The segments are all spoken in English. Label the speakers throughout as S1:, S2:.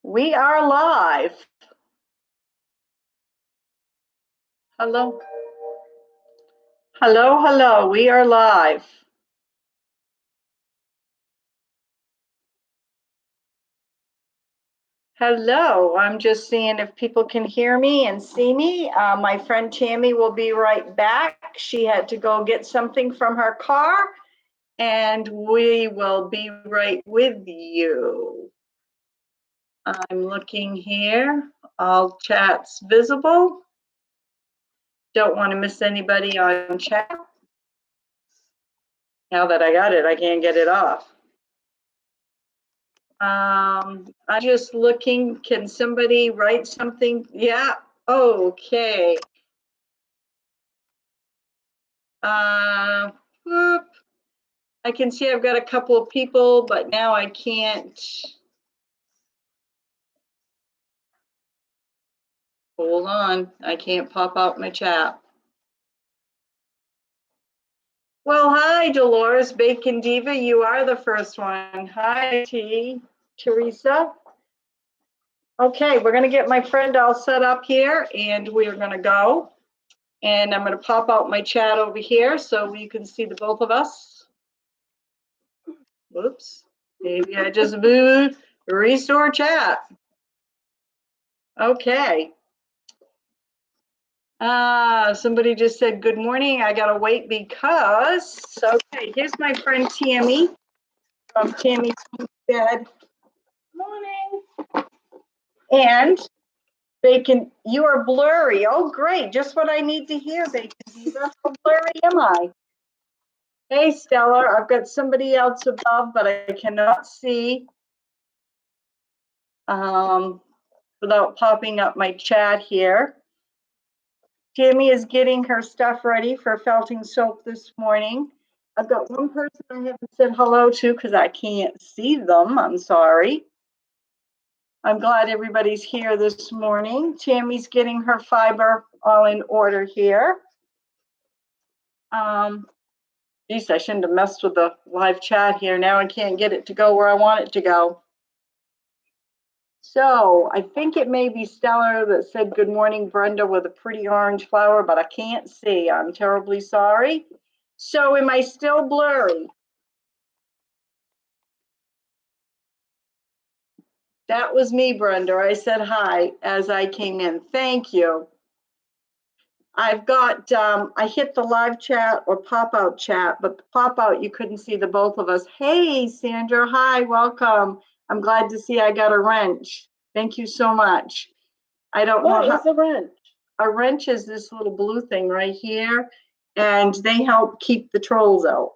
S1: We are live. Hello. Hello, hello. We are live. Hello. I'm just seeing if people can hear me and see me. My friend Tammy will be right back. She had to go get something from her car, and we will be right with you. I'm looking here. All chats visible. Don't want to miss anybody on chat. Now that I got it, I can't get it off. I'm just looking, can somebody write something? Yeah, okay. Whoop. I can see I've got a couple of people, but now I can't. Hold on, I can't pop out my chat. Well, hi, Dolores Bacon Diva. You are the first one. Hi, Teresa. Okay, we're going to get my friend all set up here, and we're going to go. And I'm going to pop out my chat over here so you can see the both of us. Whoops. Maybe I just moved. Restore chat. Okay. Somebody just said good morning. I gotta wait because, okay, here's my friend Tammy from Tammy's Homestead. Morning. And Bacon, you are blurry. Oh, great. Just what I need to hear, Bacon. How blurry am I? Hey, Stella, I've got somebody else above, but I cannot see without popping up my chat here. Tammy is getting her stuff ready for felting soap this morning. I've got one person I haven't said hello to because I can't see them. I'm sorry. I'm glad everybody's here this morning. Tammy's getting her fiber all in order here. Geez, I shouldn't have messed with the live chat here. Now I can't get it to go where I want it to go. So I think it may be Stella that said good morning, Brenda, with a pretty orange flower, but I can't see. I'm terribly sorry. So am I still blurry? That was me, Brenda. I said hi as I came in. Thank you. I've got, I hit the live chat or pop-out chat, but the pop-out, you couldn't see the both of us. Hey, Sandra, hi, welcome. I'm glad to see I got a wrench. Thank you so much. I don't know.
S2: What is a wrench?
S1: A wrench is this little blue thing right here, and they help keep the trolls out.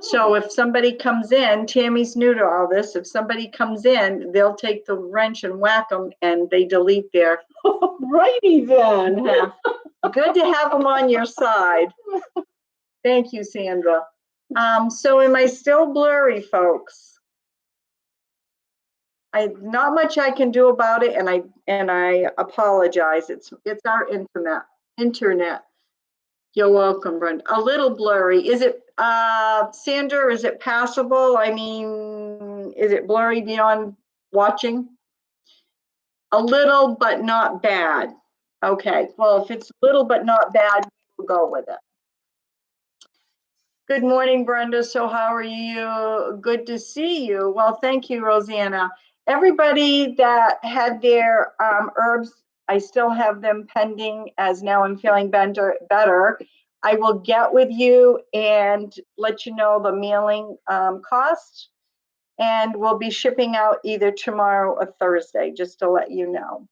S1: So if somebody comes in, Tammy's new to all this, if somebody comes in, they'll take the wrench and whack them and they delete their.
S2: Righty then.
S1: Yeah. Good to have them on your side. Thank you, Sandra. So am I still blurry, folks? Not much I can do about it, and I apologize. It's our internet. You're welcome, Brenda. A little blurry. Is it, Sandra, is it passable? I mean, is it blurry beyond watching? A little, but not bad. Okay, well, if it's a little but not bad, we'll go with it. Good morning, Brenda. So how are you? Good to see you. Well, thank you, Rosanna. Everybody that had their herbs, I still have them pending as now I'm feeling better. I will get with you and let you know the mailing cost, and we'll be shipping out either tomorrow or Thursday, just to let you know.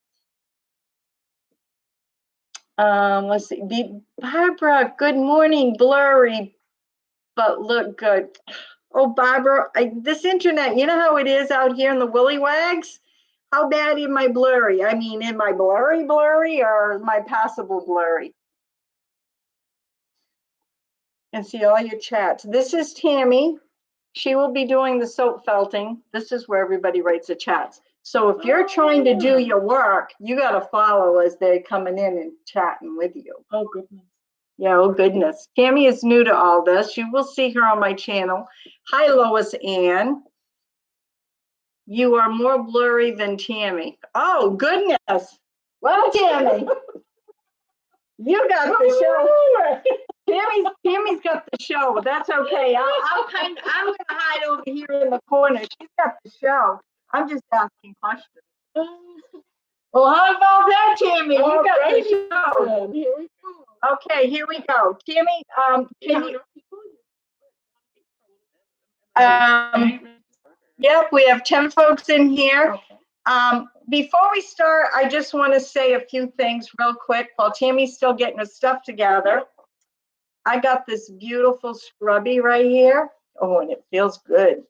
S1: Let's see. Barbara, good morning. Blurry, but look good. Oh, Barbara, this internet, you know how it is out here in the willy wags? How bad am I blurry? I mean, am I blurry or am I passable blurry? And see all your chats. This is Tammy. She will be doing the soap felting. This is where everybody writes the chats. So if you're trying to do your work, you got to follow as they're coming in and chatting with you.
S2: Oh, goodness.
S1: Yeah, oh goodness. Tammy is new to all this. You will see her on my channel. Hi, Lois Ann. You are more blurry than Tammy. Oh, goodness. Well, Tammy, you got the show. Tammy's got the show, but that's okay. I'm gonna hide over here in the corner. She's got the show. I'm just asking questions. Well, how about that, Tammy? You got the show.
S2: Here we go.
S1: Okay, here we go. Tammy, can you? Yep, we have 10 folks in here.
S2: Okay.
S1: Before we start, I just want to say a few things real quick while Tammy's still getting her stuff together. I got this beautiful scrubby right here. Oh, and it feels good.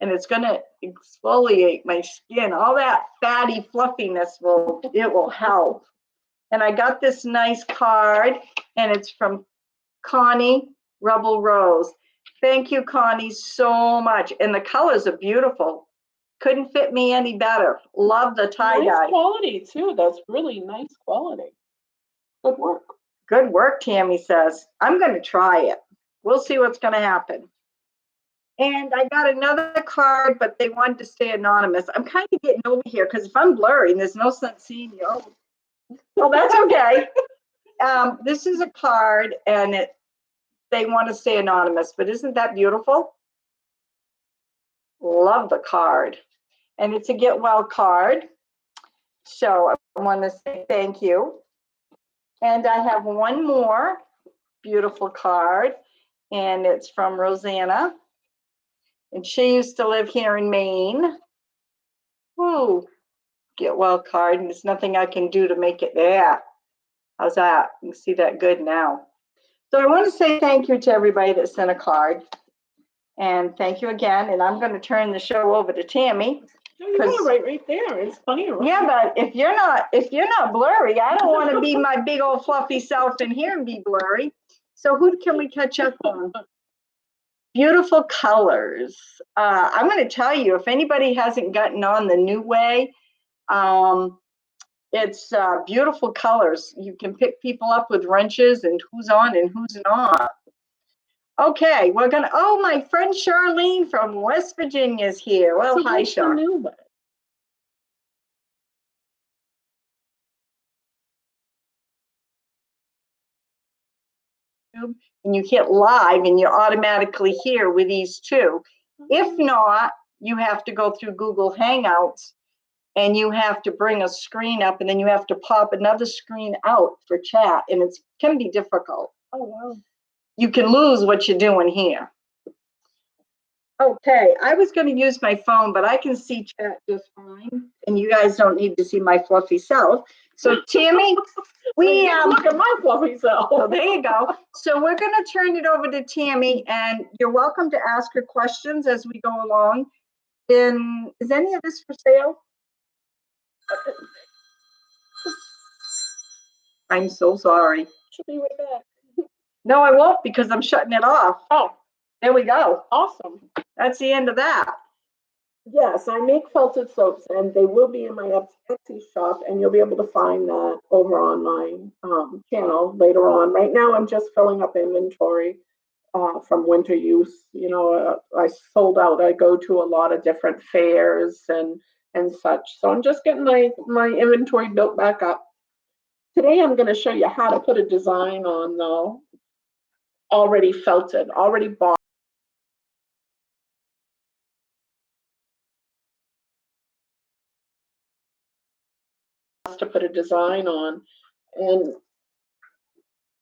S1: And it's going to exfoliate my skin. All that fatty fluffiness will help. And I got this nice card, and it's from Connie Rebel Rose. Thank you, Connie, so much. And the colors are beautiful. Couldn't fit me any better. Love the tie-dye.
S2: Nice quality, too. That's really nice quality. Good work.
S1: Good work, Tammy says. I'm going to try it. We'll see what's going to happen. And I got another card, but they wanted to stay anonymous. I'm kind of getting over here because if I'm blurry, there's no sense seeing you. Oh, that's okay. This is a card, and they want to stay anonymous, but isn't that beautiful? Love the card. And it's a get well card. So I want to say thank you. And I have one more beautiful card, and it's from Rosanna. And she used to live here in Maine. Woo, get well card, and there's nothing I can do to make it there. How's that? You can see that good now. So I want to say thank you to everybody that sent a card. And thank you again. And I'm going to turn the show over to Tammy.
S2: No, you are right there. It's funny. Right?
S1: Yeah, but if you're not blurry, I don't want to be my big old fluffy self in here and be blurry. So who can we catch up on? Beautiful colors. I'm going to tell you, if anybody hasn't gotten on the new way, it's beautiful colors. You can pick people up with wrenches and who's on and who's not. Okay, we're gonna. Oh, my friend Charlene from West Virginia is here. Well,
S2: So
S1: hi, Char. And you hit live, and you're automatically here with these two. If not, you have to go through Google Hangouts, and you have to bring a screen up, and then you have to pop another screen out for chat, and it can be difficult.
S2: Oh, wow.
S1: You can lose what you're doing here. Okay, I was going to use my phone, but I can see chat just fine, and you guys don't need to see my fluffy self. So, Tammy,
S2: look at my fluffy self.
S1: So there you go. So we're going to turn it over to Tammy, and you're welcome to ask her questions as we go along. Is any of this for sale? I'm so sorry.
S2: She'll be right back.
S1: No, I won't, because I'm shutting it off.
S2: Oh,
S1: there we go.
S2: Awesome.
S1: That's the end of that.
S2: Yes, I make felted soaps, and they will be in my Etsy shop, and you'll be able to find that over on my channel later on. Right now, I'm just filling up inventory from winter use. You know, I sold out. I go to a lot of different fairs and such. So I'm just getting my inventory built back up. Today, I'm going to show you how to put a design on, though, already felted, already bought. To put a design on, and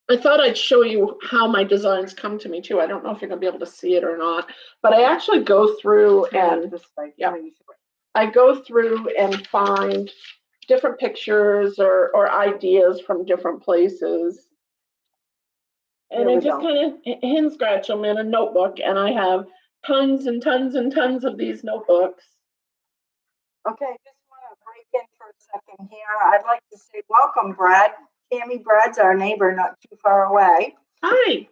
S2: I thought I'd show you how my designs come to me too. I don't know if you're gonna be able to see it or not, but I actually go through and I go through and find different pictures or ideas from different places, and I just kind of hand scratch them in a notebook, and I have tons and tons and tons of these notebooks.
S1: Okay, just want to break in for a second here. I'd like to say welcome, Brad. Tammy, Brad's our neighbor, not too far away.
S2: Hi.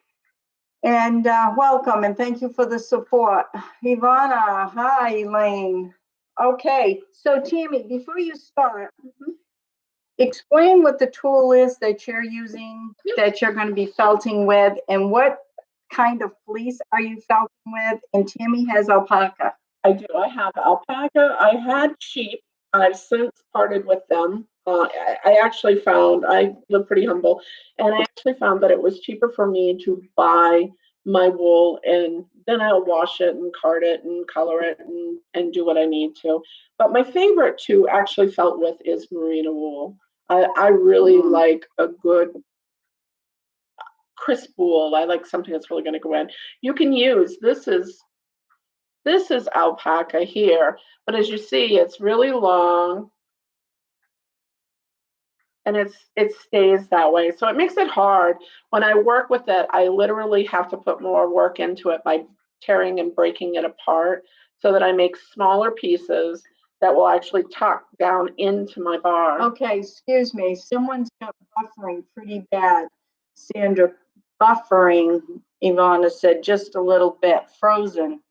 S1: And welcome, and thank you for the support. Ivana, hi, Elaine. Okay, so Tammy, before you start, explain what the tool is that you're using, that you're going to be felting with, and what kind of fleece are you felting with? And Tammy has alpaca.
S2: I do. I have alpaca. I had sheep. I've since parted with them. I actually found, I live pretty humble, and I actually found that it was cheaper for me to buy my wool and then I'll wash it and card it and color it and do what I need to. But my favorite to actually felt with is merino wool. I really like a good crisp wool. I like something that's really going to go in. You can use, this is alpaca here, but as you see, it's really long and it stays that way. So it makes it hard. When I work with it, I literally have to put more work into it by tearing and breaking it apart so that I make smaller pieces that will actually tuck down into my bar.
S1: Okay, excuse me. Someone's got buffering pretty bad. Sandra, buffering, Ivana said, just a little bit. Frozen.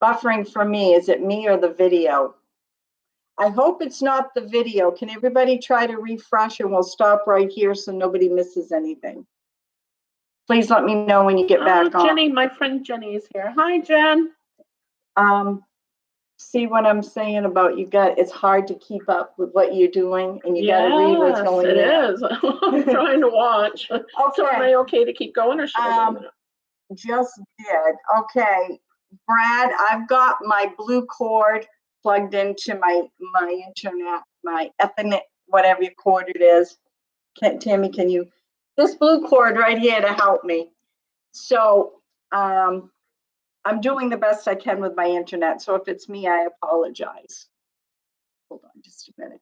S1: Buffering for me, is it me or the video? I hope it's not the video. Can everybody try to refresh and we'll stop right here so nobody misses anything? Please let me know when you get back on.
S2: Jenny, my friend Jenny is here. Hi, Jen.
S1: See what I'm saying about you got, it's hard to keep up with what you're doing and you got to read what's going on.
S2: Yes, it is. I'm trying to watch.
S1: Okay.
S2: So am I okay to keep going or should I wait a minute?
S1: Just did. Okay. Brad, I've got my blue cord plugged into my internet, my Ethernet, whatever cord it is. Tammy, can you, this blue cord right here to help me. So I'm doing the best I can with my internet. So if it's me, I apologize. Hold on just a minute.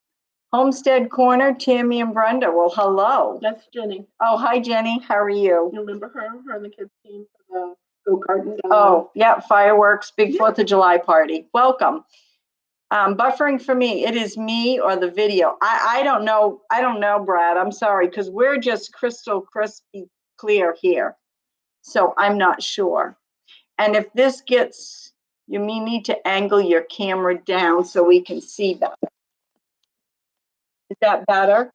S1: Homestead Corner, Tammy and Brenda. Well, hello.
S2: That's Jenny.
S1: Oh, hi, Jenny. How are you?
S2: You remember her? Her and the kids came for the go-karting.
S1: Oh, yeah, fireworks, big 4th of July party. Welcome. Buffering for me, it is me or the video. I don't know. I don't know, Brad. I'm sorry, because we're just crystal crispy clear here. So I'm not sure. And if this gets, you may need to angle your camera down so we can see better. Is that better?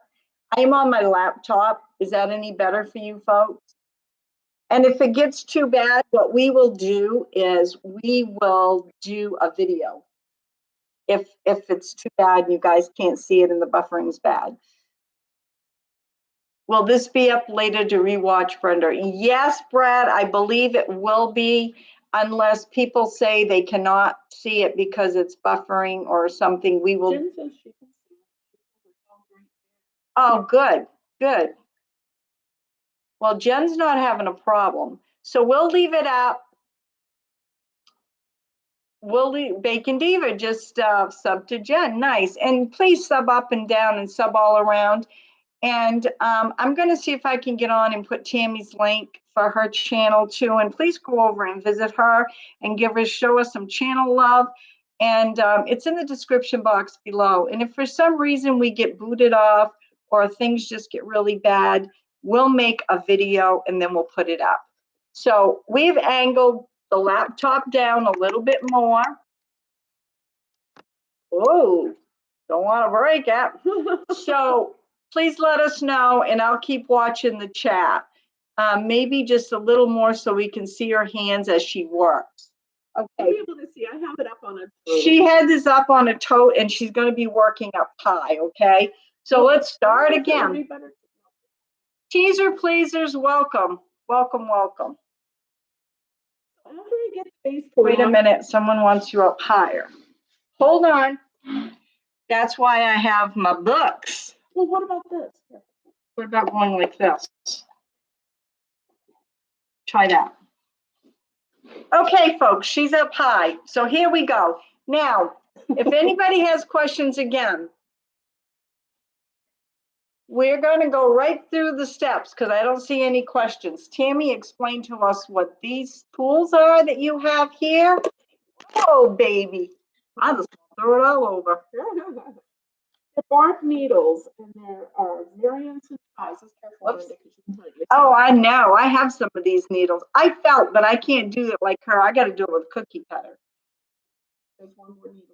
S1: I am on my laptop. Is that any better for you folks? And if it gets too bad, what we will do is we will do a video. If it's too bad and you guys can't see it and the buffering's bad. Will this be up later to rewatch, Brenda? Yes, Brad, I believe it will be, unless people say they cannot see it because it's buffering or something. We will.
S2: Jen says she can see it.
S1: Oh, good, good. Well, Jen's not having a problem. So we'll leave it up. We'll leave Bacon Diva, just sub to Jen. Nice. And please sub up and down and sub all around. And I'm going to see if I can get on and put Tammy's link for her channel too. And please go over and visit her and show us some channel love. And it's in the description box below. And if for some reason we get booted off or things just get really bad, we'll make a video and then we'll put it up. So we've angled the laptop down a little bit more. Oh, don't want to break it. So please let us know and I'll keep watching the chat. Maybe just a little more so we can see her hands as she works. Okay.
S2: You'll be able to see. I have it up on a tote.
S1: She had this up on a tote and she's going to be working up high. Okay. So let's start again. Teaser pleasers, welcome. Welcome, welcome.
S2: After I get face
S1: Wait a minute. Someone wants you up higher. Hold on. That's why I have my books.
S2: Well, what about this? Here.
S1: What about going like this? Try that. Okay, folks, she's up high. So here we go. Now, if anybody has questions again, we're going to go right through the steps because I don't see any questions. Tammy, explain to us what these tools are that you have here. Oh, baby. I'll just throw it all over.
S2: The bark needles, and there are variants and sizes.
S1: Oh, I know. I have some of these needles. I felt, but I can't do it like her. I got to do it with a cookie cutter.
S2: There's one more needle.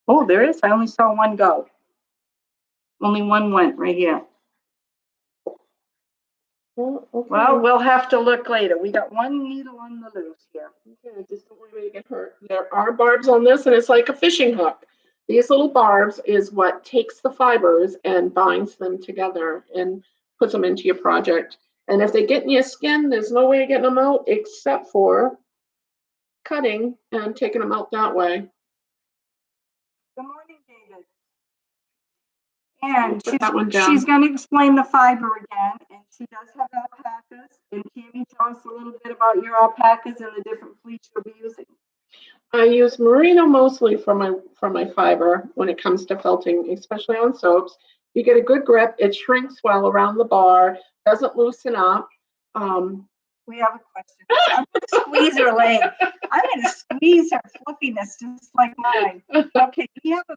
S1: Oh, there is. I only saw one go. Only one went right here.
S2: Well, okay.
S1: Well, we'll have to look later. We got one needle on the loose here.
S2: Okay, just don't worry anybody get hurt. There are barbs on this, and it's like a fishing hook. These little barbs is what takes the fibers and binds them together and puts them into your project. And if they get in your skin, there's no way of getting them out except for cutting and taking them out that way.
S1: Good morning, David. And
S2: Put that one down.
S1: she's going to explain the fiber again, and she does have alpacas. And Tammy, tell us a little bit about your alpacas and the different fleece you'll be using.
S2: I use merino mostly for my fiber when it comes to felting, especially on soaps. You get a good grip. It shrinks well around the bar, doesn't loosen up.
S1: We have a question. I'm going to squeeze her leg. I'm going to squeeze her fluffiness just like mine. Okay, we have a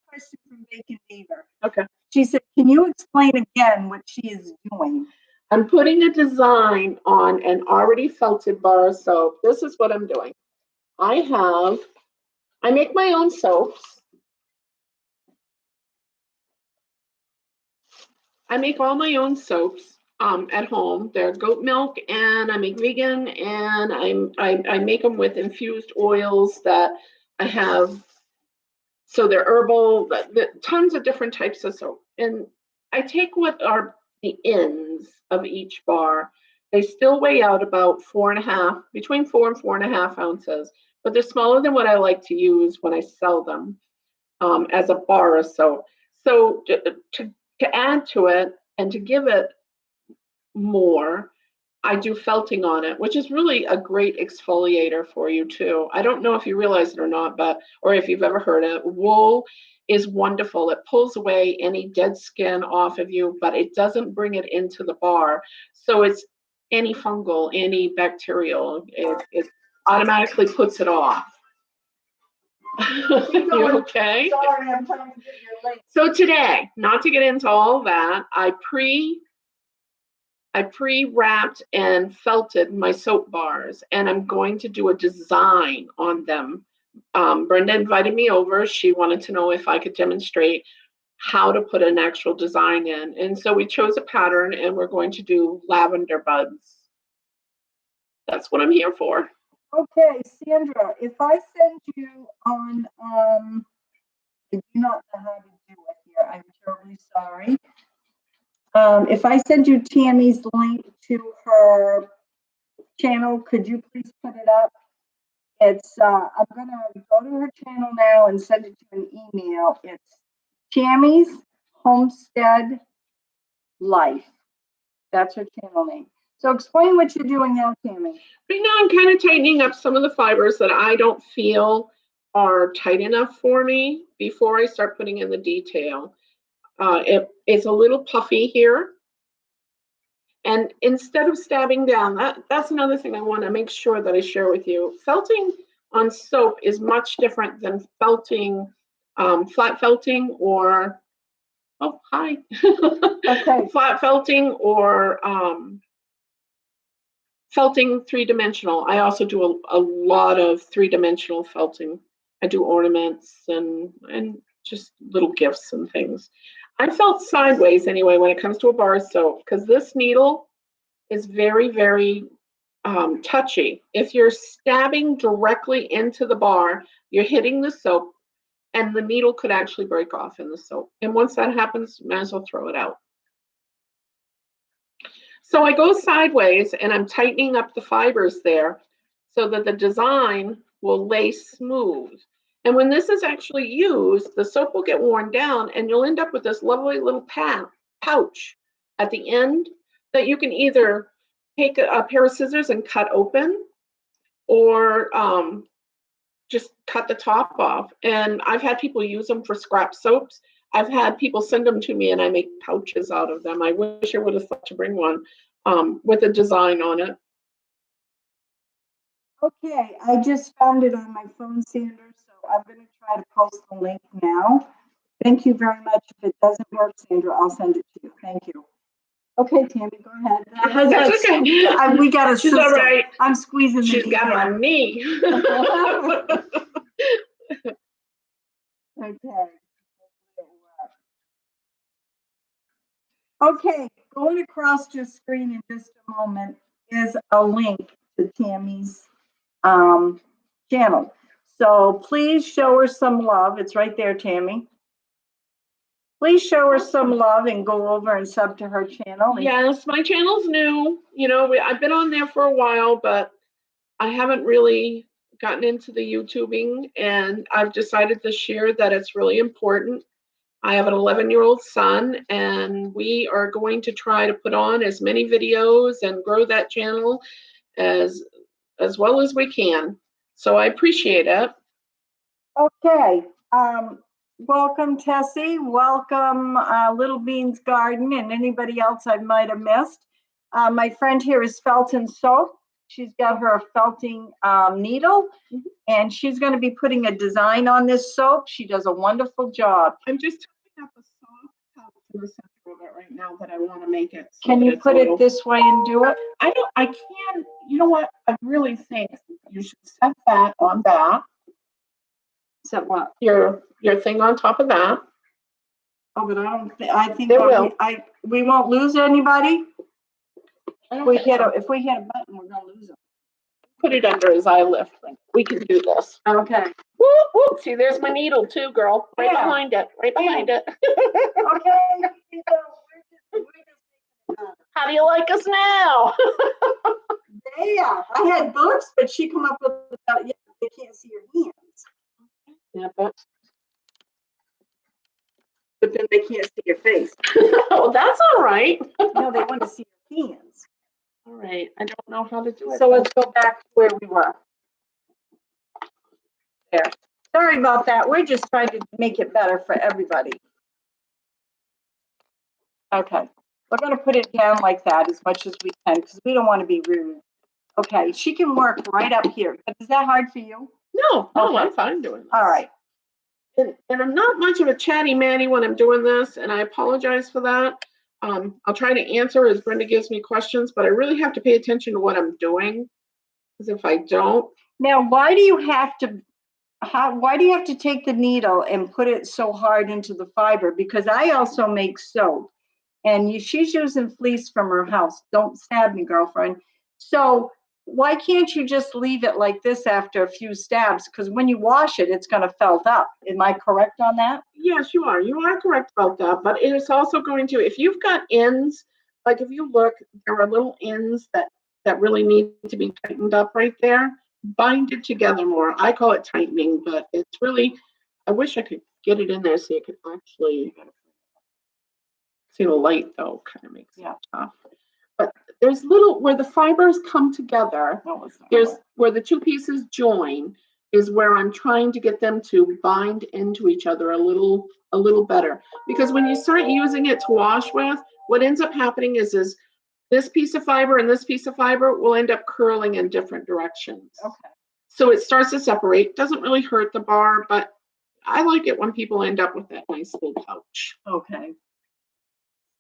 S1: question from Bacon Beaver.
S2: Okay.
S1: She said, can you explain again what she is doing?
S2: I'm putting a design on an already felted bar of soap. This is what I'm doing. I make my own soaps. I make all my own soaps at home. They're goat milk, and I make vegan, and I make them with infused oils that I have. So they're herbal, tons of different types of soap. And I take what are the ends of each bar. They still weigh out about between 4 and 4.5 ounces, but they're smaller than what I like to use when I sell them as a bar of soap. So to add to it and to give it more, I do felting on it, which is really a great exfoliator for you too. I don't know if you realize it or not, or if you've ever heard it. Wool is wonderful. It pulls away any dead skin off of you, but it doesn't bring it into the bar. So it's antifungal, antibacterial. It automatically puts it off. You okay?
S1: Sorry, I'm trying to get your link.
S2: So today, not to get into all that, I pre-wrapped and felted my soap bars, and I'm going to do a design on them. Brenda invited me over. She wanted to know if I could demonstrate how to put an actual design in. And so we chose a pattern, and we're going to do lavender buds. That's what I'm here for.
S1: Okay, Sandra, if I send you on, I do not know how to do it here. I'm terribly sorry. If I send you Tammy's link to her channel, could you please put it up? It's, I'm gonna go to her channel now and send it to an email. It's Tammys Homestead Life. That's her channel name. So explain what you're doing now, Tammy.
S2: Right now, I'm kind of tightening up some of the fibers that I don't feel are tight enough for me before I start putting in the detail. It's a little puffy here. And instead of stabbing down, that's another thing I want to make sure that I share with you. Felting on soap is much different than felting, flat felting or, oh, hi.
S1: Okay.
S2: Flat felting or felting three-dimensional. I also do a lot of three-dimensional felting. I do ornaments and just little gifts and things. I felt sideways anyway when it comes to a bar of soap, because this needle is very, very touchy. If you're stabbing directly into the bar, you're hitting the soap, and the needle could actually break off in the soap. And once that happens, you might as well throw it out. So I go sideways, and I'm tightening up the fibers there so that the design will lay smooth. And when this is actually used, the soap will get worn down, and you'll end up with this lovely little pouch at the end that you can either take a pair of scissors and cut open, or just cut the top off. And I've had people use them for scrap soaps. I've had people send them to me, and I make pouches out of them. I wish I would have thought to bring one with a design on it.
S1: Okay, I just found it on my phone, Sandra, so I'm going to try to post the link now. Thank you very much. If it doesn't work, Sandra, I'll send it to you. Thank you. Okay, Tammy, go ahead.
S2: That's okay.
S1: We got a
S2: She's
S1: system.
S2: all right.
S1: I'm squeezing.
S2: She's got my knee.
S1: Okay. Okay, going across your screen in just a moment is a link to Tammy's channel. So please show her some love. It's right there, Tammy. Please show her some love and go over and sub to her channel.
S2: Yes, my channel's new. I've been on there for a while, but I haven't really gotten into the YouTubing, and I've decided this year that it's really important. I have an 11-year-old son, and we are going to try to put on as many videos and grow that channel as well as we can. So I appreciate it.
S1: Okay. Welcome, Tessie. Welcome, Little Beans Garden, and anybody else I might have missed. My friend here is Felton Soap. She's got her felting needle, and she's going to be putting a design on this soap. She does a wonderful job.
S2: I'm just touching up a soft top in the center of it right now that I want to make it.
S1: Can you put it this way and do it?
S2: I can. You know what? I really think you should set that on that.
S1: Set what?
S2: Your thing on top of that.
S1: Oh, but I think
S2: it will.
S1: We won't lose anybody. If we hit a button, we're gonna lose them.
S2: Put it under as I lift. We can do this.
S1: Okay.
S2: Whoop, whoop. See, there's my needle too, girl. Right behind it. Right behind it.
S1: Okay.
S2: How do you like us now?
S1: Yeah, I had books, but she come up with they can't see your hands.
S2: Yeah,
S1: but then they can't see your face.
S2: Oh, that's all right.
S1: No, they want to see your hands.
S2: All right. I don't know how to do it.
S1: So let's go back to where we were. There. Sorry about that. We're just trying to make it better for everybody. Okay. We're going to put it down like that as much as we can because we don't want to be rude. Okay. She can work right up here. Is that hard for you?
S2: No,
S1: Okay.
S2: I'm fine doing this.
S1: All right.
S2: And I'm not much of a chatty Manny when I'm doing this, and I apologize for that. I'll try to answer as Brenda gives me questions, but I really have to pay attention to what I'm doing because if I don't.
S1: Now, why do you have to take the needle and put it so hard into the fiber? Because I also make soap, and she's using fleece from her house. Don't stab me, girlfriend. So why can't you just leave it like this after a few stabs? Because when you wash it, it's going to felt up. Am I correct on that?
S2: Yes, you are. You are correct about that. But it is also going to, if you've got ends, like if you look, there are little ends that really need to be tightened up right there. Bind it together more. I call it tightening, but it's really, I wish I could get it in there so you could actually see the light though, kind of makes it tough. But there's little, where the fibers come together, there's where the two pieces join is where I'm trying to get them to bind into each other a little better. Because when you start using it to wash with, what ends up happening is this piece of fiber and this piece of fiber will end up curling in different directions.
S1: Okay.
S2: So it starts to separate. Doesn't really hurt the bar, but I like it when people end up with that nice little pouch.
S1: Okay.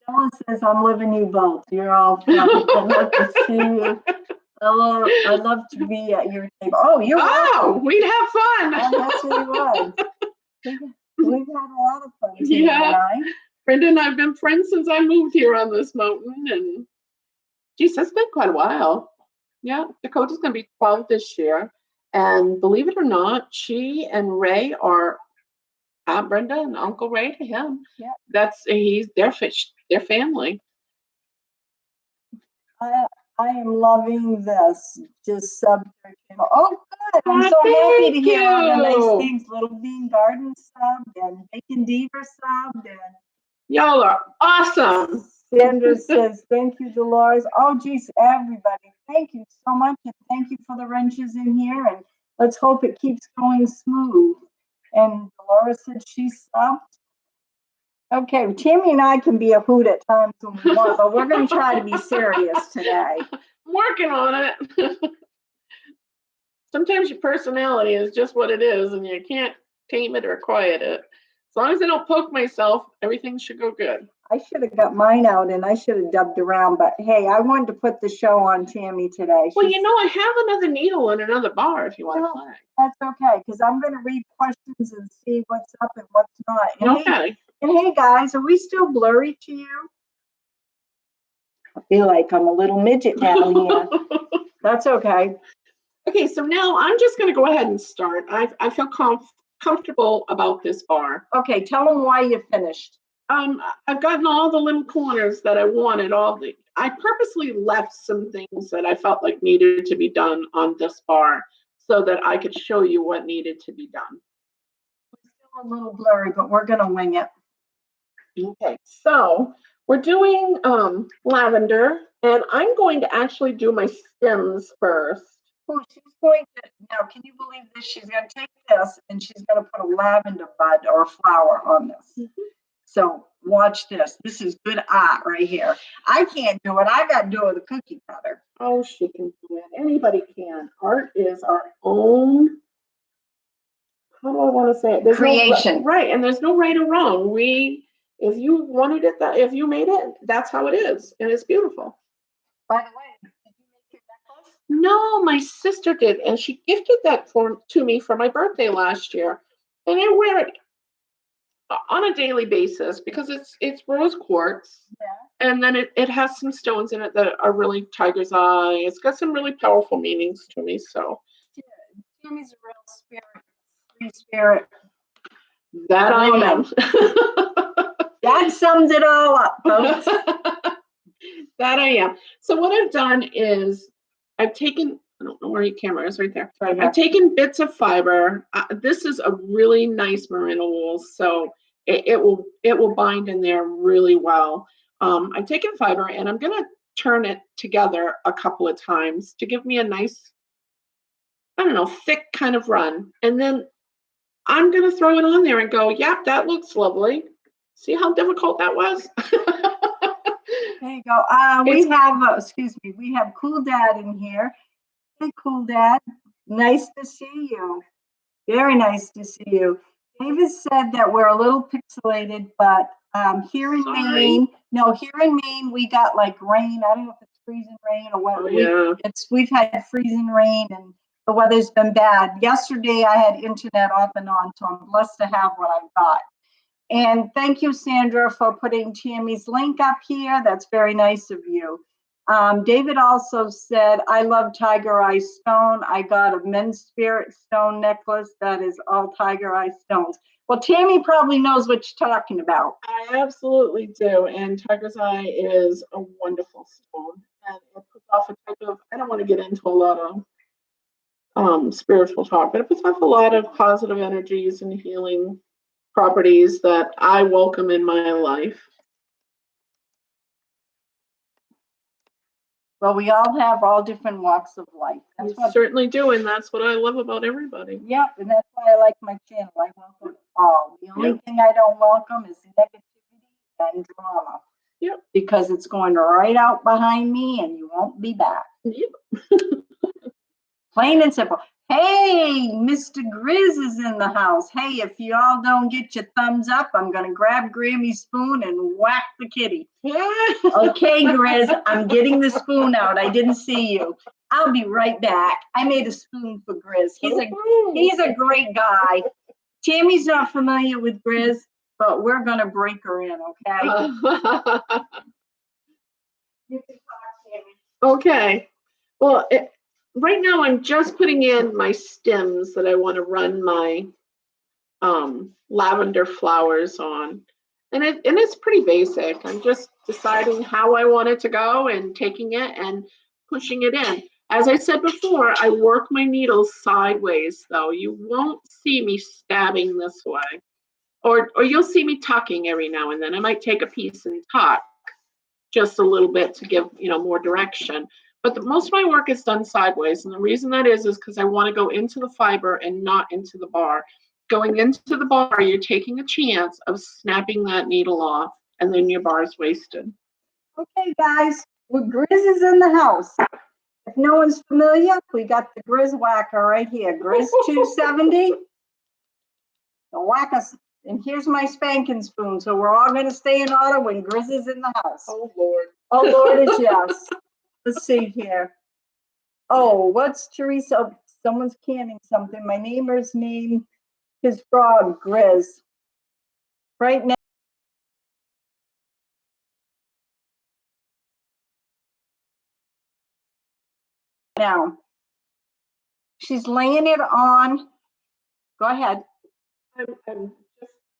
S1: Someone says, I'm living you both. You're all fun. I love to see you. I love to be at your table. Oh, you're welcome.
S2: We'd have fun.
S1: Yes, we would. We've had a lot of fun. Yeah.
S2: Brenda and I have been friends since I moved here on this mountain. And geez, that's been quite a while. Yeah, Dakota's going to be 12 this year. And believe it or not, she and Ray are Brenda and Uncle Ray to him. Yeah. He's their family.
S1: I am loving this. Just sub. Oh, good. I'm so happy to hear all the nice things. Little Bean Garden subbed and Bacon Deaver subbed. And
S2: y'all are awesome.
S1: Sandra says, thank you, Dolores. Oh, geez, everybody. Thank you so much. And thank you for the wrenches in here. And let's hope it keeps going smooth. And Dolores said she subbed. Okay, Tammy and I can be a hoot at times when we want, but we're going to try to be serious today.
S2: I'm working on it. Sometimes your personality is just what it is, and you can't tame it or quiet it. As long as I don't poke myself, everything should go good.
S1: I should have got mine out and I should have dubbed around, but hey, I wanted to put the show on Tammy today.
S2: Well, I have another needle and another bar if you want to play.
S1: That's okay, because I'm going to read questions and see what's up and what's not. And
S2: okay.
S1: Hey guys, are we still blurry to you? I feel like I'm a little midget down here. That's okay.
S2: Okay, so now I'm just going to go ahead and start. I feel comfortable about this bar.
S1: Okay, tell them why you finished.
S2: I've gotten all the little corners that I wanted. I purposely left some things that I felt like needed to be done on this bar so that I could show you what needed to be done.
S1: It's still a little blurry, but we're gonna wing it.
S2: Okay, so we're doing lavender, and I'm going to actually do my stems first.
S1: Oh, she's going to, now, can you believe this? She's gonna take this and she's gonna put a lavender bud or flower on this.
S2: Mm-hmm.
S1: So watch this. This is good art right here. I can't do it. I got to do it with a cookie cutter.
S2: Oh, she can do it. Anybody can. Art is our own, how do I want to say it?
S1: Creation.
S2: Right, and there's no right or wrong. If you wanted it, if you made it, that's how it is, and it's beautiful.
S1: By the way, did you make your necklace?
S2: No, my sister did, and she gifted that to me for my birthday last year, and I wear it on a daily basis because it's rose quartz.
S1: Yeah.
S2: And then it has some stones in it that are really tiger's eye. It's got some really powerful meanings to me. So
S1: Tammy's a real spirit, free spirit.
S2: that I am.
S1: That sums it all up, folks.
S2: That I am. So what I've done is I've taken, I don't know where your camera is, right there.
S1: Right here.
S2: I've taken bits of fiber. This is a really nice merino wool, so it will bind in there really well. I've taken fiber and I'm gonna turn it together a couple of times to give me a nice, I don't know, thick kind of run. And then I'm gonna throw it on there and go, yep, that looks lovely. See how difficult that was?
S1: There you go. We have, excuse me, we have Cool Dad in here. Hey, Cool Dad. Nice to see you. Very nice to see you. David said that we're a little pixelated, but here in Maine, we got like rain. I don't know if it's freezing rain or what.
S2: Oh, yeah.
S1: We've had freezing rain and the weather's been bad. Yesterday I had internet off and on, so I'm blessed to have what I've got. And thank you, Sandra, for putting Tammy's link up here. That's very nice of you. David also said, I love Tiger Eye Stone. I got a men's spirit stone necklace that is all Tiger Eye stones. Well, Tammy probably knows what you're talking about.
S2: I absolutely do. And Tiger's Eye is a wonderful stone. And it puts off a type of, I don't want to get into a lot of spiritual talk, but it puts off a lot of positive energies and healing properties that I welcome in my life.
S1: Well, we all have all different walks of life.
S2: We certainly do, and that's what I love about everybody.
S1: Yep, and that's why I like my channel. I welcome all. The only thing I don't welcome is negativity and drama.
S2: Yep.
S1: Because it's going right out behind me and you won't be back.
S2: Yep.
S1: Plain and simple. Hey, Mr. Grizz is in the house. Hey, if you all don't get your thumbs up, I'm going to grab Grammy's spoon and whack the kitty. Okay, Grizz, I'm getting the spoon out. I didn't see you. I'll be right back. I made a spoon for Grizz. He's a great guy. Tammy's not familiar with Grizz, but we're going to break her in, okay? You can talk, Tammy.
S2: Okay. Well, right now I'm just putting in my stems that I want to run my lavender flowers on. And it's pretty basic. I'm just deciding how I want it to go and taking it and pushing it in. As I said before, I work my needles sideways, though. You won't see me stabbing this way. Or you'll see me tucking every now and then. I might take a piece and tuck just a little bit to give, more direction. But most of my work is done sideways. And the reason that is because I want to go into the fiber and not into the bar. Going into the bar, you're taking a chance of snapping that needle off, and then your bar is wasted.
S1: Okay, guys, Grizz is in the house. If no one's familiar, we got the Grizz whacker right here. Grizz 270. The whack us. And here's my spanking spoon. So we're all going to stay in order when Grizz is in the house.
S2: Oh, Lord.
S1: Oh, Lord is yes. Let's see here. Oh, what's Teresa? Oh, someone's canning something. My neighbor's name is frog, Grizz. Right now. she's laying it on. Go ahead.
S2: I'm just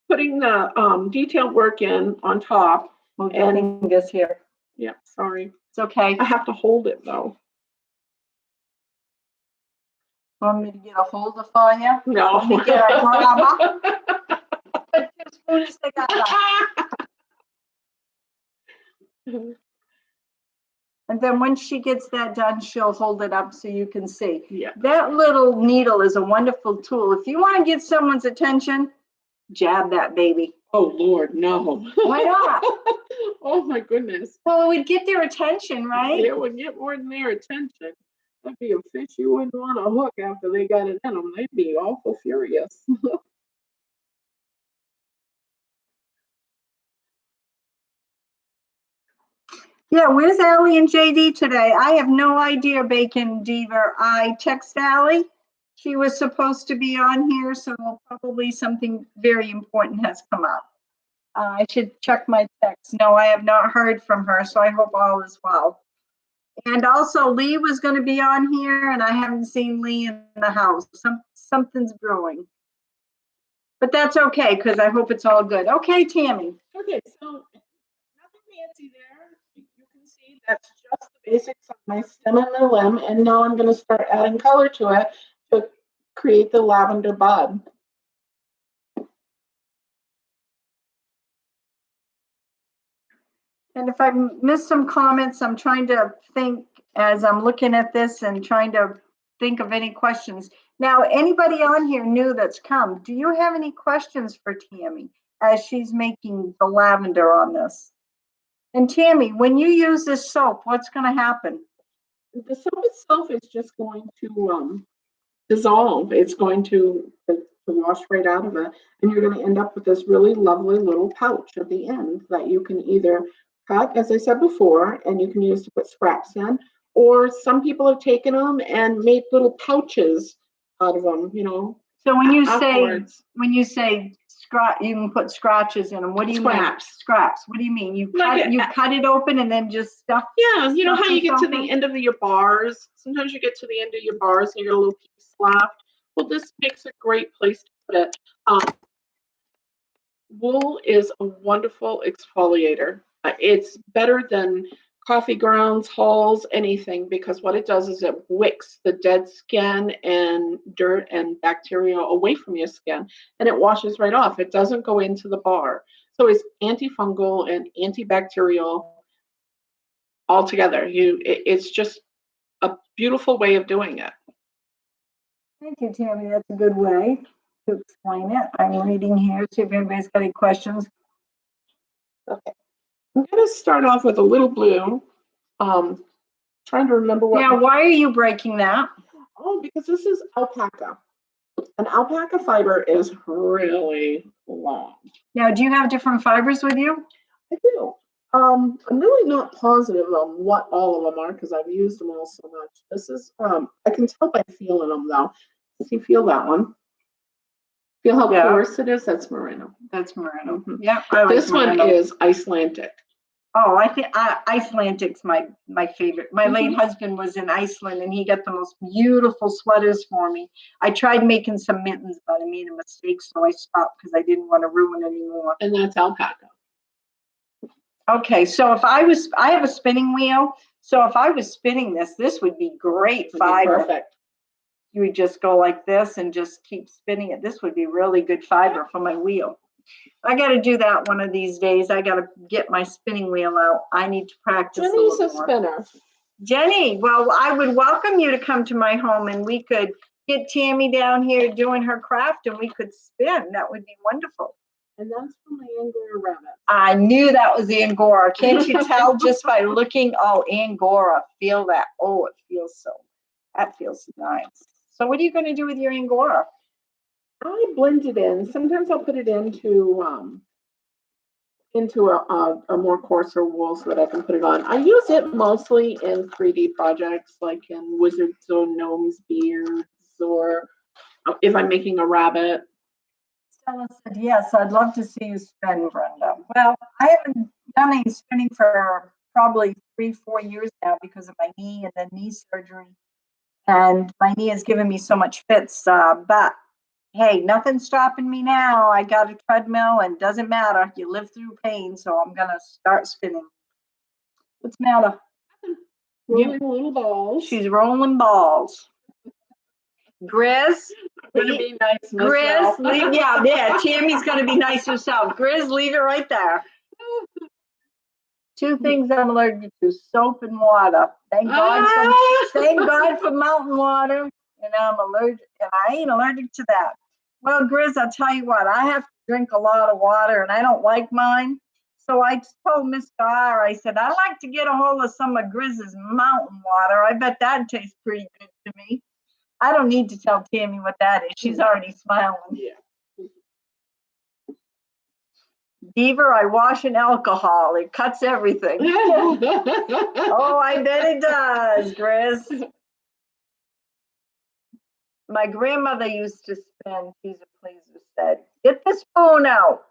S2: putting the detailed work in on top.
S1: Move your
S2: And
S1: fingers here.
S2: yeah, sorry.
S1: It's okay.
S2: I have to hold it though.
S1: Want me to get a holder for you?
S2: No.
S1: Want me to get a grabber? Put 2 spoons together. And then when she gets that done, she'll hold it up so you can see.
S2: Yeah.
S1: That little needle is a wonderful tool. If you want to get someone's attention, jab that baby.
S2: Oh Lord, no.
S1: Why not?
S2: Oh my goodness.
S1: Well, it would get their attention, right?
S2: It would get more than their attention. That'd be a fish you wouldn't want to hook after they got it in them. They'd be awful furious.
S1: Yeah, where's Allie and JD today? I have no idea, Bacon Diva. I text Allie. She was supposed to be on here, so probably something very important has come up. I should check my text. No, I have not heard from her, so I hope all is well. And also, Lee was going to be on here, and I haven't seen Lee in the house. Something's brewing. But that's okay, because I hope it's all good. Okay, Tammy.
S2: Okay, so nothing fancy there. You can see that's just the basics of my stem and the limb, and now I'm going to start adding color to it to create the lavender bud.
S1: And if I missed some comments, I'm trying to think as I'm looking at this and trying to think of any questions. Now, anybody on here new that's come, do you have any questions for Tammy as she's making the lavender on this? And Tammy, when you use this soap, what's going to happen?
S2: The soap itself is just going to dissolve. It's going to wash right out of it, and you're going to end up with this really lovely little pouch at the end that you can either cut, as I said before, and you can use to put scraps in, or some people have taken them and made little pouches out of them, you know.
S1: So when you
S2: afterwards.
S1: say scratch, you can put scratches in them. What do you
S2: Scraps.
S1: mean? Scraps. What do you mean? You
S2: Like
S1: cut it open and then just stuff.
S2: Yeah, you know how you get to
S1: something?
S2: the end of your bars? Sometimes you get to the end of your bars and you get a little piece left. Well, this makes a great place to put it. Wool is a wonderful exfoliator. It's better than coffee grounds, hulls, anything, because what it does is it wicks the dead skin and dirt and bacteria away from your skin, and it washes right off. It doesn't go into the bar. So it's antifungal and antibacterial altogether. It's just a beautiful way of doing it.
S1: Thank you, Tammy. That's a good way to explain it. I'm reading here, see if anybody's got any questions.
S2: Okay. I'm going to start off with a little blue. Trying to remember what.
S1: Now, why are you breaking that?
S2: Oh, because this is alpaca. And alpaca fiber is really long.
S1: Now, do you have different fibers with you?
S2: I do. I'm really not positive on what all of them are because I've used them all so much. This is, I can tell by feeling them though. If you feel that one. Feel how coarse it is? That's merino.
S1: That's merino.
S2: Mhm.
S1: Yeah, I like
S2: This one
S1: merino.
S2: is Icelandic.
S1: Oh, I think Icelandic's my favorite. My late husband was in Iceland and he got the most beautiful sweaters for me. I tried making some mittens, but I made a mistake, so I stopped because I didn't want to ruin anymore.
S2: And that's alpaca.
S1: Okay, so if I have a spinning wheel, so if I was spinning this would be great fiber.
S2: Perfect.
S1: You would just go like this and just keep spinning it. This would be really good fiber for my wheel. I got to do that one of these days. I got to get my spinning wheel out. I need to practice
S2: Jenny's
S1: a
S2: a
S1: little more.
S2: spinner.
S1: Jenny, well, I would welcome you to come to my home and we could get Tammy down here doing her craft and we could spin. That would be wonderful.
S2: And that's from the Angora rabbit.
S1: I knew that was the Angora. Can't you tell just by looking? Oh, Angora, feel that. Oh, it feels so, that feels nice. So what are you going to do with your Angora?
S2: I blend it in. Sometimes I'll put it into a more coarser wool so that I can put it on. I use it mostly in 3D projects, like in wizards or gnomes beards, or if I'm making a rabbit.
S1: Stella said, yes, I'd love to see you spin, Brenda. Well, I haven't done any spinning for probably 3-4 years now because of my knee and then knee surgery. And my knee is giving me so much fits, but hey, nothing's stopping me now. I got a treadmill and doesn't matter. You live through pain, so I'm gonna start spinning. What's the matter?
S2: Rolling little balls.
S1: She's rolling balls. Grizz,
S2: I'm gonna be nice
S1: Grizz,
S2: myself.
S1: yeah, Tammy's gonna be nice herself. Grizz, leave it right there. Two things I'm allergic to: soap and water. Thank God for mountain water, and I'm allergic, and I ain't allergic to that. Well, Grizz, I'll tell you what, I have to drink a lot of water, and I don't like mine. So I told Mr. R, I said, I'd like to get a hold of some of Grizz's mountain water. I bet that tastes pretty good to me. I don't need to tell Tammy what that is. She's already smiling.
S2: Yeah.
S1: Diva, I wash in alcohol. It cuts everything. Oh, I bet it does, Grizz. My grandmother used to spin, Teaser Pleaser said, get the spoon out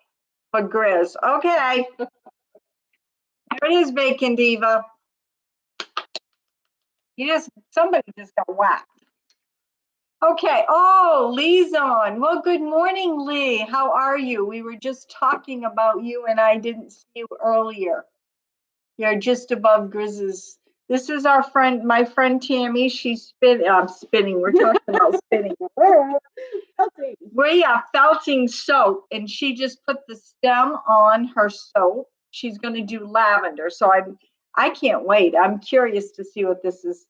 S1: for Grizz. Okay. Here it is, Bacon Diva. Somebody just got whacked. Okay. Oh, Lee's on. Well, good morning, Lee. How are you? We were just talking about you and I didn't see you earlier. You're just above Grizz's. This is our friend, my friend Tammy. She's spinning. We're talking about spinning. We are felting soap, and she just put the stem on her soap. She's going to do lavender. So I can't wait. I'm curious to see what this is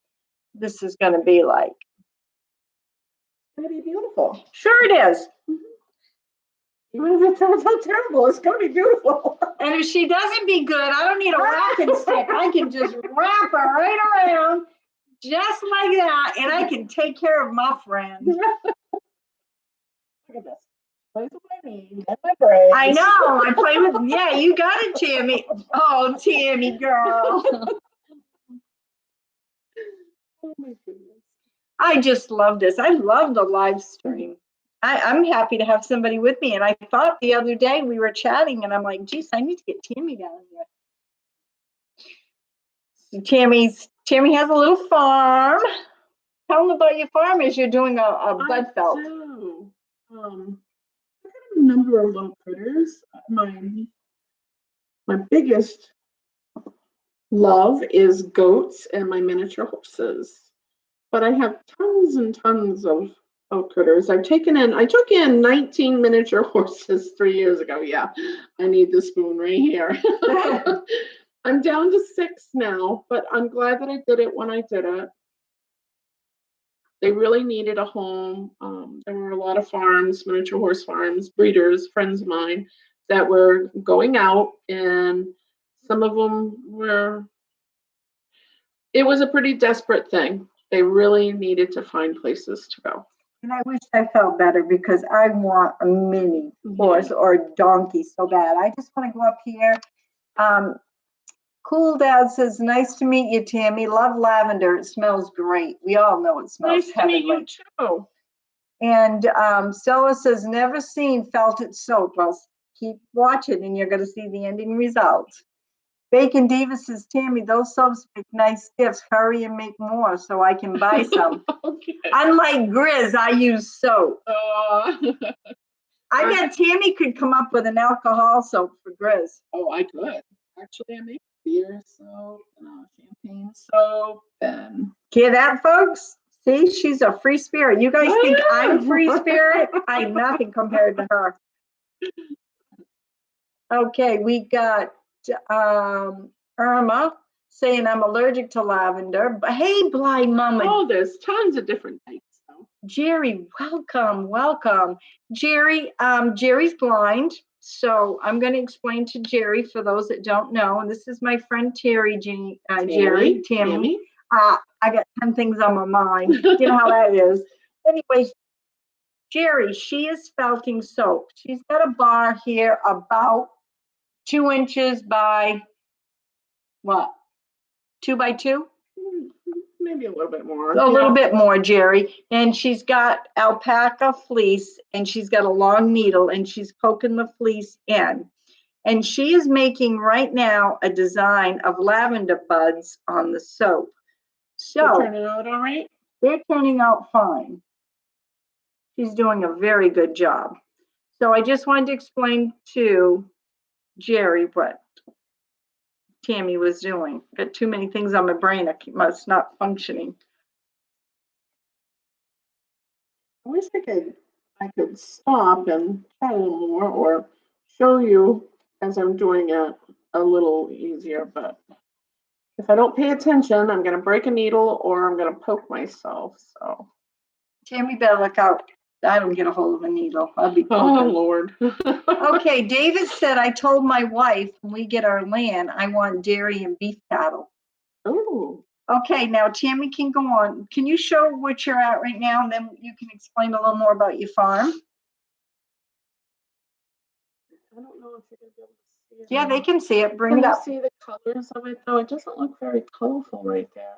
S1: going to be like.
S2: It's gonna be beautiful.
S1: Sure it is.
S2: Even if it turns out terrible, it's gonna be beautiful.
S1: And if she doesn't be good, I don't need a wrapping stick. I can just wrap her right around, just like that, and I can take care of my friend.
S2: Look at this. Plays with my knee and my brains.
S1: I know. I play with. Yeah, you got it, Tammy. Oh, Tammy girl.
S2: Oh my goodness.
S1: I just love this. I love the live stream. I'm happy to have somebody with me. And I thought the other day we were chatting, and I'm like, geez, I need to get Tammy down here. So Tammy has a little farm. Tell them about your farm as you're doing a bud felt.
S2: I do. I got a number of little critters. My biggest love is goats and my miniature horses. But I have tons and tons of critters. I took in 19 miniature horses 3 years ago. Yeah, I need the spoon right here. I'm down to 6 now, but I'm glad that I did it when I did it. They really needed a home. There were a lot of farms, miniature horse farms, breeders, friends of mine, that were going out, and some of them were, it was a pretty desperate thing. They really needed to find places to go.
S1: And I wish I felt better because I want a mini horse or a donkey so bad. I just want to go up here. Cool Dad says, nice to meet you, Tammy. Love lavender. It smells great. We all know it smells
S2: Nice to meet you too.
S1: And Stella says, never seen felted soap. Well, keep watching and you're going to see the ending result. Bacon Diva says, Tammy, those soaps make nice gifts. Hurry and make more so I can buy some.
S2: Okay.
S1: Unlike Grizz, I use soap. I bet Tammy could come up with an alcohol soap for Grizz.
S2: Oh, I could. Actually, I make beer soap and champagne soap. And
S1: hear that, folks? See, she's a free spirit. You guys think I'm free spirit? I'm nothing compared to her. Okay, we got Irma saying I'm allergic to lavender. But hey, blind mama.
S2: Oh, there's tons of different types.
S1: Jerry, welcome. Jerry, Jerry's blind. So I'm going to explain to Jerry for those that don't know. And this is my friend Tammy. I got 10 things on my mind. You know how that is. Anyway, Jerry, she is felting soap. She's got a bar here about 2 inches by what? 2 by 2?
S2: Maybe a little bit more.
S1: A little bit more, Jerry. And she's got alpaca fleece, and she's got a long needle, and she's poking the fleece in. And she is making right now a design of lavender buds on the soap. So
S2: turning out all right?
S1: They're turning out fine. She's doing a very good job. So I just wanted to explain to Jerry what Tammy was doing. Got too many things on my brain. It's not functioning. I wish I could stop and try a little more or show you as I'm doing it a little easier, but if I don't pay attention, I'm gonna break a needle or I'm gonna poke myself. So Tammy better look out. I don't get a hold of a needle. I'll be poking.
S2: oh Lord.
S1: Okay, David said I told my wife when we get our land, I want dairy and beef cattle.
S2: Oh.
S1: Okay, now Tammy can go on. Can you show what you're at right now, and then you can explain a little more about your farm?
S2: I don't know if you're gonna be able to see it.
S1: Yeah, they can see it. Bring
S2: Can
S1: it
S2: you
S1: up.
S2: see the colors of it though? It doesn't look very colorful right there.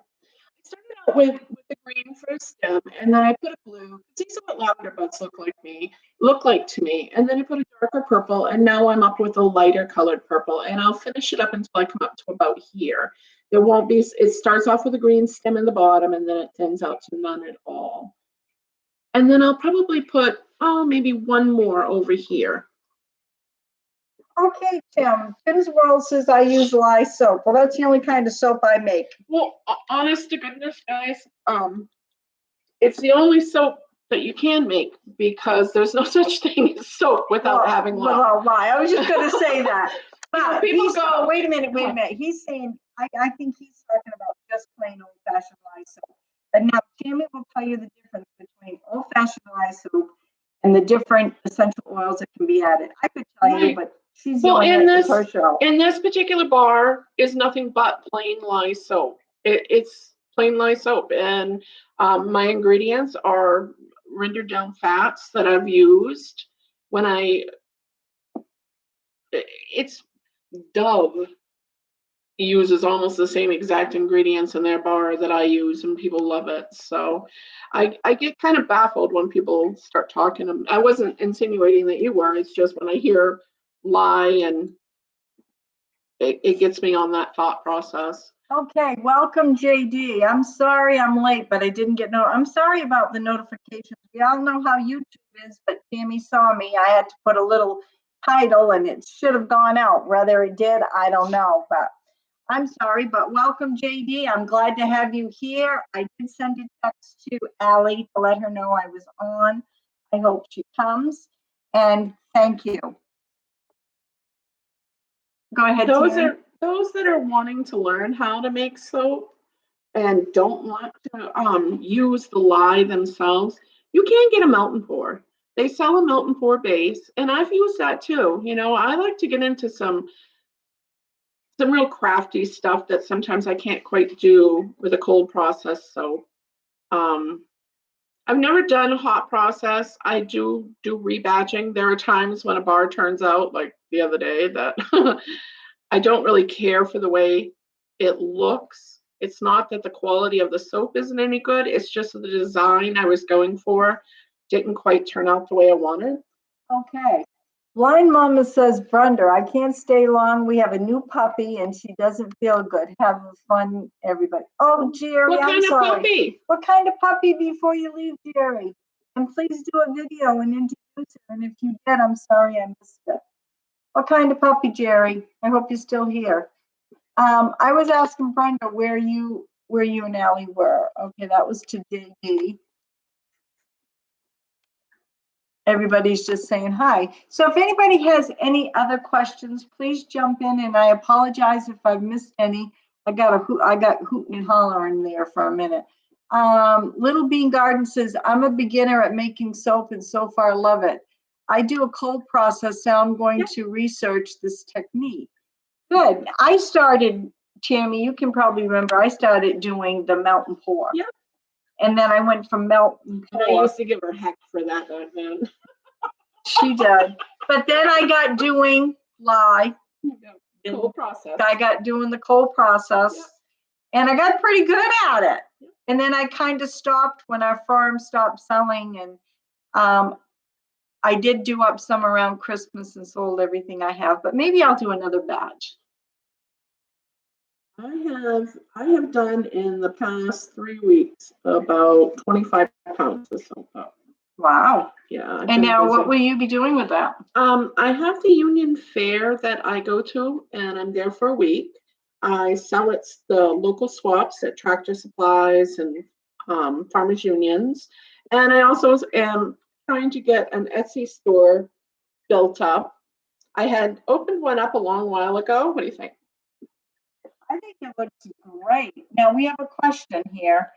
S2: I started out with the green for a stem, and then I put a blue. These are what lavender buds look like to me. And then I put a darker purple, and now I'm up with a lighter colored purple, and I'll finish it up until I come up to about here. There won't be. It starts off with a green stem in the bottom, and then it thins out to none at all. And then I'll probably put maybe one more over here.
S1: Okay, Tim. Tim's World says I use lye soap. Well, that's the only kind of soap I make.
S2: Well, honest to goodness, guys, it's the only soap that you can make because there's no such thing as soap without having lye.
S1: Without lye. I was just going to say that. But
S2: people go,
S1: wait a minute. He's saying, I think he's talking about just plain old-fashioned lye soap. And now Tammy will tell you the difference between old-fashioned lye soap and the different essential oils that can be added. I could tell you, but she's doing it for her show.
S2: In this particular bar is nothing but plain lye soap. It's plain lye soap, and my ingredients are rendered down fats that I've used when it's Dove uses almost the same exact ingredients in their bar that I use, and people love it. So I get kind of baffled when people start talking. I wasn't insinuating that you were. It's just when I hear lye, and it gets me on that thought process.
S1: Okay, welcome JD. I'm sorry I'm late, but I didn't get I'm sorry about the notifications. We all know how YouTube is, but Tammy saw me. I had to put a little title and it should have gone out. Whether it did, I don't know, but I'm sorry, but welcome JD. I'm glad to have you here. I did send a text to Allie to let her know I was on. I hope she comes, and thank you. Go ahead, Tammy.
S2: Those that are wanting to learn how to make soap and don't want to use the lye themselves, you can get a melt and pour. They sell a melt and pour base, and I've used that too. You know, I like to get into some real crafty stuff that sometimes I can't quite do with a cold process. So I've never done a hot process. I do rebatching. There are times when a bar turns out, like the other day, that I don't really care for the way it looks. It's not that the quality of the soap isn't any good. It's just the design I was going for didn't quite turn out the way I wanted.
S1: Okay. Blind Mama says, Brenda, I can't stay long. We have a new puppy and she doesn't feel good. Have fun, everybody. Oh, Jerry, I'm sorry.
S2: What kind of puppy?
S1: What kind of puppy before you leave, Jerry? And please do a video and introduce her. And if you did, I'm sorry I missed it. What kind of puppy, Jerry? I hope you're still here. I was asking Brenda where you and Allie were. Okay, that was to JD. Everybody's just saying hi. So if anybody has any other questions, please jump in, and I apologize if I've missed any. I got hooting and hollering there for a minute. Little Bean Garden says, I'm a beginner at making soap and so far love it. I do a cold process, so I'm going to research this technique. Good. I started, Tammy, you can probably remember, I started doing the melt and pour.
S2: Yeah.
S1: And then I went from melt and pour.
S2: And I used to give her heck for that back then.
S1: She did. But then I got doing lye.
S2: Cold process.
S1: I got doing the cold process. Yeah. And I got pretty good at it. Yeah. And then I kind of stopped when our farm stopped selling. And I did do up some around Christmas and sold everything I have. But maybe I'll do another batch.
S2: I have done in the past 3 weeks about 25 pounds of soap up.
S1: Wow.
S2: Yeah. I've
S1: And
S2: been
S1: now what
S2: busy.
S1: will you be doing with that?
S2: I have the Union Fair that I go to, and I'm there for a week. I sell at the local swaps at Tractor Supplies and Farmers Unions. And I also am trying to get an Etsy store built up. I had opened one up a long while ago. What do you think?
S1: I think it looks great. Now we have a question here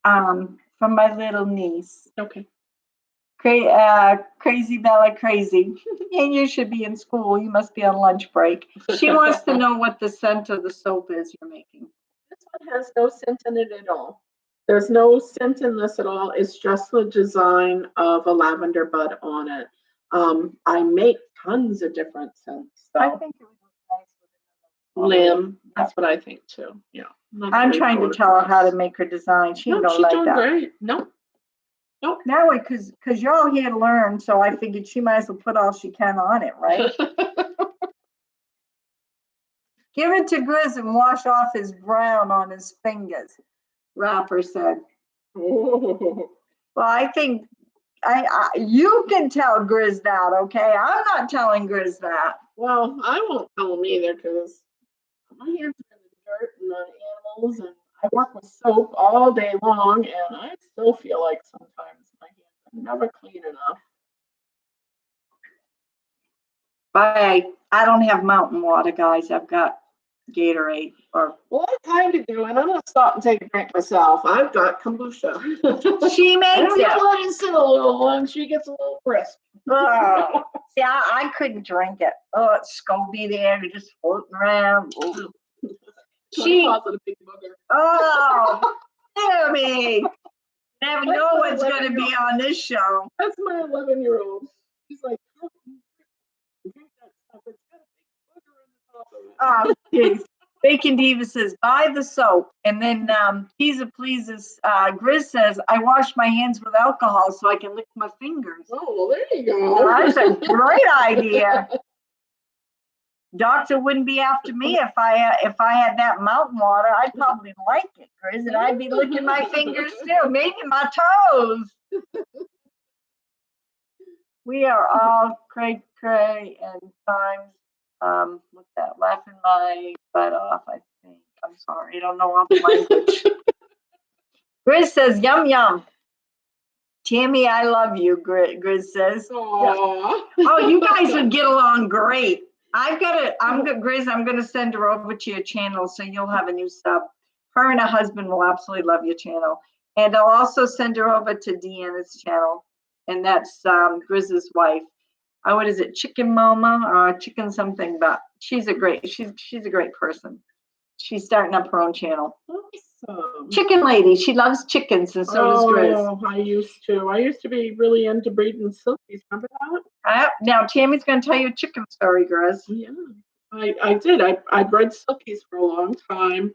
S1: from my little niece.
S2: Okay.
S1: Crazy Bella Crazy. And you should be in school. You must be on lunch break. She wants to know what the scent of the soap is you're making.
S2: This one has no scent in it at all. There's no scent in this at all. It's just the design of a lavender bud on it. I make tons of different scents.
S1: I
S2: So
S1: think it would look nice with
S2: limb, that's what I think too. Yeah.
S1: I'm trying to tell her how to make her design. She
S2: No,
S1: don't
S2: she's
S1: like
S2: doing
S1: that.
S2: great. No. Nope.
S1: Now, because you're all here to learn, so I figured she might as well put all she can on it, right? Give it to Grizz and wash off his brown on his fingers, Rapper said.
S2: Oh.
S1: Well, I think you can tell Grizz that, okay? I'm not telling Grizz that.
S2: Well, I won't tell him either because my hands are in the dirt and on animals, and I work with soap all day long, and I still feel like sometimes my hands are never clean enough.
S1: But I don't have mountain water, guys. I've got Gatorade.
S2: Well, I kind of do, and I'm gonna stop and take a drink myself. I've got kombucha.
S1: She makes
S2: and we
S1: it.
S2: let it sit a little, and she gets a little brisk.
S1: Oh, see, I couldn't drink it. Oh, it's Scobie there, just floating around. Oh. She
S2: calls it a big booger.
S1: Oh, Tammy. Never
S2: That's
S1: know
S2: my
S1: what's going to be
S2: 11-year-old.
S1: on this show.
S2: That's my 11-year-old. She's like, how can you drink that stuff? It's got a big booger in the top of it.
S1: Jeez. Bacon Diva says, buy the soap. And then Teaser Pleases, Grizz says, I wash my hands with alcohol so I can lick my fingers.
S2: Oh, well, there you go.
S1: That's a great idea. Doctor wouldn't be after me if I had that mountain water. I'd probably like it, Grizz, and I'd be licking my fingers too, maybe my toes. We are all cray and times. What's that? Laughing my butt off. I think. I'm sorry, I don't know all the language. Grizz says, "Yum yum." Tammy, I love you. Grizz says.
S2: Aww.
S1: Oh, you guys would get along great. Grizz, I'm gonna send her over to your channel so you'll have a new sub. Her and her husband will absolutely love your channel. And I'll also send her over to Deanna's channel. And that's Grizz's wife. What is it, Chicken Mama or Chicken something? But she's a great person. She's starting up her own channel.
S2: Awesome.
S1: Chicken lady. She loves chickens, and so does Grizz.
S2: Oh, I used to be really into breeding silkies. Remember that?
S1: Now Tammy's going to tell you a chicken story, Grizz.
S2: Yeah, I did. I bred silkies for a long time.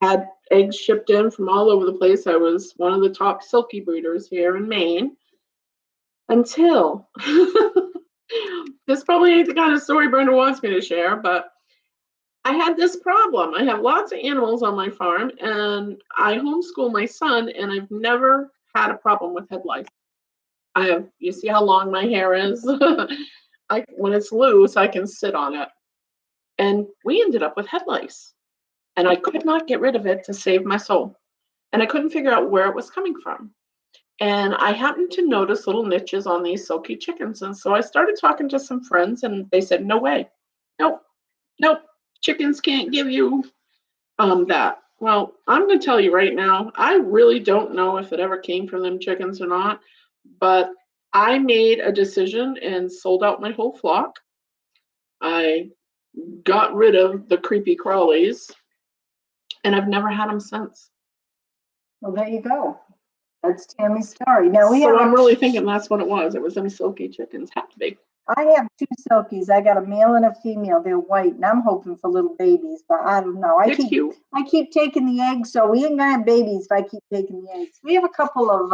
S2: Had eggs shipped in from all over the place. I was one of the top silky breeders here in Maine. Until this probably ain't the kind of story Brenda wants me to share, but I had this problem. I have lots of animals on my farm, and I homeschool my son, and I've never had a problem with head lice. You see how long my hair is? When it's loose, I can sit on it. And we ended up with head lice. And I could not get rid of it to save my soul. And I couldn't figure out where it was coming from. And I happened to notice little niches on these silky chickens. And so I started talking to some friends, and they said, no way. Nope. Chickens can't give you that. Well, I'm going to tell you right now, I really don't know if it ever came from them chickens or not, but I made a decision and sold out my whole flock. I got rid of the creepy crawlies, and I've never had them since.
S1: Well, there you go. That's Tammy's story. Now
S2: I'm really thinking that's what it was. It was them silky chickens. Had to be.
S1: I have two silkies. I got a male and a female. They're white, and I'm hoping for little babies, but I don't know. I keep taking the eggs, so we ain't gonna have babies if I keep taking the eggs. We have a couple of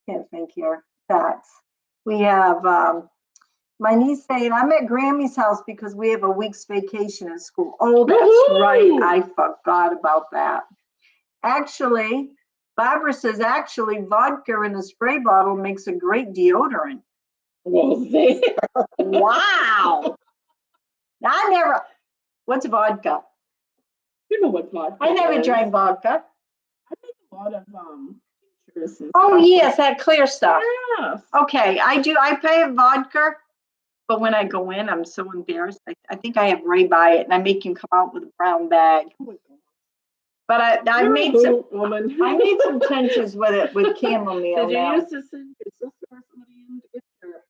S1: can't think here, cats. We have My niece saying, I'm at Grammy's house because we have a week's vacation at school. Oh, that's right.
S2: Woohoo!
S1: I forgot about that. Actually, Barbara says, actually, vodka in a spray bottle makes a great deodorant.
S2: Well, there.
S1: Wow. I never, what's vodka?
S2: You know what vodka
S1: I never
S2: is.
S1: drank vodka.
S2: I make a lot of tinctures and
S1: Oh,
S2: stuff.
S1: yes, that clear stuff.
S2: Yes.
S1: Okay, I do. I pay vodka, but when I go in, I'm so embarrassed. I think I have Ray buy it, and I make him come out with a brown bag. But I
S2: You're a
S1: made some.
S2: hoot woman.
S1: I made some tensions with it with chamomile.
S2: Did you
S1: now.
S2: used to send your sister or somebody in to get your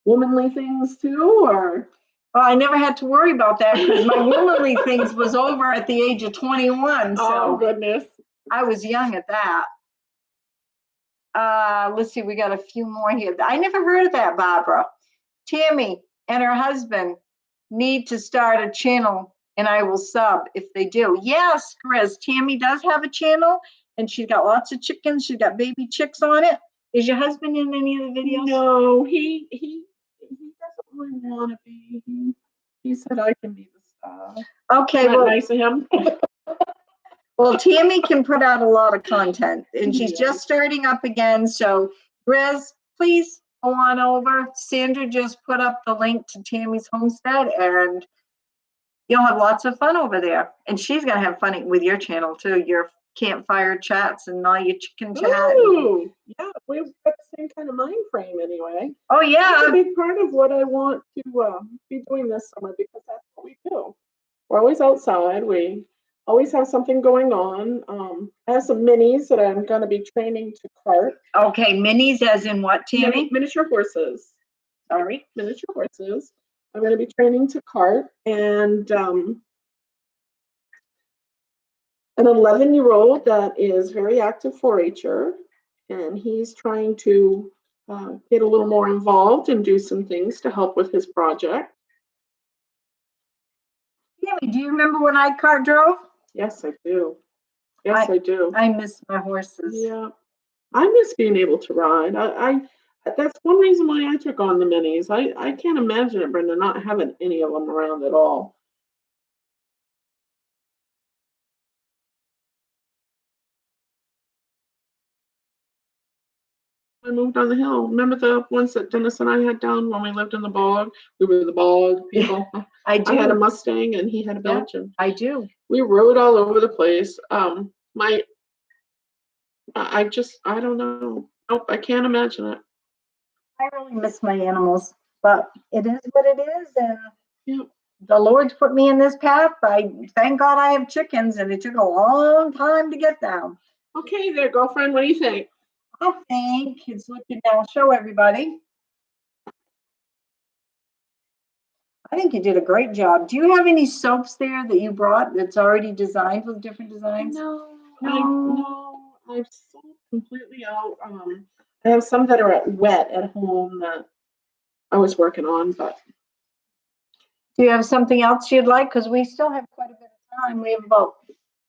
S2: womanly things too, or?
S1: Well, I never had to worry about that because my womanly things was over at the age of 21.
S2: Oh
S1: So
S2: goodness.
S1: I was young at that. Let's see, we got a few more here. I never heard of that, Barbara. Tammy and her husband need to start a channel and I will sub if they do. Yes, Chris, Tammy does have a channel and she's got lots of chickens. She's got baby chicks on it. Is your husband in any of the videos?
S2: No, he doesn't really want to be. He said I can be the star.
S1: Okay,
S2: Not
S1: well,
S2: nice of him.
S1: well, Tammy can put out a lot of content and she's
S2: Yeah.
S1: just starting up again. So, Grizz, please go on over. Sandra just put up the link to Tammy's Homestead and you'll have lots of fun over there. And she's going to have fun with your channel too, your campfire chats and all your chicken chat.
S2: Ooh, yeah, we've got the same kind of mind frame anyway.
S1: Oh,
S2: That's
S1: yeah.
S2: a big part of what I want to be doing this summer because that's what we do. We're always outside. We always have something going on. I have some minis that I'm going to be training to cart.
S1: Okay, minis as in what, Tammy?
S2: Miniature horses.
S1: Sorry.
S2: Miniature horses. I'm going to be training to cart and an 11-year-old that is very active 4-H'er, and he's trying to get a little more involved and do some things to help with his project.
S1: Tammy, do you remember when I cart drove?
S2: Yes, I do. Yes, I do.
S1: I miss my horses.
S2: Yeah, I miss being able to ride. I that's one reason why I took on the minis. I can't imagine it, Brenda, not having any of them around at all. I moved on the hill. Remember the ones that Dennis and I had down when we lived in the bog? We were the bog people.
S1: I do.
S2: I had a Mustang and he had a Belgian.
S1: I do.
S2: We rode all over the place. I don't know. Nope, I can't imagine it.
S1: I really miss my animals, but it is what it is. And
S2: Yep.
S1: the Lord's put me in this path. I thank God I have chickens, and it took a long time to get them.
S2: Okay, there, girlfriend. What do you think?
S1: I think it's looking now. Show everybody. I think you did a great job. Do you have any soaps there that you brought that's already designed with different designs?
S2: No.
S1: No.
S2: I've sold completely out. I have some that are wet at home that I was working on, but
S1: Do you have something else you'd like? Because we still have quite a bit of time. We have about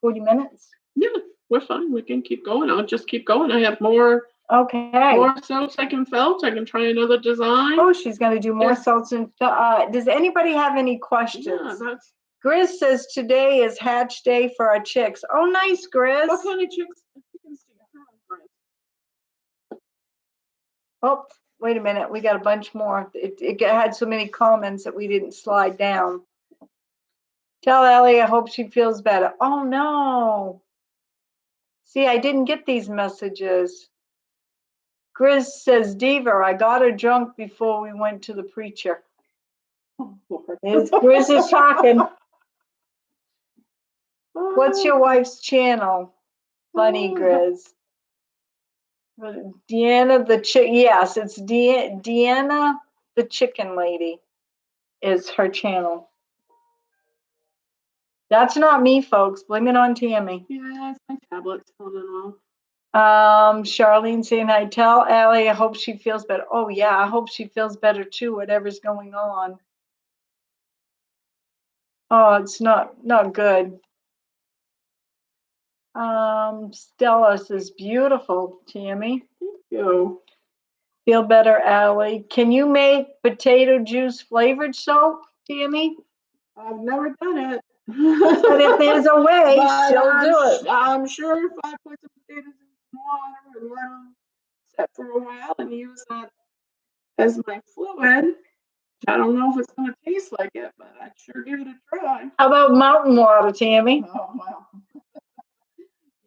S1: 40 minutes.
S2: yeah, we're fine. We can keep going. I'll just keep going. I have more
S1: Okay.
S2: soaps I can felt. I can try another design.
S1: Oh, she's going to do more
S2: Yeah.
S1: salts. And does anybody have any questions?
S2: Yeah, that's
S1: Grizz says today is hatch day for our chicks. Oh, nice, Grizz.
S2: what kind of chickens do you have, Brent?
S1: Oh, wait a minute. We got a bunch more. It had so many comments that we didn't slide down. Tell Ellie I hope she feels better. Oh, no. See, I didn't get these messages. Grizz says, Diva, I got her drunk before we went to the preacher.
S2: Oh, Lord.
S1: Grizz is talking. What's your wife's channel? Funny, Grizz. Deanna the chick. Yes, it's Deanna the chicken lady is her channel. That's not me, folks. Blame it on Tammy.
S2: Yeah, it's my tablet's holding off.
S1: Charlene saying, I tell Allie, I hope she feels better. Oh, yeah, I hope she feels better too, whatever's going on. Oh, it's not good. Stella says, beautiful, Tammy.
S2: Thank you.
S1: Feel better, Allie. Can you make potato juice flavored soap, Tammy?
S2: I've never done it.
S1: But if there's a way,
S2: But
S1: she'll do it.
S2: I'm sure if I put some potatoes in water and let them set for a while and use that as my fluid, I don't know if it's going to taste like it, but I'd sure give it a try.
S1: How about mountain water, Tammy?
S2: Oh, wow.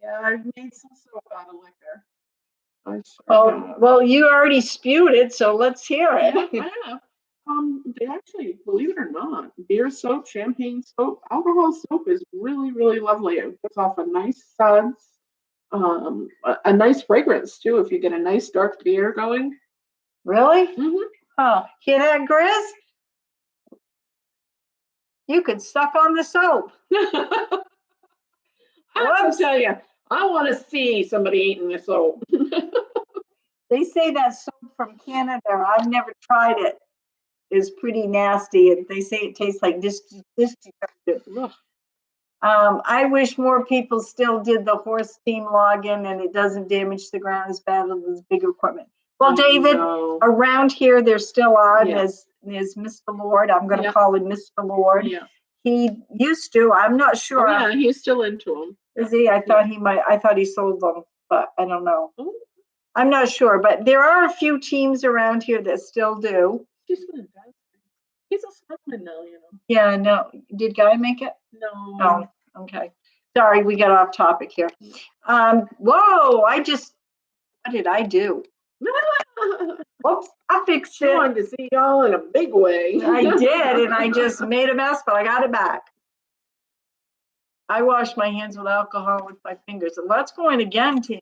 S2: Yeah, I've made some soap out of liquor. I sure
S1: Oh,
S2: have.
S1: well, you already spewed it, so let's hear it.
S2: Yeah, I have. They actually, believe it or not, beer soap, champagne soap, alcohol soap is really, really lovely. It gives off a nice suds, a nice fragrance too. If you get a nice dark beer going.
S1: Really?
S2: Mm-hmm.
S1: Oh, hear that, Grizz? You could suck on the soap.
S2: I have to tell you, I want to see somebody eating the soap.
S1: They say that soap from Canada, I've never tried it, is pretty nasty, and they say it tastes like this detergent. I wish more people still did the horse steam login and it doesn't damage the ground as bad as this big equipment. Well, David, around here they're still on as Mr. Lord. I'm going to call him Mr. Lord.
S2: Yeah.
S1: He used to. I'm not sure.
S2: Oh, yeah, he's still into them.
S1: Is he? I thought he might. I thought he sold them, but I don't know. I'm not sure, but there are a few teams around here that still do.
S2: He's a Scotsman now, you know.
S1: Yeah, no. Did Guy make it?
S2: No.
S1: Oh, okay. Sorry, we got off topic here. Whoa, what did I do? Whoops, I fixed
S2: I
S1: it.
S2: wanted to see y'all in a big way.
S1: I did, and I just made a mess, but I got it back. I washed my hands with alcohol with my fingers. And let's go in again, Tammy.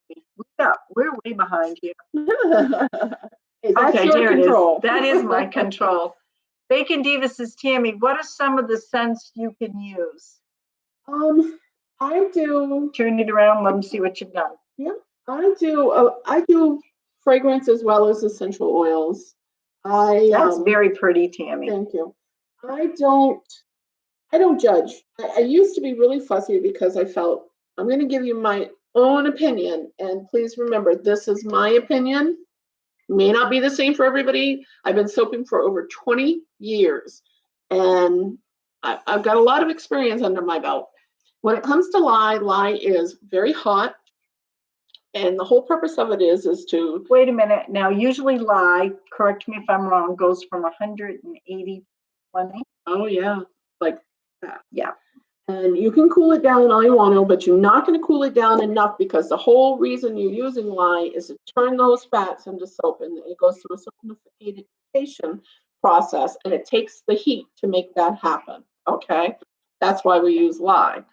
S1: We're way behind here. Okay, there it is. That is my control. Bacon Diva says, Tammy, what are some of the scents you can use?
S2: I do.
S1: Turn it around. Let them see what you've done.
S2: Yeah, I do. I do fragrance as well as essential oils.
S1: That's very pretty, Tammy.
S2: Thank you. I don't judge. I used to be really fussy because I felt I'm going to give you my own opinion, and please remember this is my opinion. May not be the same for everybody. I've been soaping for over 20 years, and I've got a lot of experience under my belt. When it comes to lye is very hot, and the whole purpose of it is to.
S1: Wait a minute. Now, usually lye, correct me if I'm wrong, goes from 180 to 20.
S2: Oh yeah, like that.
S1: Yeah.
S2: And you can cool it down all you want to, but you're not going to cool it down enough because the whole reason you're using lye is to turn those fats into soap, and it goes through a solidification process, and it takes the heat to make that happen. Okay, that's why we use lye.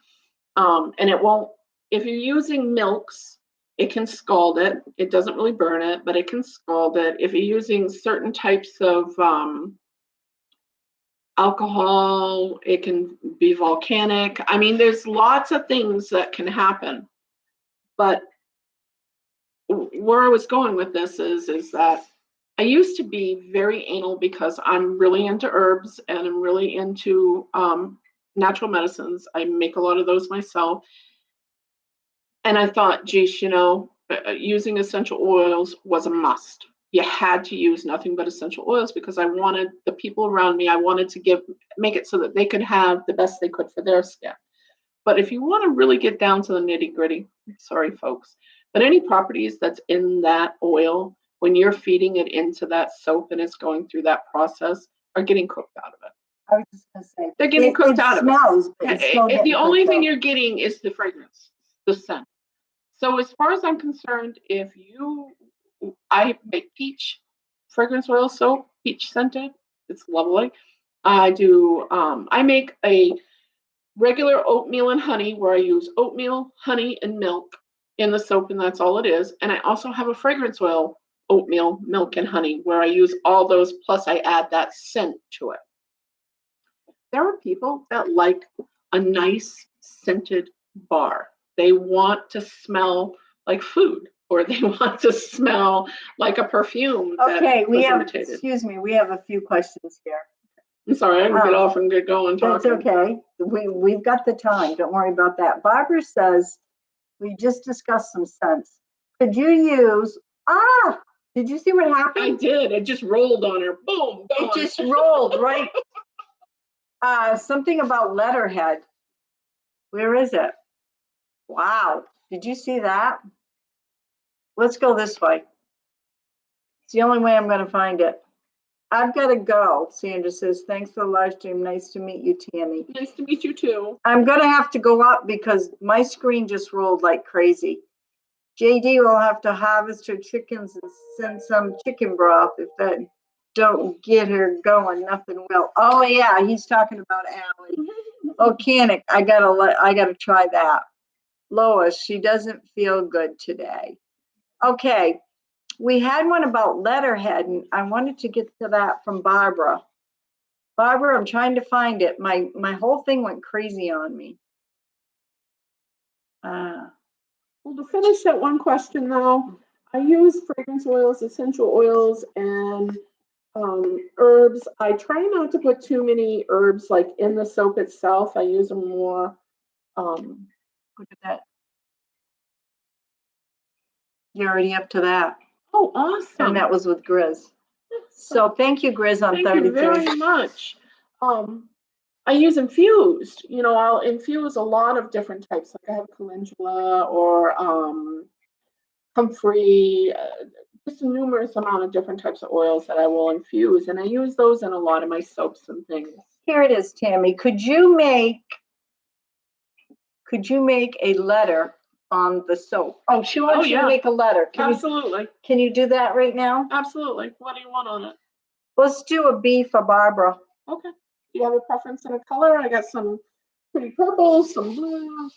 S2: And it won't. If you're using milks, it can scald it. It doesn't really burn it, but it can scald it. If you're using certain types of alcohol, it can be volcanic. I mean, there's lots of things that can happen. But where I was going with this is that I used to be very anal because I'm really into herbs and I'm really into natural medicines. I make a lot of those myself. And I thought, geez, using essential oils was a must. You had to use nothing but essential oils because I wanted the people around me, I wanted to make it so that they could have the best they could for their skin. But if you want to really get down to the nitty gritty, sorry, folks, but any properties that's in that oil, when you're feeding it into that soap and it's going through that process, are getting cooked out of it.
S1: I was just going to say.
S2: They're getting cooked out of
S1: it.
S2: The only thing you're getting is the fragrance, the scent. So as far as I'm concerned, I make peach fragrance oil soap, peach scented. It's lovely. I make a regular oatmeal and honey where I use oatmeal, honey, and milk in the soap, and that's all it is. And I also have a fragrance oil, oatmeal, milk, and honey, where I use all those, plus I add that scent to it. There are people that like a nice scented bar. They want to smell like food, or they want to smell like a perfume.
S1: Okay, we have a few questions here.
S2: I'm sorry, I can get off and get going talking.
S1: That's okay. We've got the time. Don't worry about that. Barbara says, we just discussed some scents. Could you use, Did you see what
S2: I
S1: happened?
S2: did. It just rolled on her. Boom, gone.
S1: It just rolled, right? Something about letterhead. Where is it? Wow. Did you see that? Let's go this way. It's the only way I'm going to find it. I've got to go. Sandra says, thanks for the live stream. Nice to meet you, Tammy.
S2: Nice to meet you too.
S1: I'm going to have to go up because my screen just rolled like crazy. JD will have to harvest her chickens and send some chicken broth. If that don't get her going, nothing will. Oh yeah, he's talking about Allie. Volcanic. I gotta try that. Lois, she doesn't feel good today. Okay, we had one about letterhead, and I wanted to get to that from Barbara. Barbara, I'm trying to find it. My whole thing went crazy on me.
S2: Well, to finish that one question though, I use fragrance oils, essential oils, and herbs. I try not to put too many herbs like in the soap itself. I use them more.
S1: Look at that. You're already up to that.
S2: Oh, awesome.
S1: And that was with Grizz. So thank you, Grizz, on
S2: Thank
S1: 33.
S2: you very much. I use infused. You know, I'll infuse a lot of different types. Like I have calendula or comfrey, just a numerous amount of different types of oils that I will infuse, and I use those in a lot of my soaps and things.
S1: Here it is, Tammy. Could you make a letter on the soap? Oh, she wants you to make a letter.
S2: Absolutely.
S1: Can you do that right now?
S2: Absolutely. What do you want on it?
S1: Let's do a B for Barbara.
S2: Okay. Do you have a preference in a color? I got some pretty purples, some blues.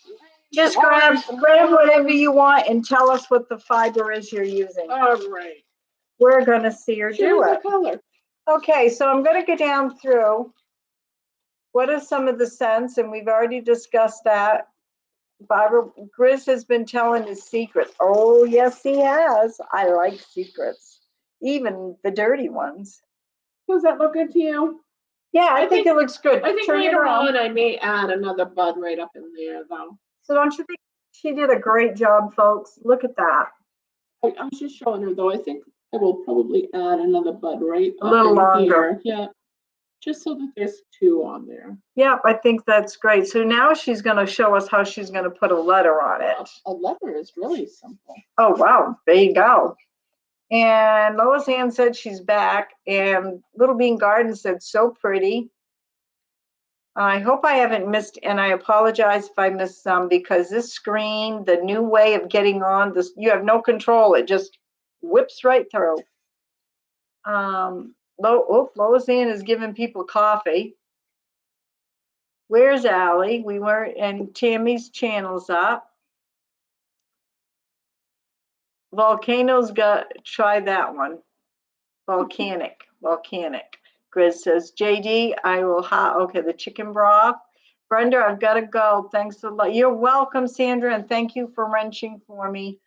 S1: Just grab whatever you want and tell us what the fiber is you're using.
S2: All right.
S1: We're gonna see her do it.
S2: Color.
S1: Okay, so I'm gonna go down through. What are some of the scents? And we've already discussed that. Barbara, Grizz has been telling his secrets. Oh, yes, he has. I like secrets, even the dirty ones.
S2: Does that look good to you?
S1: Yeah, I think it looks good.
S2: I think
S1: Turn it
S2: later
S1: around.
S2: on I may add another bud right up in there, though.
S1: So don't you think she did a great job, folks? Look at that.
S2: I was just showing her, though. I think I will probably add another bud right
S1: a little
S2: here.
S1: longer.
S2: Yeah, just so that there's two on there.
S1: Yep, I think that's great. So now she's going to show us how she's going to put a letter on it.
S2: A letter is really simple.
S1: Oh, wow. There you go. And Lois Ann said she's back. And Little Bean Garden said, so pretty. I hope I haven't missed, and I apologize if I missed some, because this screen, the new way of getting on this, you have no control. It just whips right through. Lois Ann is giving people coffee. Where's Allie? We weren't, and Tammy's channel's up. Volcano's got, try that one. Volcanic. Grizz says, JD, I will, okay, the chicken broth. Brenda, I've got to go. Thanks a lot. You're welcome, Sandra, and thank you for wrenching for me.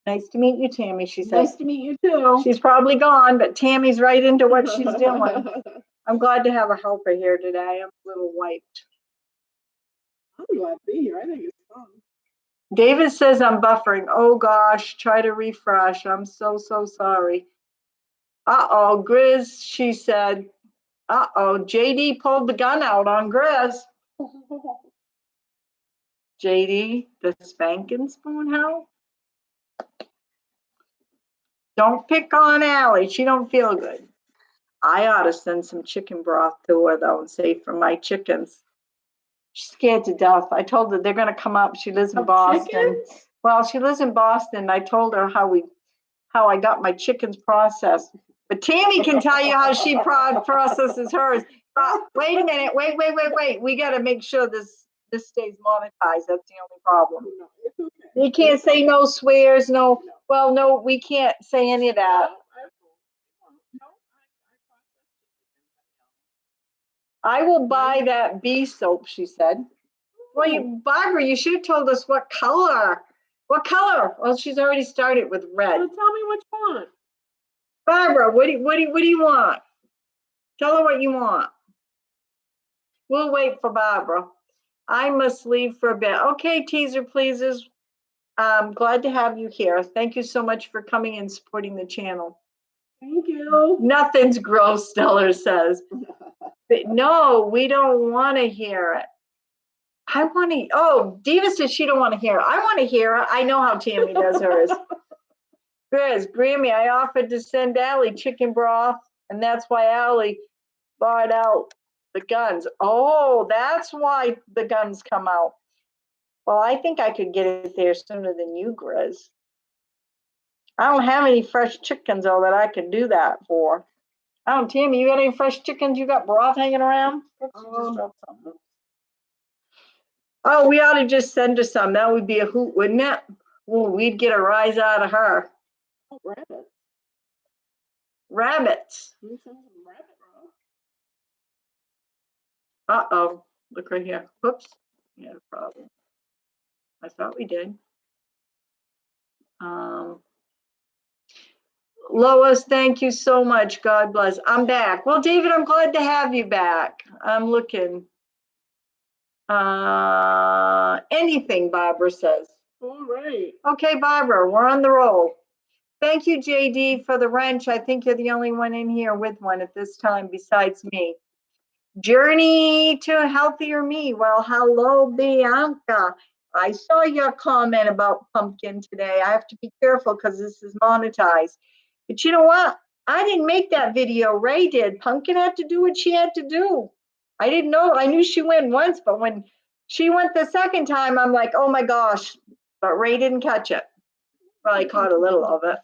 S1: Nice to meet you, Tammy, she said.
S2: Nice to meet you too.
S1: She's probably gone, but Tammy's right into what she's doing. I'm glad to have a helper here today. I'm a little wiped.
S2: I'm glad to be here. I think it's fun.
S1: David says I'm buffering. Oh gosh, try to refresh. I'm so sorry. Uh-oh, Grizz, she said. Uh-oh, JD pulled the gun out on Grizz. JD, the spanking spoon how? Don't pick on Allie. She don't feel good. I ought to send some chicken broth to her though and say for my chickens. She's scared to death. I told her they're gonna come up. She lives in Boston.
S2: Chickens?
S1: Well, she lives in Boston. I told her how I got my chickens processed. But Tammy can tell you how she processes hers. Wait a minute. Wait. We got to make sure this stays monetized. That's the only problem. You can't say no swears, no. Well, no, we can't say any of that. I will buy that bee soap, she said. Well, Barbara, you should have told us what color. What color? Well, she's already started with red.
S2: Well, tell me which one.
S1: Barbara, what do you want? Tell her what you want. We'll wait for Barbara. I must leave for a bit. Okay, teaser pleasers. I'm glad to have you here. Thank you so much for coming and supporting the channel.
S2: Thank you.
S1: Nothing's gross, Stellar says. But no, we don't want to hear it. I want to, oh, Diva says she don't want to hear it. I want to hear it. I know how Tammy does hers. Grizz, Grammy, I offered to send Allie chicken broth, and that's why Allie bought out the guns. Oh, that's why the guns come out. Well, I think I could get it there sooner than you, Grizz. I don't have any fresh chickens, though, that I could do that for. Oh, Tammy, you got any fresh chickens? You got broth hanging around? Oh, we ought to just send her some. That would be a hoot, wouldn't it? Ooh, we'd get a rise out of her.
S2: Oh, rabbit.
S1: Rabbits.
S2: Can you send some rabbit broth?
S1: Uh-oh. Look right here. Whoops. We had a problem. I thought we did. Lois, thank you so much. God bless. I'm back. Well, David, I'm glad to have you back. I'm looking. Anything, Barbara says.
S2: All right.
S1: Okay, Barbara, we're on the roll. Thank you, JD, for the wrench. I think you're the only one in here with one at this time besides me. Journey to a healthier me. Well, hello, Bianca. I saw your comment about pumpkin today. I have to be careful because this is monetized. But you know what? I didn't make that video. Ray did. Pumpkin had to do what she had to do. I didn't know. I knew she went once, but when she went the second time, I'm like, oh my gosh. But Ray didn't catch it. Probably caught a little of it.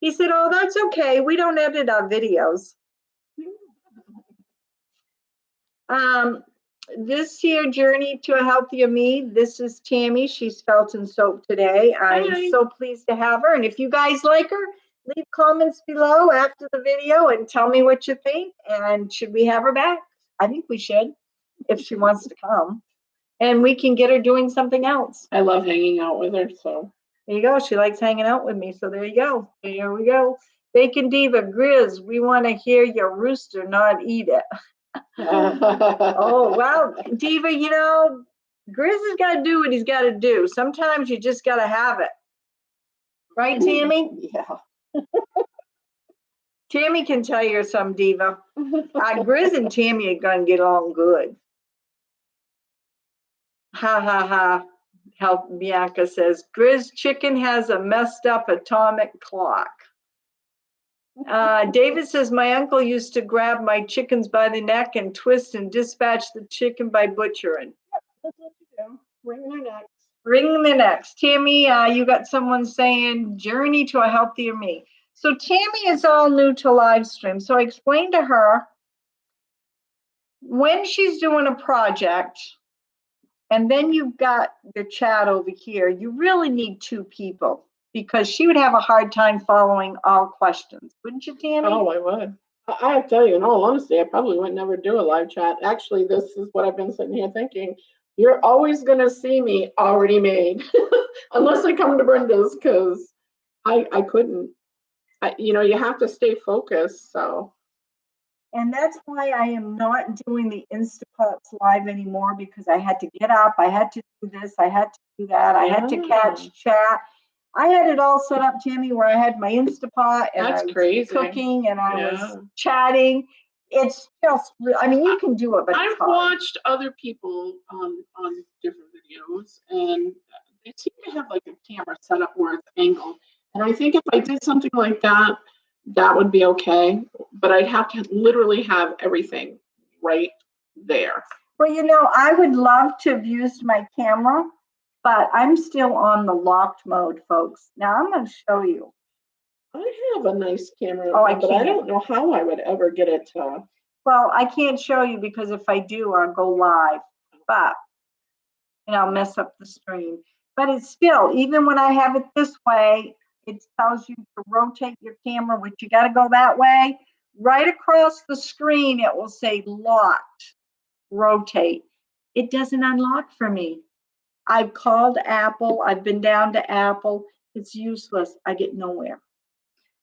S1: He said, oh, that's okay. We don't edit our videos. This here, Journey to a Healthier Me, this is Tammy. She's felt and soap today. I'm
S2: Hi.
S1: so pleased to have her. And if you guys like her, leave comments below after the video and tell me what you think. And should we have her back? I think we should, if she wants to come. And we can get her doing something else.
S2: I love hanging out with her, so.
S1: There you go. She likes hanging out with me. So there you go. There we go. Bacon Diva, Grizz, we want to hear your rooster, not eat it. Oh, well, Diva, you know, Grizz has got to do what he's got to do. Sometimes you just got to have it. Right, Tammy?
S2: Yeah.
S1: Tammy can tell you some, Diva. Grizz and Tammy are going to get along good. Ha, ha, ha. Help, Bianca says, Grizz chicken has a messed up atomic clock. David says, my uncle used to grab my chickens by the neck and twist and dispatch the chicken by butchering.
S2: Yep, that's what you do. Wring their necks.
S1: Wring their necks. Tammy, you got someone saying, journey to a healthier me. So Tammy is all new to live stream. So I explained to her, when she's doing a project, and then you've got the chat over here, you really need two people because she would have a hard time following all questions. Wouldn't you, Tammy?
S2: Oh, I would. I have to tell you, in all honesty, I probably would never do a live chat. Actually, this is what I've been sitting here thinking. You're always going to see me already made, unless I come to Brenda's, because I couldn't. You have to stay focused, so.
S1: And that's why I am not doing the Instapots live anymore, because I had to get up, I had to do this, I had to do that, I had to catch chat. I had it all set up, Tammy, where I had my Instapot and
S2: That's
S1: I was
S2: crazy.
S1: cooking and I was chatting. It's just, I mean, you can do it, but
S2: I've
S1: it's hard.
S2: watched other people on different videos, and they seem to have like a camera set up where it's angled. And I think if I did something like that, that would be okay. But I'd have to literally have everything right there.
S1: Well, I would love to have used my camera, but I'm still on the locked mode, folks. Now I'm going to show you.
S2: I have a nice camera,
S1: Oh,
S2: but I don't know how I would ever get it to.
S1: Well, I can't show you because if I do, I'll go live, and I'll mess up the stream. But it's still, even when I have it this way, it tells you to rotate your camera, which you got to go that way. Right across the screen, it will say locked, rotate. It doesn't unlock for me. I've called Apple. I've been down to Apple. It's useless. I get nowhere.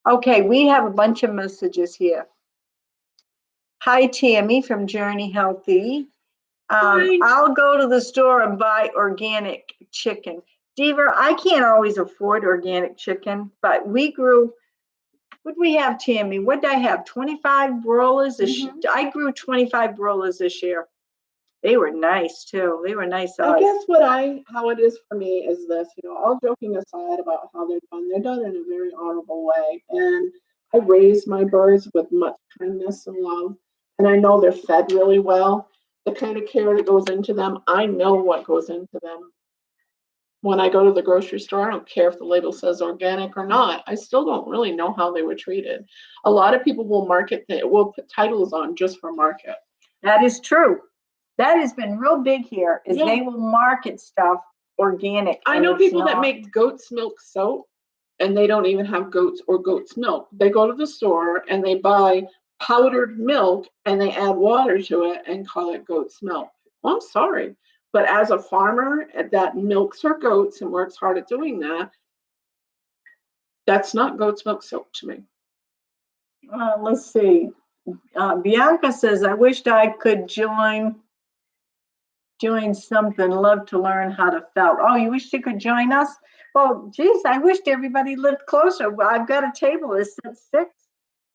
S1: Okay, we have a bunch of messages here. Hi, Tammy from Journey Healthy. I'll go to the store and buy organic chicken. Diva, I can't always afford organic chicken, but we grew What we have, Tammy? What did I have? 25 broilers.
S2: Mhm.
S1: I grew 25 broilers this year. They were nice too. They were nice
S2: I
S1: size.
S2: guess how it is for me is this, all joking aside about how they're done in a very honorable way. And I raise my birds with much kindness and love. And I know they're fed really well. The kind of care that goes into them, I know what goes into them. When I go to the grocery store, I don't care if the label says organic or not. I still don't really know how they were treated. A lot of people will put titles on just for market.
S1: That is true. That has been real big here, is
S2: Yeah.
S1: they will market stuff organic.
S2: I
S1: and
S2: know
S1: it's
S2: people that
S1: not.
S2: make goat's milk soap and they don't even have goats or goat's milk. They go to the store and they buy powdered milk and they add water to it and call it goat's milk. Well, I'm sorry. But as a farmer that milks her goats and works hard at doing that, that's not goat's milk soap to me.
S1: Let's see. Bianca says, I wished I could join something. Love to learn how to felt. Oh, you wish you could join us? Well, geez, I wished everybody lived closer. Well, I've got a table that sits 6,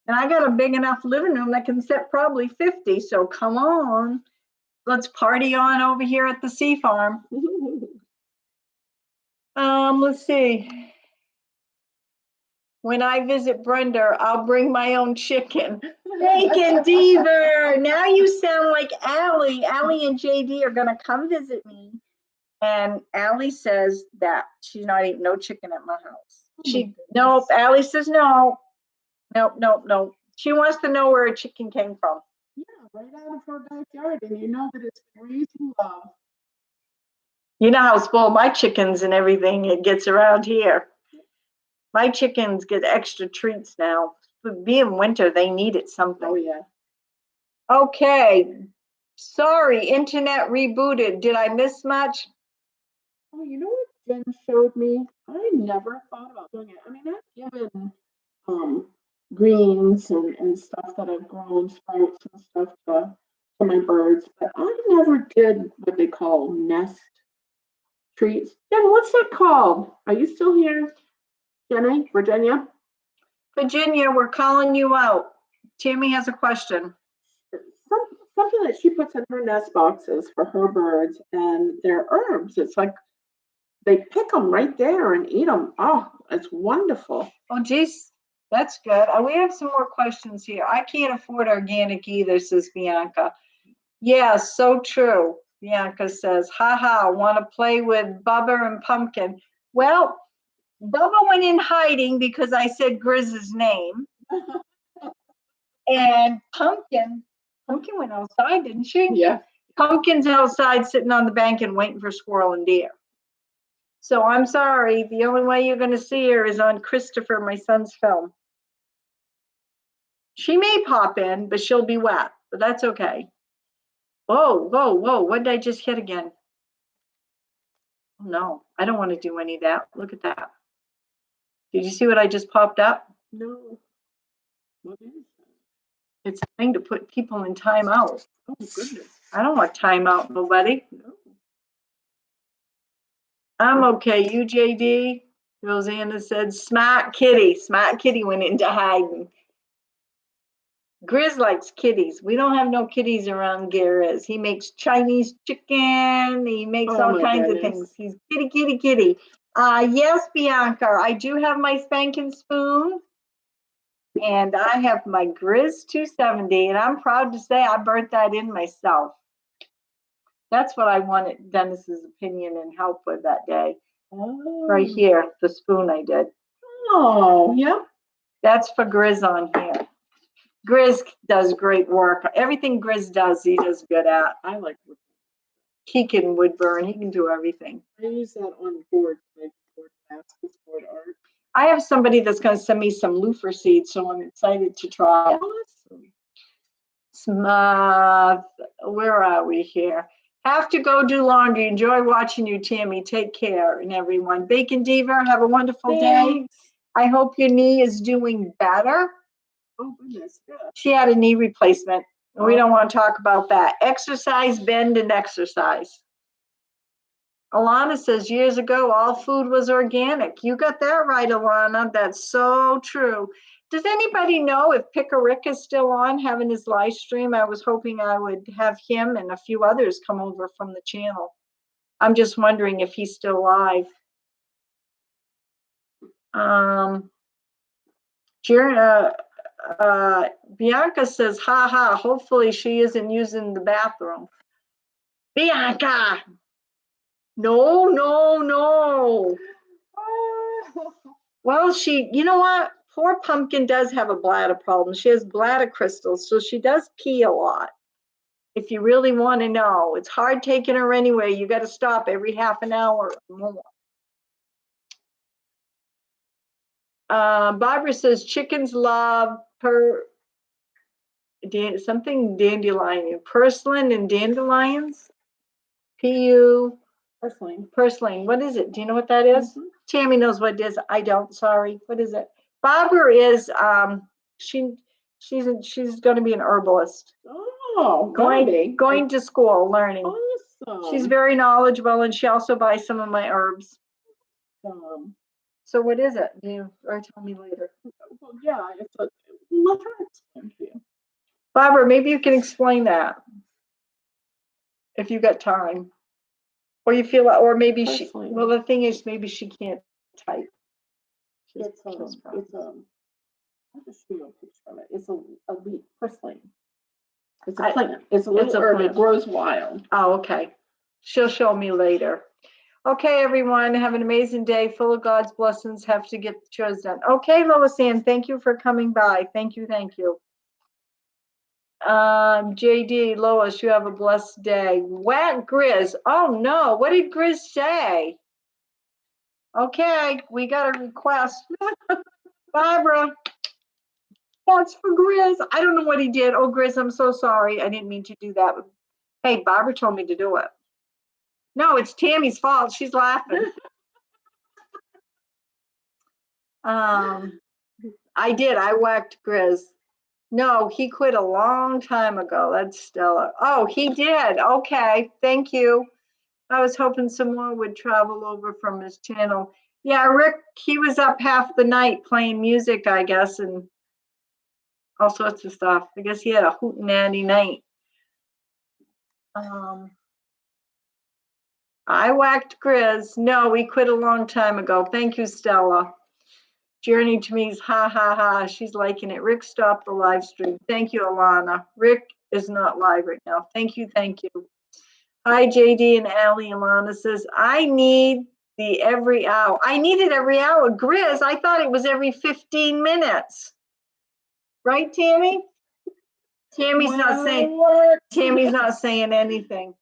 S1: and I got a big enough living room that can sit probably 50. So come on, let's party on over here at the Sea Farm. Let's see. When I visit Brenda, I'll bring my own chicken. Bacon Deaver. Now you sound like Allie. Allie and JD are gonna come visit me. And Allie says that she's not eating no chicken at my house. Nope. Allie says no. Nope. She wants to know where a chicken came from.
S2: Yeah, right out of her backyard, and you know that it's raised in love.
S1: You know how spoiled my chickens and everything it gets around here. My chickens get extra treats now. But being winter, they needed something.
S2: Oh yeah.
S1: Okay. Sorry, internet rebooted. Did I miss much?
S2: Oh, you know what Jen showed me? I never thought about doing it. I mean, I've given greens and stuff that I've grown, sprouts and stuff to my birds, but I never did what they call nest treats. Jen, what's that called? Are you still here? Jenny, Virginia?
S1: Virginia, we're calling you out. Tammy has a question.
S2: Something that she puts in her nest boxes for her birds, and they're herbs. It's like they pick them right there and eat them. Oh, it's wonderful.
S1: Oh, geez, that's good. We have some more questions here. I can't afford organic either, says Bianca. Yeah, so true. Bianca says, haha, want to play with Bubba and Pumpkin. Well, Bubba went in hiding because I said Grizz's name. And Pumpkin went outside, didn't she?
S2: Yeah.
S1: Pumpkin's outside sitting on the bank and waiting for squirrel and deer. So I'm sorry, the only way you're going to see her is on Christopher, my son's film. She may pop in, but she'll be wet, but that's okay. Whoa, what did I just hit again? Oh, no, I don't want to do any of that. Look at that. Did you see what I just popped up?
S2: No. What is that?
S1: It's trying to put people in timeout.
S2: Oh, goodness.
S1: I don't want timeout, nobody.
S2: No.
S1: I'm okay. You, JD? Rosanna said, smart kitty. Smart kitty went into hiding. Grizz likes kitties. We don't have no kitties around Grizz. He makes Chinese chicken. He makes all kinds of things. He's kitty. Yes, Bianca, I do have my spanking spoon. And I have my Grizz 270. And I'm proud to say I burnt that in myself. That's what I wanted Dennis's opinion and help with that day.
S2: Oh.
S1: Right here, the spoon I did.
S2: Oh, yeah.
S1: That's for Grizz on here. Grizz does great work. Everything Grizz does, he does good at.
S2: I like wood.
S1: He can wood burn. He can do everything.
S2: I use that on board, like board baskets, board art.
S1: I have somebody that's going to send me some loofah seeds, so I'm excited to try.
S2: Awesome.
S1: Where are we here? Have to go do laundry. Enjoy watching you, Tammy. Take care, and everyone. Bacon Diva, have a wonderful day. I hope your knee is doing better.
S2: Oh, goodness. Yeah.
S1: She had a knee replacement. We don't want to talk about that. Exercise, bend, and exercise. Alana says, years ago, all food was organic. You got that right, Alana. That's so true. Does anybody know if Pickerick is still on having his live stream? I was hoping I would have him and a few others come over from the channel. I'm just wondering if he's still live. Bianca says, ha ha, hopefully she isn't using the bathroom. Bianca! No, no, no. Well, you know what? Poor Pumpkin does have a bladder problem. She has bladder crystals, so she does pee a lot. If you really want to know, it's hard taking her anywhere. You got to stop every half an hour or more. Barbara says chickens love something dandelion, purslane and dandelions. P-U. Purslane. What is it? Do you know what that is? Mm-hmm. Tammy knows what it is. I don't. Sorry. What is it? Barbara is she's going to be an herbalist.
S2: Oh,
S1: going to school, learning.
S2: Awesome.
S1: She's very knowledgeable, and she also buys some of my herbs. So what is it? Or tell me later.
S2: Well, yeah, let her explain to you.
S1: Barbara, maybe you can explain that if you got time. Or you feel, or maybe well, the thing is, maybe she can't type.
S2: I'll just show you a picture of it. It's a leaf, purslane. It's a plant. It's a little herb. It grows wild.
S1: Oh, okay. She'll show me later. Okay, everyone, have an amazing day full of God's blessings. Have to get the chores done. Okay, Lois Ann, thank you for coming by. Thank you, thank you. JD, Lois, you have a blessed day. Whack Grizz. Oh no, what did Grizz say? Okay, we got a request. Barbara, that's for Grizz. I don't know what he did. Oh, Grizz, I'm so sorry. I didn't mean to do that. Hey, Barbara told me to do it. No, it's Tammy's fault. She's laughing. I did. I whacked Grizz. No, he quit a long time ago. That's Stella. Oh, he did. Okay, thank you. I was hoping some more would travel over from his channel. Yeah, Rick, he was up half the night playing music, I guess, and all sorts of stuff. I guess he had a hootenanny night. I whacked Grizz. No, he quit a long time ago. Thank you, Stella. Journey to me is ha ha ha. She's liking it. Rick stopped the live stream. Thank you, Alana. Rick is not live right now. Thank you, thank you. Hi, JD and Allie. Alana says, I need the every hour. I need it every hour. Grizz, I thought it was every 15 minutes. Right, Tammy? Tammy's not saying anything.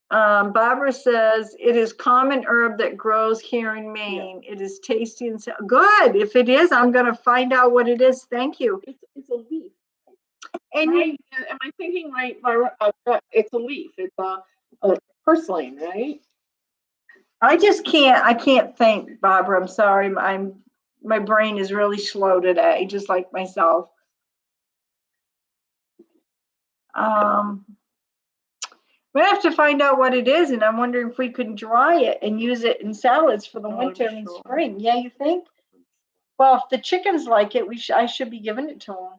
S1: Barbara says, it is common herb that grows here in Maine. Yeah. It is tasty and good. If it is, I'm going to find out what it is. Thank you.
S2: It's a leaf.
S1: And
S2: right? Am I thinking right? It's a leaf. It's a purslane, right?
S1: I can't think, Barbara. I'm sorry. My brain is really slow today, just like myself. We have to find out what it is, and I'm wondering if we could dry it and use it in salads for the winter and spring. Yeah, you think? Well, if the chickens like it, I should be giving it to them.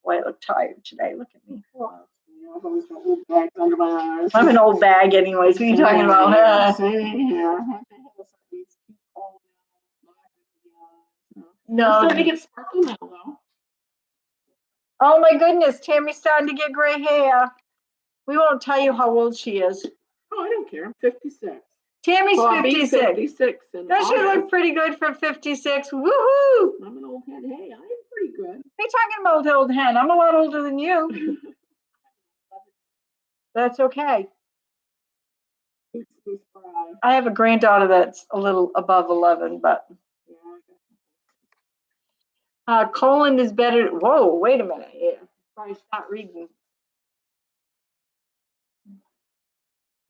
S1: Boy, I look tired today. Look at me. I'm an old bag anyways. What are you talking about? No.
S2: I'm starting to get sparkle now, though.
S1: Oh my goodness, Tammy's starting to get gray hair. We won't tell you how old she is.
S2: Oh, I don't care. I'm 56.
S1: Tammy's 56.
S2: 56.
S1: Does she look pretty good for 56? Woohoo!
S2: I'm an old hen. Hey, I'm pretty good.
S1: What are you talking about, old hen? I'm a lot older than you. That's okay. I have a granddaughter that's a little above 11, but colon is better. Whoa, wait a minute. Yeah, probably stop reading.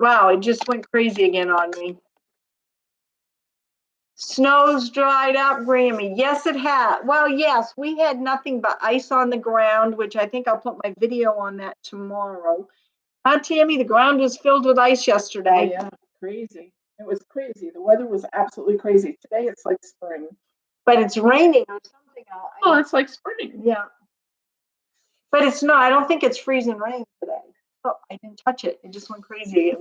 S1: Wow, it just went crazy again on me. Snow's dried up, Grammy. Yes, it has. Well, yes, we had nothing but ice on the ground, which I think I'll put my video on that tomorrow. Tammy, the ground was filled with ice yesterday.
S2: Oh, yeah, crazy. It was crazy. The weather was absolutely crazy. Today it's like spring.
S1: but it's raining or something.
S2: Oh, it's like spring.
S1: Yeah. But it's not, I don't think it's freezing rain today. Oh, I didn't touch it. It just went crazy.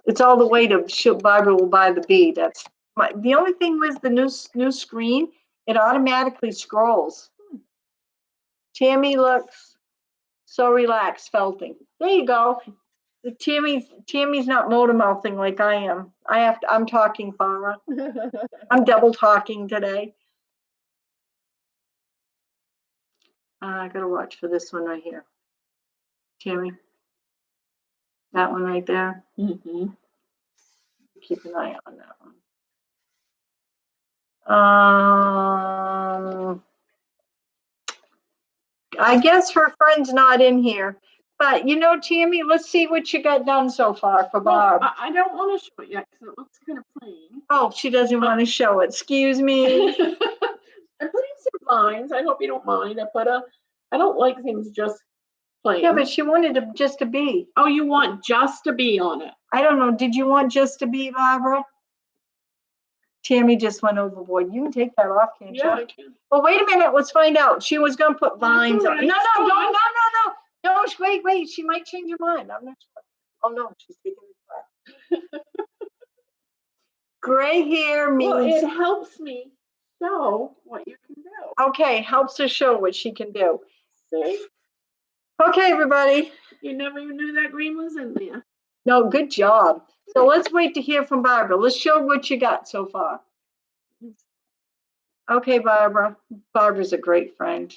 S1: It's all the way to Barbara will buy the bee. That's the only thing was the new screen. It automatically scrolls. Tammy looks so relaxed, felting. There you go. Tammy's not motor mouthing like I am. I'm talking, Farah. I'm double talking today. I gotta watch for this one right here. Tammy. That one right there.
S2: Mm-hmm.
S1: Keep an eye on that one. I guess her friend's not in here. But you know, Tammy, let's see what you got done so far for Bob.
S2: Well, I don't want to show it yet because it looks kind of plain.
S1: Oh, she doesn't want to show it. Excuse me.
S2: I'm putting some lines. I hope you don't mind. I don't like things just plain.
S1: Yeah, but she wanted just to be.
S2: Oh, you want just to be on it?
S1: I don't know. Did you want just to be, Barbara? Tammy just went overboard. You can take that off, can't you?
S2: Yeah, I can.
S1: Well, wait a minute. Let's find out. She was going to put lines on.
S2: Right.
S1: No, wait. She might change her mind. I'm not sure. Oh, no, she's taking it back. Gray hair means.
S2: Well, it helps me show what you can do.
S1: Okay, helps her show what she can do.
S2: See?
S1: Okay, everybody.
S2: You never even knew that green was in there.
S1: No, good job. So let's wait to hear from Barbara. Let's show what you got so far. Okay, Barbara. Barbara's a great friend.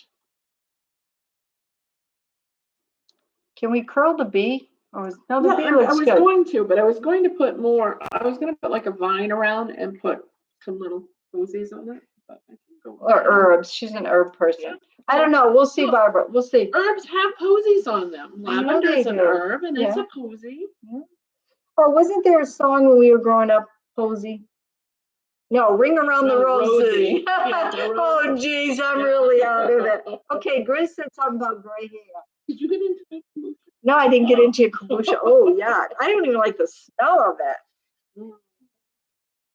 S1: Can we curl the bee? Or no, the bee looks good.
S2: I was going to, but I was going to put more. I was going to put like a vine around and put some little posies on it. But I can go
S1: or herbs. She's an herb person. Yeah. I don't know. We'll see, well, Barbara. We'll see.
S2: Herbs have posies on them. Lavender is an herb and it's a posy.
S1: Yeah. Oh, wasn't there a song when we were growing up, posy? No, Ring Around the Rosie. Yeah, oh, geez, I'm really out of it. Okay, Grace said something about gray hair.
S2: Did you get into kombucha?
S1: No, I didn't get into kombucha. Oh, yeah. I don't even like the smell of it.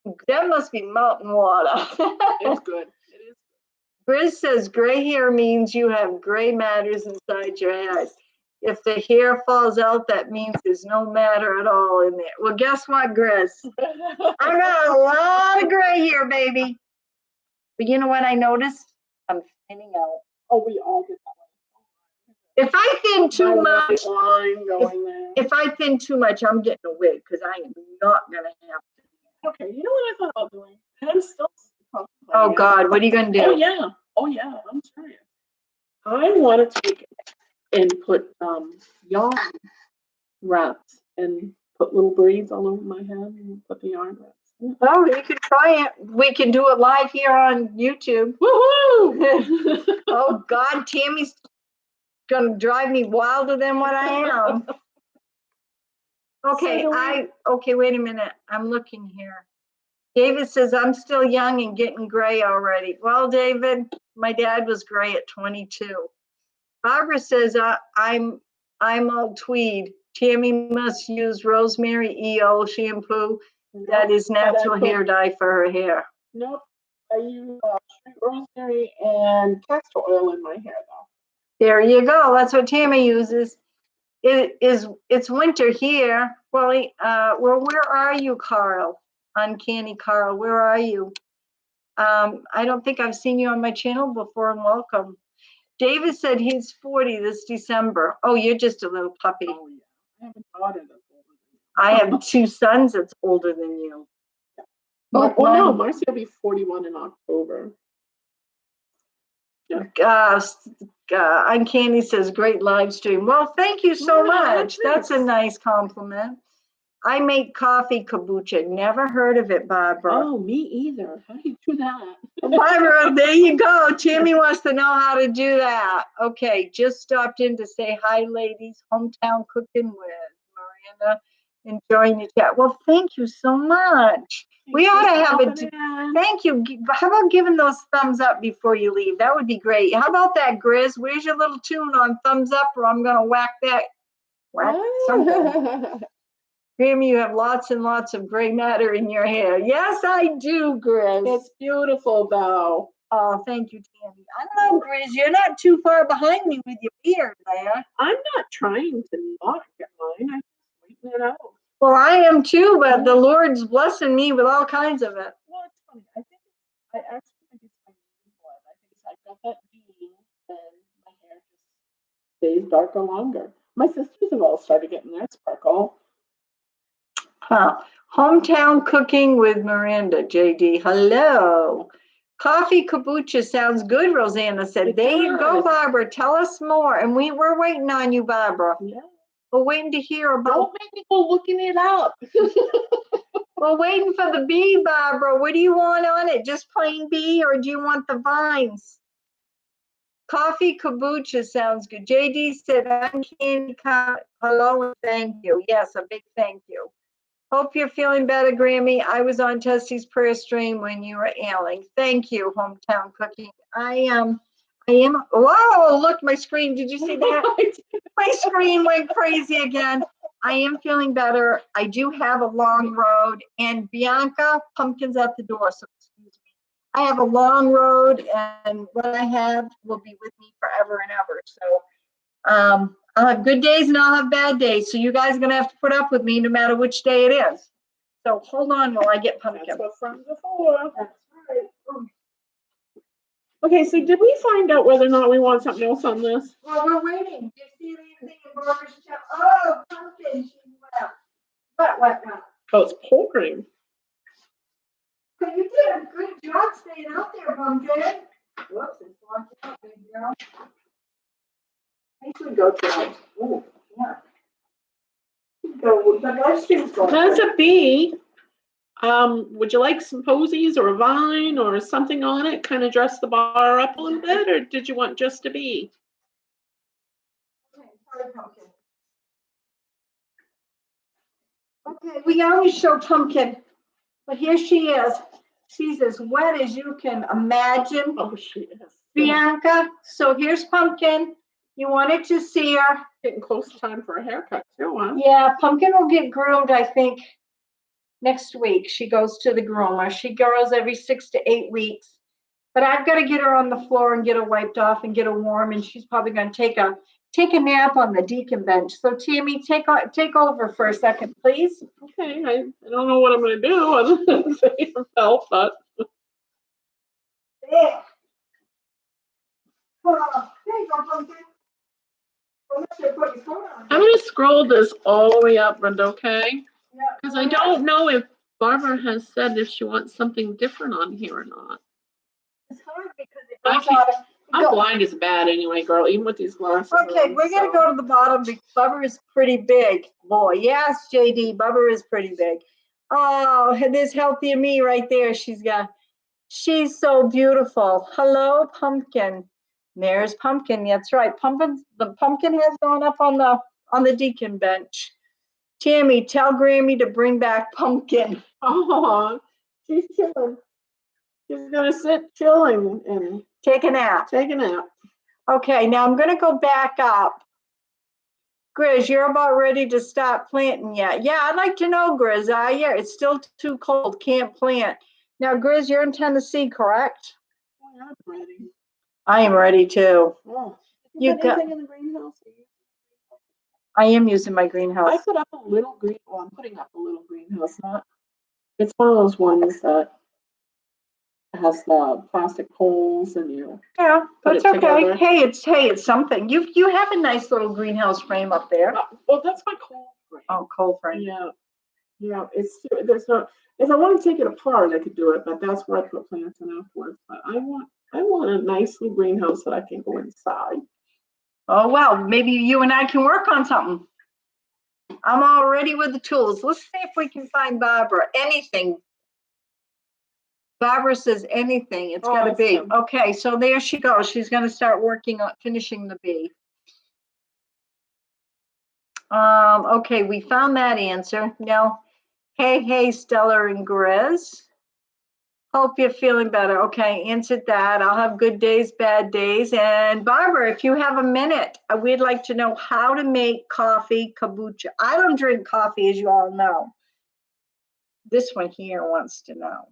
S1: Mm. That must be mountain water.
S2: It's good. It is.
S1: Grizz says gray hair means you have gray matters inside your head. If the hair falls out, that means there's no matter at all in there. Well, guess what, Grizz? I got a lot of gray hair, baby. But you know what I noticed? I'm thinning out.
S2: Oh, we all get that way.
S1: If I thin too much,
S2: if
S1: I thin too much, I'm getting a wig because I am not gonna have to.
S2: Okay, you know what I thought about doing? And I'm still.
S1: Oh God, what are you gonna do?
S2: Oh yeah, I'm serious. I want to take and put yarn wraps and put little braids all over my head and put the yarn wraps.
S1: Oh, you could try it. We can do it live here on YouTube.
S2: Woohoo!
S1: Oh God, Tammy's gonna drive me wilder than what I am. Okay, okay, wait a minute. I'm looking here. David says, I'm still young and getting gray already. Well, David, my dad was gray at 22. Barbara says, I'm all tweed. Tammy must use rosemary EO shampoo. Nope, that is natural hair dye for her hair.
S2: Nope. I use straight rosemary and castor oil in my hair, though.
S1: There you go. That's what Tammy uses. It's winter here. Well, where are you, Carl? Uncanny Carl, where are you? I don't think I've seen you on my channel before, and welcome. David said he's 40 this December. Oh, you're just a little puppy.
S2: Oh, yeah. I have a daughter that's older than you.
S1: I have two sons that's older than you.
S2: Oh, no, Marcy will be 41 in October.
S1: Yeah. Uncanny says, great live stream. Well, thank you so much. That's a nice compliment. I make coffee kombucha. Never heard of it, Barbara.
S2: Oh, me either. How do you do that?
S1: Barbara, there you go. Tammy wants to know how to do that. Okay, just stopped in to say hi, ladies. Hometown cooking with Miranda. Enjoying the chat. Well, thank you so much. We ought to have a thank you. How about giving those thumbs up before you leave? That would be great. How about that, Grizz? Where's your little tune on thumbs up, or I'm gonna whack that something. Grammy, you have lots and lots of gray matter in your hair. Yes, I do, Grizz.
S2: It's beautiful, though.
S1: Oh, thank you, Tammy. I don't know, Grizz, you're not too far behind me with your beard there.
S2: I'm not trying to not get mine. I'm just waiting it out.
S1: Well, I am too, but the Lord's blessing me with all kinds of it.
S2: Well, it's funny. I actually think it's my main blood. I think I've got that gene, and my hair just stays darker longer. My sisters have all started getting their sparkle.
S1: Huh. Hometown cooking with Miranda, JD. Hello. Coffee kombucha sounds good, Rosanna said.
S2: It
S1: There you go,
S2: does.
S1: Barbara. Tell us more. And we're waiting on you, Barbara.
S2: Yeah.
S1: We're waiting to hear about.
S2: Don't make me go looking it up.
S1: We're waiting for the bee, Barbara. What do you want on it? Just plain bee, or do you want the vines? Coffee kombucha sounds good. JD said, I'm Candy. Hello and thank you. Yes, a big thank you. Hope you're feeling better, Grammy. I was on Tessie's prayer stream when you were ailing. Thank you, Hometown Cooking. I am. Whoa, look, my screen. Did you see that? My screen went crazy again. I am feeling better. I do have a long road. And Bianca, pumpkin's at the door, so excuse me. I have a long road, and what I have will be with me forever and ever. So I'll have good days and I'll have bad days. So you guys are going to have to put up with me no matter which day it is. So hold on while I get pumpkin.
S2: That's what friends are for.
S1: That's right. Oh,
S2: Okay, so did we find out whether or not we want something else on this?
S1: well, we're waiting. Do you see anything in Barbara's chat? Oh, pumpkin. She's wet. Wet.
S2: Oh, it's pouring.
S1: So you did a good job staying out there, pumpkin. Whoops, it's locked out, big girl. I should go tonight. Oh, yeah. Go, the live stream's going.
S2: That's a bee. Would you like some posies or a vine or something on it? Kind of dress the bar up a little bit, or did you want just a bee?
S1: Okay, sorry, pumpkin. Okay, we always show pumpkin, but here she is. She's as wet as you can imagine.
S2: Oh, she is.
S1: Bianca, so here's pumpkin. You wanted to see her.
S2: Getting close to time for a haircut too, huh?
S1: Yeah, pumpkin will get groomed, I think, next week. She goes to the groomer. She goes every 6 to 8 weeks. But I've got to get her on the floor and get her wiped off and get her warm, and she's probably going to take a nap on the deacon bench. So Tammy, take over for a second, please.
S2: Okay, I don't know what I'm going to do other than say help, but.
S1: There. There you go, pumpkin.
S2: I'm going to scroll this all the way up, Brenda, okay?
S1: Yeah.
S2: Because I don't know if Barbara has said if she wants something different on here or not.
S1: It's hard because it
S2: I
S1: goes
S2: can't-
S1: out.
S2: I'm blind as bad anyway, girl, even with these glasses.
S1: Okay,
S2: on,
S1: we're going to go to the bottom because Bubba is pretty big. Boy, yes, JD, Bubba is pretty big. Oh, and there's Healthy Me right there. She's so beautiful. Hello, pumpkin. There's pumpkin. That's right. The pumpkin has gone up on the deacon bench. Tammy, tell Grammy to bring back pumpkin.
S2: Oh, she's chilling. She's gonna sit chilling and
S1: Take a nap.
S2: take a nap.
S1: Okay, now I'm gonna go back up. Grizz, you're about ready to stop planting yet? Yeah, I'd like to know, Grizz. Yeah, it's still too cold. Can't plant. Now, Grizz, you're in Tennessee, correct?
S2: Oh, I'm ready.
S1: I am ready too.
S2: Oh,
S1: You
S2: put
S1: got.
S2: anything in the greenhouse?
S1: I am using my greenhouse.
S2: I put up a little green. Well, I'm putting up a little greenhouse. It's one of those ones that has the plastic poles and you.
S1: Yeah,
S2: put
S1: that's
S2: it
S1: okay.
S2: together.
S1: Hey, it's something. You have a nice little greenhouse frame up there.
S2: Well, that's my cold frame.
S1: Oh, cold frame.
S2: Yeah. There's no. If I want to take it apart, I could do it, but that's where I put plants in afterwards. But I want a nice little greenhouse that I can go inside.
S1: Oh well, maybe you and I can work on something. I'm all ready with the tools. Let's see if we can find Barbara. Anything. Barbara says anything. It's got to be.
S2: Awesome.
S1: Okay, so there she goes. She's going to start working on finishing the bee. Okay, we found that answer. Now, hey, Stella and Grizz. Hope you're feeling better. Okay, answered that. I'll have good days, bad days. And Barbara, if you have a minute, we'd like to know how to make coffee kombucha. I don't drink coffee, as you all know. This one here wants to know.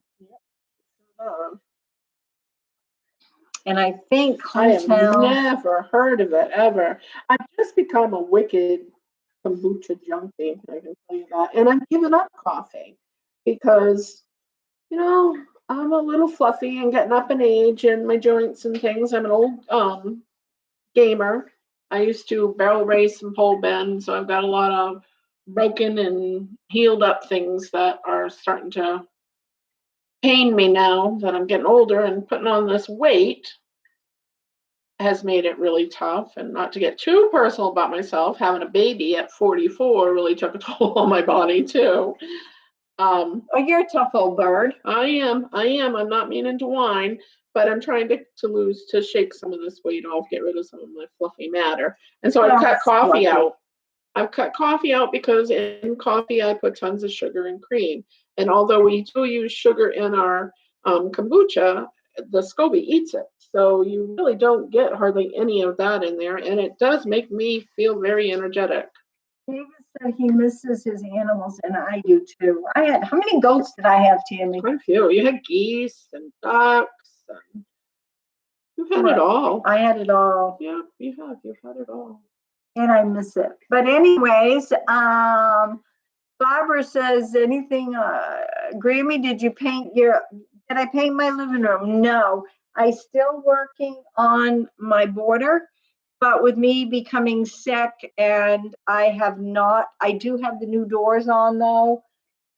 S1: And I think
S2: I have
S1: hometown.
S2: never heard of it ever. I've just become a wicked kombucha junkie, I can tell you that. And I've given up coffee because, you know, I'm a little fluffy and getting up in age and my joints and things. I'm an old gamer. I used to barrel race and pole bend, so I've got a lot of broken and healed up things that are starting to pain me now that I'm getting older, and putting on this weight has made it really tough. And not to get too personal about myself, having a baby at 44 really took a toll on my body too.
S1: Oh, you're a tough old bird.
S2: I am. I'm not meaning to whine, but I'm trying to shake some of this weight off, get rid of some of my fluffy matter. And so I've cut coffee out. I've cut coffee out because in coffee I put tons of sugar and cream. And although we do use sugar in our kombucha, the SCOBY eats it. So you really don't get hardly any of that in there. And it does make me feel very energetic.
S1: David said he misses his animals, and I do too. How many goats did I have, Tammy?
S2: Quite a few. You had geese and ducks. And you've had it all.
S1: I had it all.
S2: Yeah, you have. You've had it all.
S1: And I miss it. But anyways, Barbara says anything, Grammy, did I paint my living room? No, I still working on my border, but with me becoming sick and I do have the new doors on though.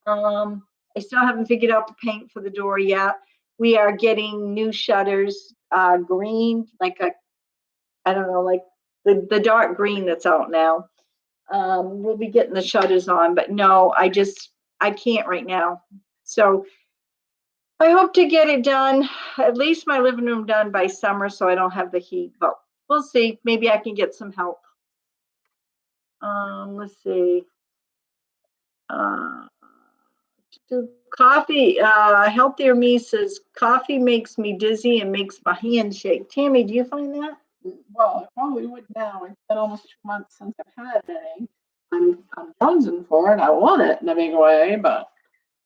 S1: I still haven't figured out the paint for the door yet. We are getting new shutters, green, I don't know, like the dark green that's out now. We'll be getting the shutters on, but no, I can't right now. So I hope to get it done, at least my living room done by summer so I don't have the heat, but we'll see. Maybe I can get some help. Let's see. Uh, Coffee, Healthier Me says, coffee makes me dizzy and makes my hand shake. Tammy, do you find that?
S2: Well, I probably would now. It's been almost 2 months since I've had any. I'm jonesing for it. I want it in a big way, but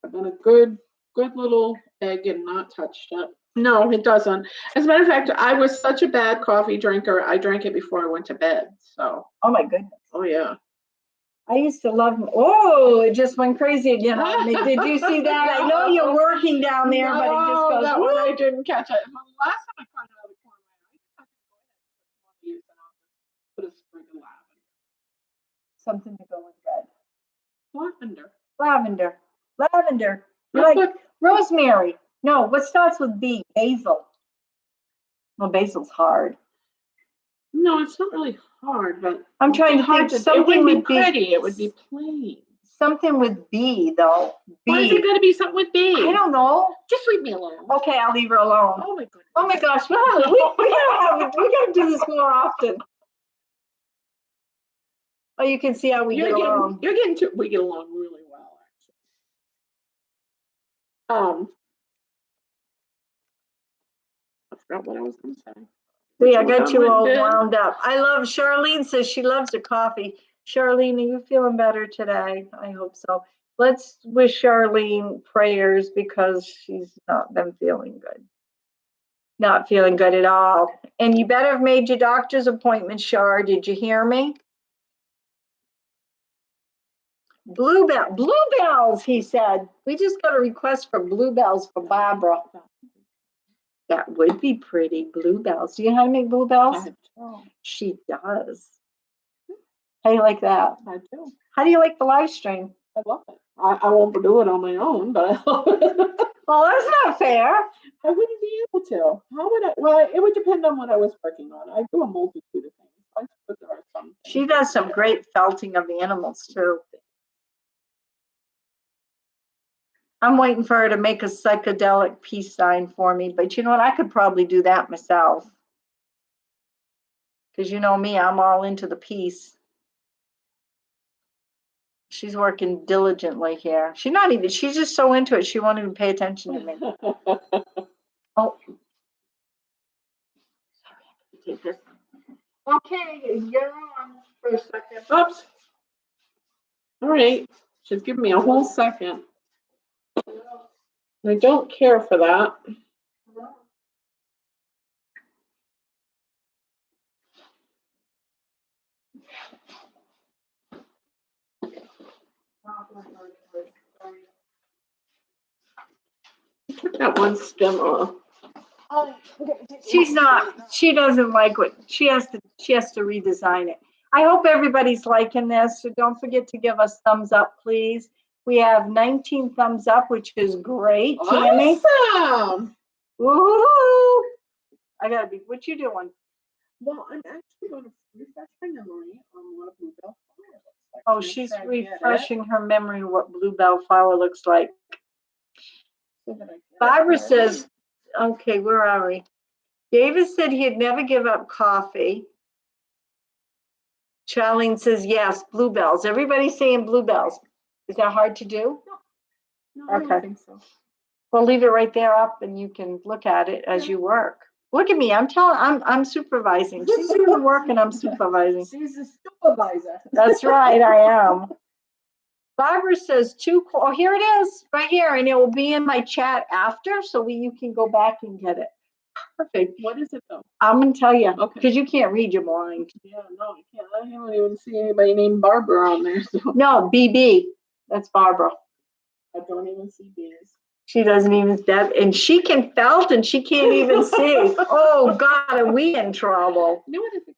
S2: I've been a good little egg and not touched it. No, it doesn't. As a matter of fact, I was such a bad coffee drinker. I drank it before I went to bed. So.
S1: Oh my goodness.
S2: Oh yeah.
S1: I used to love them. Oh, it just went crazy again on me. Did you see that? I know you're working down there, but it just goes.
S2: That one I didn't catch it. Well, the last time I caught it out of the corner, I just put a sprig of lavender.
S1: Something to go with red.
S2: Lavender.
S1: Lavender. You like rosemary? No, what starts with B? Basil. Well, basil's hard.
S2: No, it's not really hard, but
S1: I'm trying to think. Something
S2: it wouldn't be pretty. It would be plain.
S1: Something with B though. B.
S2: Why is it going to be something with B?
S1: I don't know.
S2: Just leave me alone.
S1: Okay, I'll leave her alone.
S2: Oh my goodness.
S1: Oh my gosh, we gotta do this more often. Oh, you can see how we get along.
S2: We get along really well, actually. I forgot what I was going to say.
S1: I got you all wound up. Charlene says she loves her coffee. Charlene, are you feeling better today? I hope so. Let's wish Charlene prayers because she's not been feeling good. Not feeling good at all. And you better have made your doctor's appointment, Char. Did you hear me? Bluebells, he said. We just got a request for bluebells for Barbara. That would be pretty. Bluebells. Do you know how to make bluebells? She does. How do you like that?
S2: I do.
S1: How do you like the live stream?
S2: I love it. I won't do it on my own, but I love it.
S1: Well, that's not fair.
S2: I wouldn't be able to. How would I? Well, it would depend on what I was working on. I do a multitude of things. But there are some.
S1: She does some great felting of the animals too. I'm waiting for her to make a psychedelic peace sign for me, but you know what? I could probably do that myself. Because you know me, I'm all into the peace. She's working diligently here. She's just so into it, she won't even pay attention to me. Oh. Take this. Okay, you're on for a second.
S2: Oops. All right. She's giving me a whole second. I don't care for that. Took that one stem off.
S1: She doesn't like what she has to redesign it. I hope everybody's liking this. So don't forget to give us thumbs up, please. We have 19 thumbs up, which is great. Tammy.
S2: Awesome.
S1: Woohoo! What you doing?
S2: Well, I'm actually going to refresh my memory on what a bluebell flower looks like.
S1: Oh, she's refreshing her memory of what bluebell flower looks like. Barbara says, okay, where are we? David said he'd never give up coffee. Charlene says, yes, bluebells. Everybody's saying bluebells. Is that hard to do?
S2: No, I don't think so.
S1: Well, leave it right there up and you can look at it as you work. Look at me. I'm supervising. She's doing work and I'm supervising.
S2: She's a supervisor.
S1: That's right, I am. Barbara says oh, here it is, right here, and it will be in my chat after, so you can go back and get it. Perfect.
S2: What is it though?
S1: I'm gonna tell you,
S2: okay,
S1: because you can't read your blind.
S2: Yeah, no, I can't. I don't even see anybody named Barbara on there. So.
S1: No, BB. That's Barbara.
S2: I don't even see bees.
S1: She doesn't even step, and she can felt, and she can't even see. Oh God, are we in trouble?
S2: You know what I think?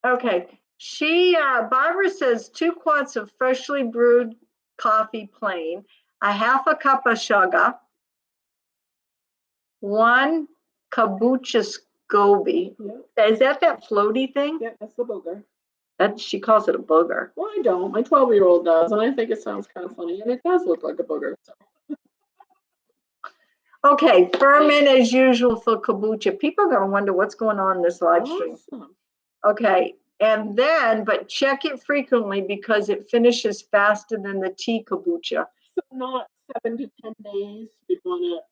S1: Okay. Barbara says 2 quarts of freshly brewed coffee plain, a half a cup of sugar, 1 kombucha SCOBY.
S2: Yeah.
S1: Is that floaty thing?
S2: Yeah, that's the booger.
S1: She calls it a booger.
S2: Well, I don't. My 12-year-old does, and I think it sounds kind of funny, and it does look like a booger. So.
S1: Okay, ferment as usual for kombucha. People are going to wonder what's going on in this live stream.
S2: Awesome.
S1: Okay, and then, but check it frequently because it finishes faster than the tea kombucha.
S2: So not 7 to 10 days. You want it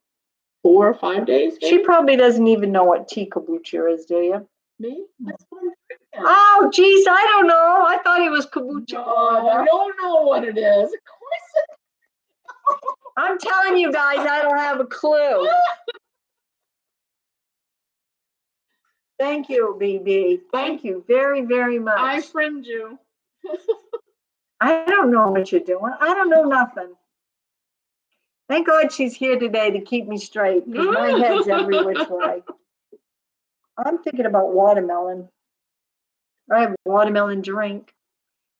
S2: 4 or 5 days? Maybe?
S1: She probably doesn't even know what tea kombucha is, do you?
S2: Me? That's what I'm drinking.
S1: Oh, geez, I don't know. I thought it was kombucha.
S2: No, I don't know what it is. Of course it.
S1: I'm telling you guys, I don't have a clue. Thank you, BB. Thank you very, very much.
S2: I friend you.
S1: I don't know what you're doing. I don't know nothing. Thank God she's here today to keep me straight because my head's every which way. I'm thinking about watermelon. I have a watermelon drink.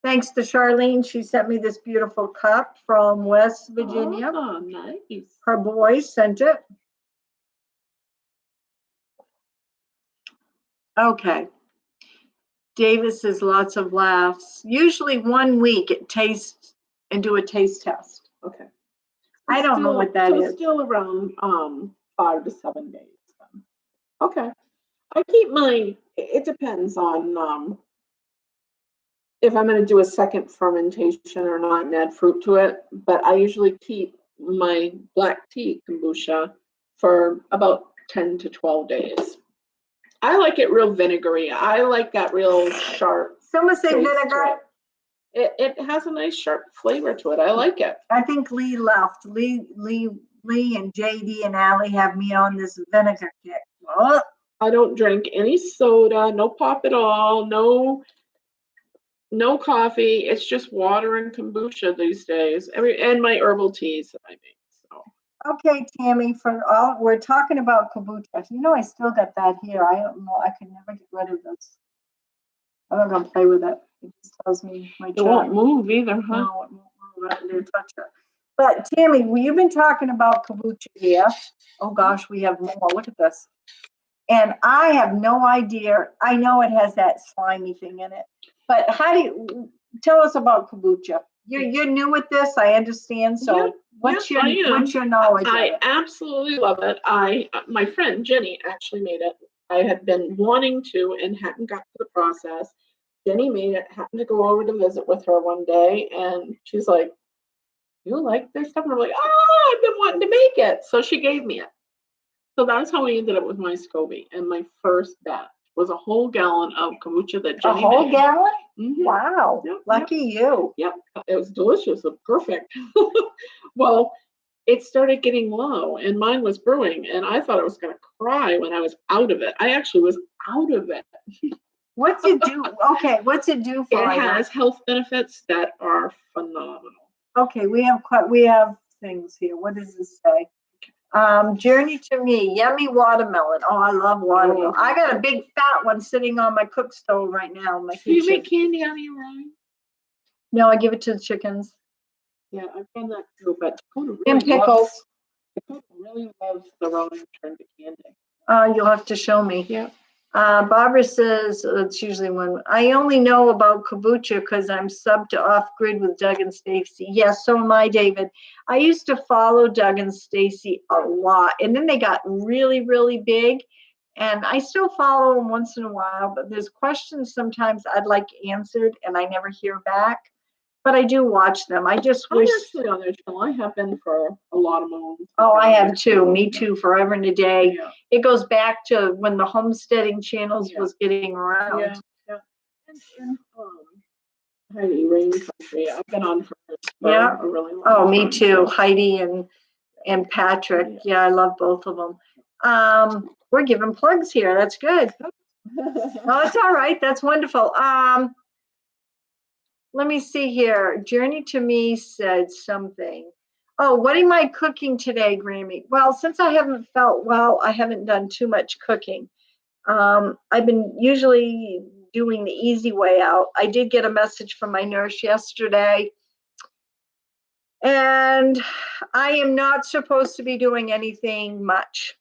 S1: Thanks to Charlene, she sent me this beautiful cup from West Virginia.
S2: Oh, nice.
S1: Her boys sent it. Okay. Davis says lots of laughs. Usually 1 week it tastes and do a taste test.
S2: Okay.
S1: I don't know what that is.
S2: Still around 5 to 7 days. Okay. I keep mine. It depends on if I'm going to do a second fermentation or not and add fruit to it. But I usually keep my black tea kombucha for about 10 to 12 days. I like it real vinegary. I like that real sharp.
S1: Someone say vinegar.
S2: It has a nice sharp flavor to it. I like it.
S1: I think Lee left. Lee and JD and Allie have me on this vinegar kick. Oh.
S2: I don't drink any soda, no pop at all, no coffee. It's just water and kombucha these days. And my herbal teas that I make. So.
S1: Okay, Tammy, we're talking about kombucha. You know, I still got that here. I don't know. I could never get rid of this. I'm not gonna play with it. It just tells me my job.
S2: It won't move either, huh?
S1: No, it won't move. I didn't touch it. But Tammy, you've been talking about kombucha here. Oh gosh, we have more. Look at this. And I have no idea. I know it has that slimy thing in it. But tell us about kombucha? You're new with this, I understand. So what's your knowledge?
S2: I absolutely love it. My friend Jenny actually made it. I had been wanting to and hadn't got to the process. Jenny made it, happened to go over to visit with her one day, and she's like, "You like this stuff?" And I'm like, "Oh, I've been wanting to make it." So she gave me it. So that's how I ended up with my SCOBY. And my first batch was a whole gallon of kombucha that
S1: A
S2: Jenny
S1: whole
S2: made.
S1: gallon?
S2: Mhm.
S1: Wow.
S2: Yep,
S1: Lucky you.
S2: Yep, it was delicious. It was perfect. Well, it started getting low, and mine was brewing, and I thought I was going to cry when I was out of it. I actually was out of it.
S1: What's it do? Okay, what's it do for
S2: It
S1: you?
S2: has health benefits that are phenomenal.
S1: Okay, we have things here. What does this say? Journey to Me, yummy watermelon. Oh, I love watermelon.
S2: Oh.
S1: I got a big fat one sitting on my cook stove right now in my
S2: Do you
S1: kitchen.
S2: make candy out of your own?
S1: No, I give it to the chickens.
S2: Yeah, I've done that too, but Dakota
S1: And
S2: really
S1: pickles.
S2: loves the raw turned to candy.
S1: You'll have to show me.
S2: Yeah.
S1: Barbara says it's usually when I only know about kombucha because I'm subbed to Off Grid with Doug and Stacy. Yes, so am I, David. I used to follow Doug and Stacy a lot, and then they got really, really big. And I still follow them once in a while, but there's questions sometimes I'd like answered, and I never hear back. But I do watch them. I just wish.
S2: I'm actually on their channel. I have been for a lot of months.
S1: Oh, I have too. Me too. Forever and a day.
S2: Yeah.
S1: It goes back to when the homesteading channels was getting around.
S2: Yeah. Yeah. And Heidi, Rain Country. I've been on hers for
S1: Yeah.
S2: a really long
S1: Oh,
S2: time.
S1: me too. Heidi and Patrick. Yeah, I love both of them. We're giving plugs here. That's good. Oh, it's all right. That's wonderful. Let me see here. Journey to Me said something. Oh, what am I cooking today, Grammy? Well, since I haven't felt well, I haven't done too much cooking. I've been usually doing the easy way out. I did get a message from my nurse yesterday, and I am not supposed to be doing anything much.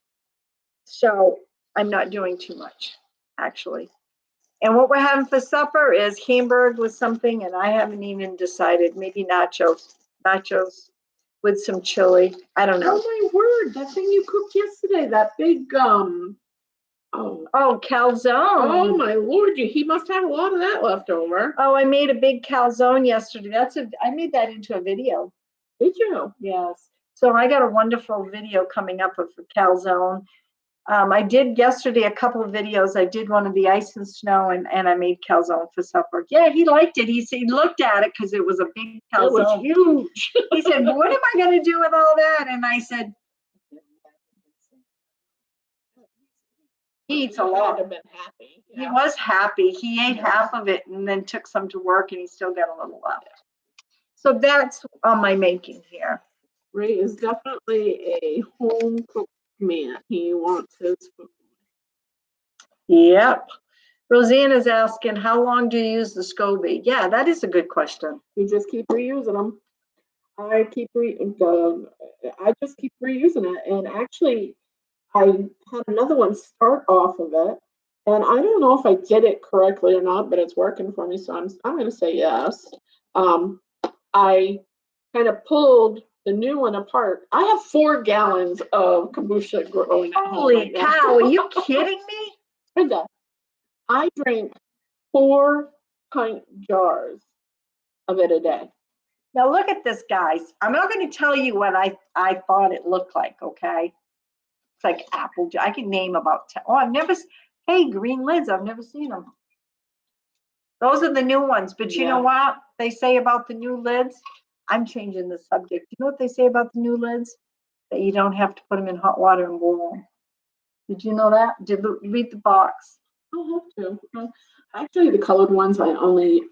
S1: So I'm not doing too much, actually. And what we're having for supper is hamburger with something, and I haven't even decided. Maybe nachos with some chili. I don't know.
S2: Oh my word! That thing you cooked yesterday, that big
S1: Oh, calzone.
S2: Oh my lord! He must have a lot of that left over.
S1: Oh, I made a big calzone yesterday. I made that into a video.
S2: Did you?
S1: Yes. So I got a wonderful video coming up of the calzone. I did yesterday a couple of videos. I did one of the ice and snow, and I made calzone for supper. Yeah, he liked it. He looked at it because it was a big calzone. It was
S2: huge.
S1: He said, "What am I going to do with all that?" And I said, "He eats a lot."
S2: Have been happy.
S1: He was happy. He ate half of it and then took some to work, and he still got a little left. So that's on my making here.
S2: Ray is definitely a home cooked man. He wants his food.
S1: Yep. Roseanne is asking, how long do you use the SCOBY? Yeah, that is a good question.
S2: We just keep reusing them. I just keep reusing it, and actually, I had another one start off of it, and I don't know if I did it correctly or not, but it's working for me, so I'm going to say yes. I kind of pulled the new one apart. I have 4 gallons of kombucha growing at home.
S1: Holy cow! Are you kidding me?
S2: Brenda, I drink 4 pint jars of it a day.
S1: Now look at this, guys. I'm not going to tell you what I thought it looked like, okay? It's like apple juice. I can name about 10. Oh, hey, green lids. I've never seen them. Those are the new ones. But you know what they say about the new lids? I'm changing the subject. You know what they say about the new lids? That you don't have to put them in hot water and boil them. Did you know that? Read the box.
S2: I'll have to. Actually, the colored ones I only.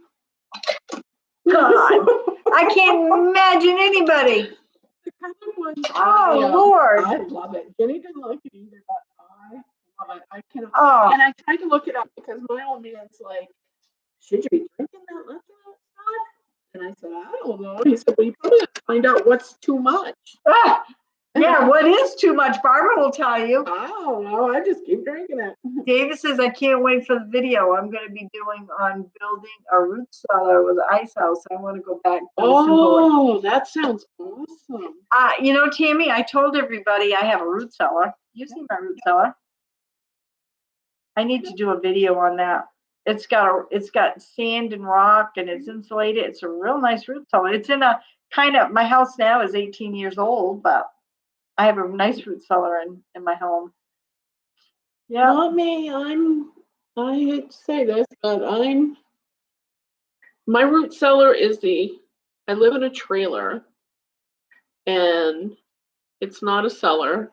S1: God, I can't imagine anybody.
S2: The colored ones.
S1: Oh, Lord.
S2: I love it. Jenny didn't like it either, but I love it. I cannot.
S1: Oh.
S2: And I tried to look it up because my old man's like, should you be drinking that much of that stuff? And I said, I don't know. He said, well, you probably have to find out what's too much.
S1: Ah, yeah, what is too much? Barbara will tell you.
S2: I don't know. I just keep drinking it.
S1: David says, I can't wait for the video I'm going to be doing on building a root cellar with an ice house. I want to go back.
S2: Oh, that sounds awesome.
S1: You know, Tammy, I told everybody I have a root cellar. You see my root cellar. I need to do a video on that. It's got sand and rock and it's insulated. It's a real nice root cellar. It's in a kind of, my house now is 18 years old, but I have a nice root cellar in my home. Yeah.
S2: Not me. I hate to say this, but my root cellar is I live in a trailer and it's not a cellar.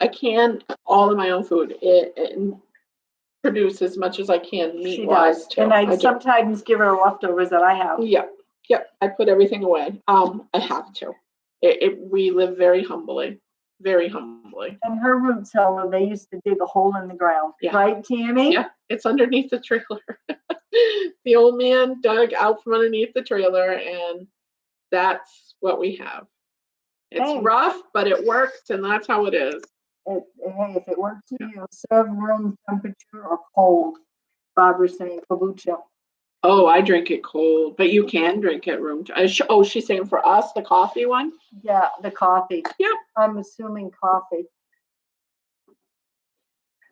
S2: I can all of my own food. It produce as much as I can
S1: She
S2: meat wise
S1: does.
S2: too.
S1: And I sometimes give her leftovers that I have.
S2: Yeah, yeah. I put everything away. I have to. We live very humbly, very humbly.
S1: And her root cellar, they used to dig a hole in the ground.
S2: Yeah.
S1: Right, Tammy?
S2: Yeah, it's underneath the trailer. The old man dug out from underneath the trailer, and that's what we have. It's rough, but it works, and that's how it is.
S1: Hey, if it works for you, serve room temperature or cold. Barbara's saying kombucha.
S2: Oh, I drink it cold, but you can drink it room. Oh, she's saying for us, the coffee one?
S1: Yeah, the coffee.
S2: Yep.
S1: I'm assuming coffee.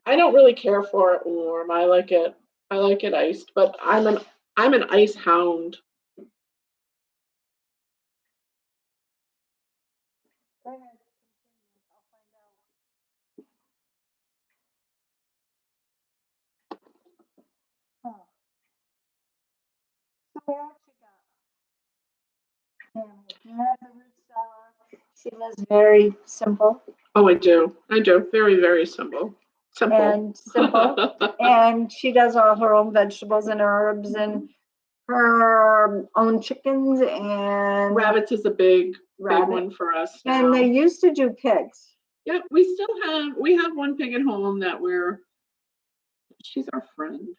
S2: I don't really care for it warm. I like it iced, but I'm an ice hound.
S1: Go ahead. I'll find out. So we actually got the root cellar. She lives very simple.
S2: Oh, I do. Very, very simple.
S1: And she does all her own vegetables and herbs and her own chickens and
S2: rabbits is a big one for us now.
S1: And they used to do pigs.
S2: Yeah, we have one pig at home that she's our friend.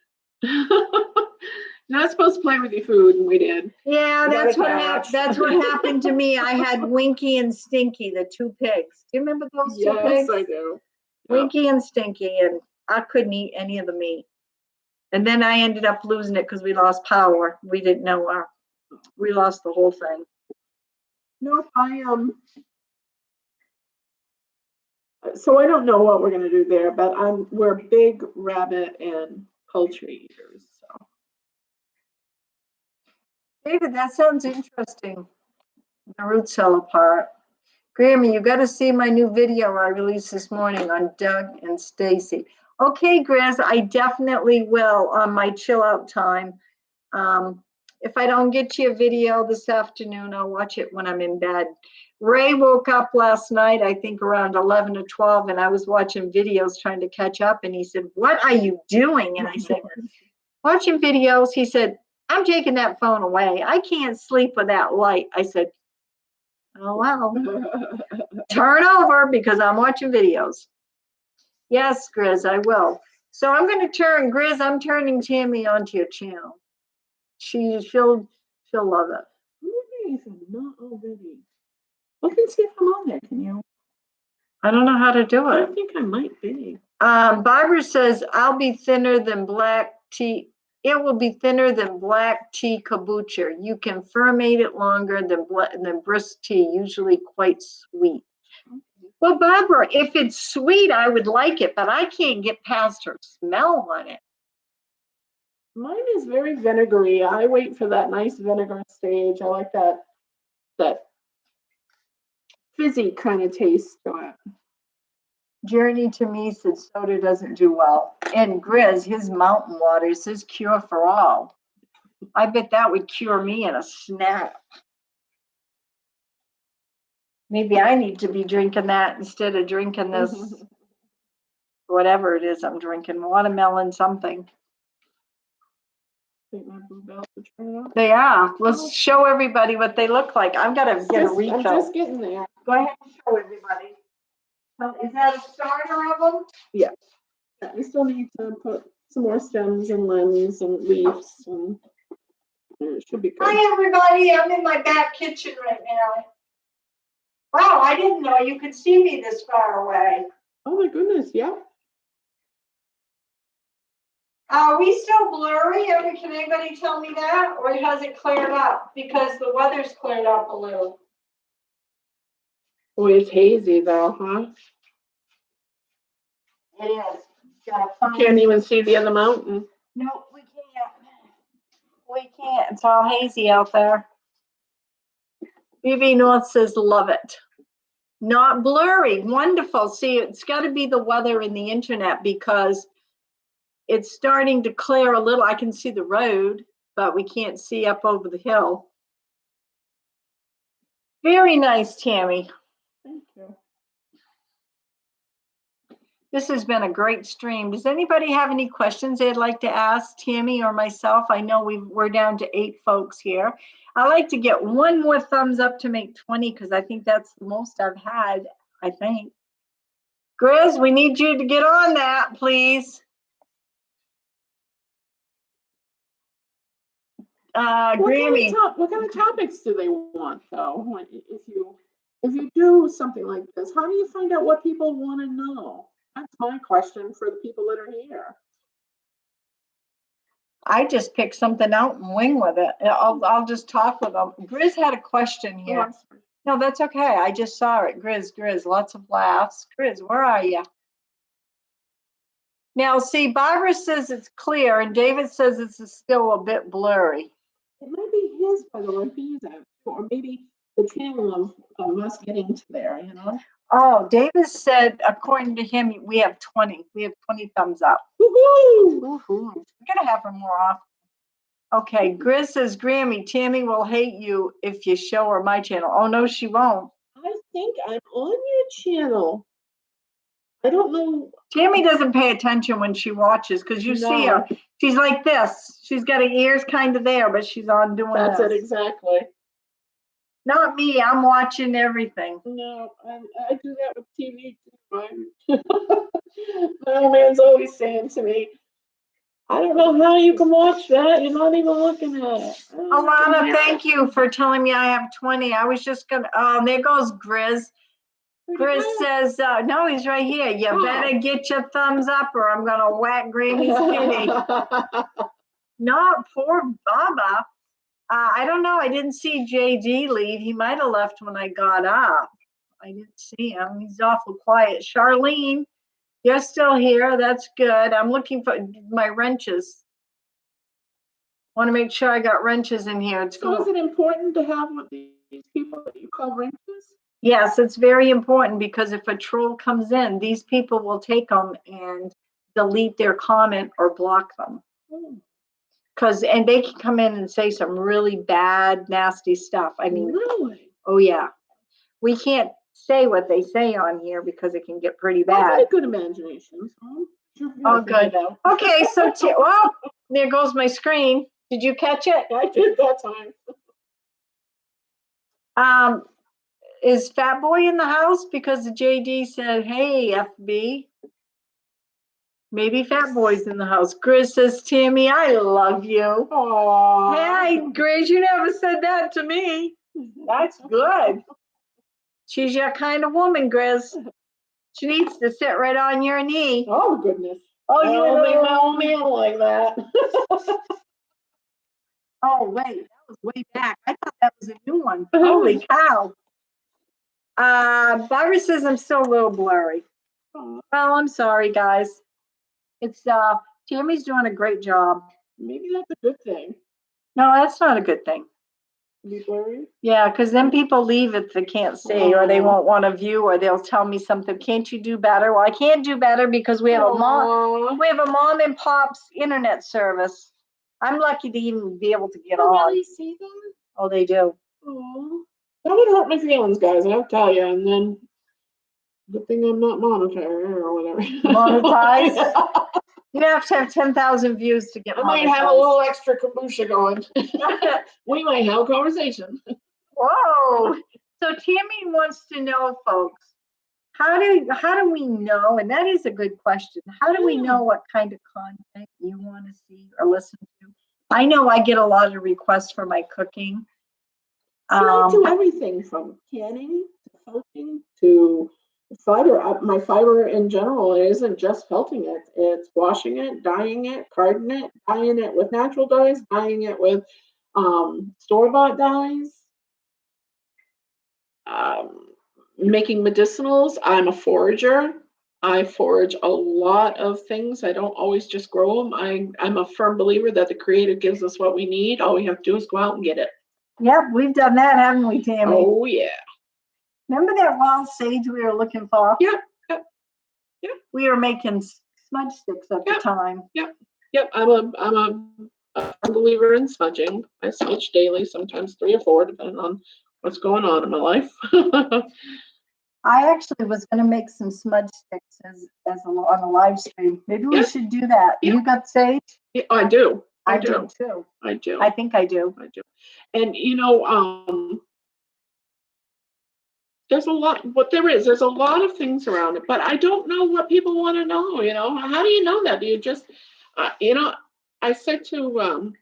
S2: Not supposed to play with your food, and we did.
S1: Yeah, that's what happened to me. I had Winky and Stinky, the two pigs. Do you remember those two pigs?
S2: Yes, I do.
S1: Winky and Stinky, and I couldn't eat any of the meat. And then I ended up losing it because we lost power. We didn't know we lost the whole thing.
S2: Nope, so I don't know what we're gonna do there, but we're big rabbit and poultry eaters. So
S1: David, that sounds interesting. The root cellar part. Grammy, you got to see my new video I released this morning on Doug and Stacy. Okay, Grizz, I definitely will on my chill out time. If I don't get you a video this afternoon, I'll watch it when I'm in bed. Ray woke up last night, I think around 11 or 12, and I was watching videos trying to catch up. And he said, "What are you doing?" And I said, "Watching videos." He said, "I'm taking that phone away. I can't sleep with that light." I said, "Oh, well, turn over because I'm watching videos." Yes, Grizz, I will. So I'm going to turn, Grizz, I'm turning Tammy onto your channel. She'll love it.
S2: Maybe if I'm not already. Look and see if I'm on there. Can you?
S1: I don't know how to do
S2: I
S1: it.
S2: think I might be.
S1: Barbara says, "I'll be thinner than black tea. It will be thinner than black tea kombucha. You can ferment it longer than brisk tea, usually quite sweet." Well, Barbara, if it's sweet, I would like it, but I can't get past her smell on it.
S2: Mine is very vinegary. I wait for that nice vinegar stage. I like that fizzy kind of taste to it.
S1: Journey to me said soda doesn't do well. And Grizz, his mountain water is his cure for all. I bet that would cure me in a snap. Maybe I need to be drinking that instead of drinking this, whatever it is I'm drinking, watermelon something. They are. Let's show everybody what they look like. I've got to get a refill.
S2: I'm just getting there.
S1: Go ahead and show everybody. Is that a starter of them?
S2: Yeah. We still need to put some more stems and limbs and leaves, and it should be good.
S1: Hi, everybody. I'm in my back kitchen right now. Wow, I didn't know you could see me this far away.
S2: Oh my goodness, yeah.
S1: Are we still blurry? Can anybody tell me that? Or has it cleared up? Because the weather's cleared up a little.
S2: Boy, it's hazy though, huh?
S1: It is.
S2: Can't even see the other mountain.
S1: No, we can't. We can't. It's all hazy out there. BB North says, love it. Not blurry. Wonderful. See, it's got to be the weather and the internet because it's starting to clear a little. I can see the road, but we can't see up over the hill. Very nice, Tammy.
S2: Thank you.
S1: This has been a great stream. Does anybody have any questions they'd like to ask Tammy or myself? I know we're down to 8 folks here. I like to get one more thumbs up to make 20 because I think that's the most I've had, I think. Grizz, we need you to get on that, please. Grammy.
S2: What kind of topics do they want, though? If you do something like this, how do you find out what people want to know? That's my question for the people that are here.
S1: I just pick something out and wing with it. I'll just talk with them. Grizz had a question here.
S2: Oh,
S1: No, that's okay. I just saw it. Grizz, lots of laughs. Grizz, where are you? Now, see, Barbara says it's clear, and David says it's still a bit blurry.
S2: it might be his, by the way, he's out, or maybe the channel of us getting to there, you know?
S1: Oh, David said, according to him, we have 20. We have 20 thumbs up.
S2: Woohoo!
S1: Woohoo. We're going to have her more often. Okay, Grizz says, Grammy, Tammy will hate you if you show her my channel. Oh, no, she won't.
S2: I think I'm on your channel. I don't know.
S1: Tammy doesn't pay attention when she watches because you see her. She's like this. She's got her ears kind of there, but she's on doing
S2: That's
S1: this.
S2: it, exactly.
S1: Not me. I'm watching everything.
S2: No, I do that with TV too. My old man's always saying to me, I don't know how you can watch that. You're not even looking at it.
S1: Alana, thank you for telling me I have 20. I was just going to, oh, there goes Grizz. Grizz says, no, he's right here. You better get your thumbs up or I'm going to whack Grammy's kitty. No, poor Baba. I don't know. I didn't see JD leave. He might have left when I got up. I didn't see him. He's awful quiet. Charlene, you're still here. That's good. I'm looking for my wrenches. Want to make sure I got wrenches in here.
S2: So is it important to have with these people that you call wrenches?
S1: Yes, it's very important because if a troll comes in, these people will take them and delete their comment or block them. And they can come in and say some really bad, nasty stuff. I mean,
S2: really?
S1: Oh yeah. We can't say what they say on here because it can get pretty
S2: I've
S1: bad.
S2: got a good imagination.
S1: Oh, good. Okay, so well, there goes my screen. Did you catch it?
S2: I did that time.
S1: Is Fat Boy in the house? Because the JD said, hey, FB. Maybe Fat Boy's in the house. Grizz says, Tammy, I love you.
S2: Aww.
S1: Hey, Grizz, you never said that to me. That's good. She's your kind of woman, Grizz. She needs to sit right on your knee.
S2: Oh, goodness.
S1: Oh,
S2: I don't think my old man like that.
S1: Oh, wait, that was way back. I thought that was a new one. Holy cow. Barbara says I'm still a little blurry. Well, I'm sorry, guys. It's Tammy's doing a great job.
S2: Maybe that's a good thing.
S1: No, that's not a good thing.
S2: Be blurry?
S1: Yeah, because then people leave if they can't see, or they won't want to view, or they'll tell me something. Can't you do better? Well, I can't do better because we have a mom. We have a mom and pop's internet service. I'm lucky to even be able to get on.
S2: Really see them?
S1: Oh, they do.
S2: Oh, that would hurt my feelings, guys. I'll tell you. And then, good thing I'm not monetary or whatever.
S1: Monetized? You have to have 10,000 views to get
S2: I might have a little extra kaboosha going. We might have a conversation.
S1: Whoa. So Tammy wants to know, folks, how do we know? And that is a good question. How do we know what kind of content you want to see or listen to? I know I get a lot of requests for my cooking.
S2: I do everything from canning to felting to fiber. My fiber in general isn't just felting it. It's washing it, dyeing it, carding it, dyeing it with natural dyes, dyeing it with store-bought dyes. Making medicinals. I'm a forager. I forage a lot of things. I don't always just grow them. I'm a firm believer that the Creator gives us what we need. All we have to do is go out and get it.
S1: Yep, we've done that, haven't we, Tammy?
S2: Oh, yeah.
S1: Remember that wild sage we were looking for?
S2: Yep. Yep. Yep.
S1: We were making smudge sticks at the time.
S2: Yep. Yep. I'm a believer in smudging. I smudge daily, sometimes 3 or 4, depending on what's going on in my life.
S1: I actually was going to make some smudge sticks on a live stream. Maybe we should do that.
S2: Yeah.
S1: You got sage?
S2: Yeah, I do.
S1: I do too.
S2: I do.
S1: I think I do.
S2: I do. And there's a lot. There's a lot of things around it, but I don't know what people want to know. How do you know that? Do you just, I said to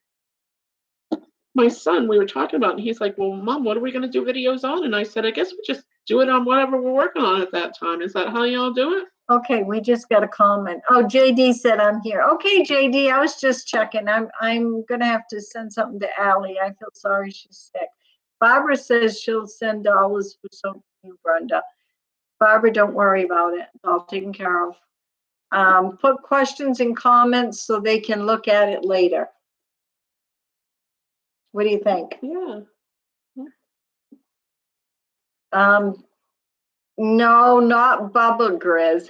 S2: my son, we were talking about, it, and he's like, "Well, Mom, what are we going to do videos on?" And I said, "I guess we just do it on whatever we're working on at that time." Is that how y'all do it?
S1: Okay, we just got a comment. Oh, JD said I'm here. Okay, JD, I was just checking. I'm gonna have to send something to Allie. I feel sorry she's sick. Barbara says she'll send dollars for something for you, Brenda. Barbara, don't worry about it. It's all taken care of. Put questions and comments so they can look at it later. What do you think?
S2: Yeah.
S1: No, not Bubba Grizz.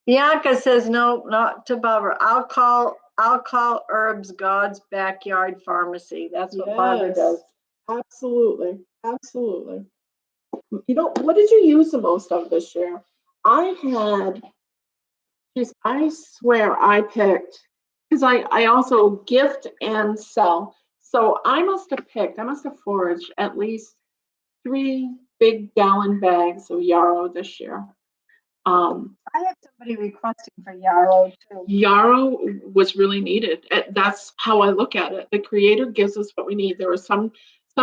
S1: Bianca says no, not to Barbara. I'll call Herbs God's Backyard Pharmacy. That's what Barbara does.
S2: Absolutely. Absolutely. What did you use the most of this year? I swear I picked, because I also gift and sell. So I must have foraged at least 3 big gallon bags of yarrow this year.
S1: I had somebody requesting for yarrow too.
S2: Yarrow was really needed. That's how I look at it. The Creator gives us what we need. There are some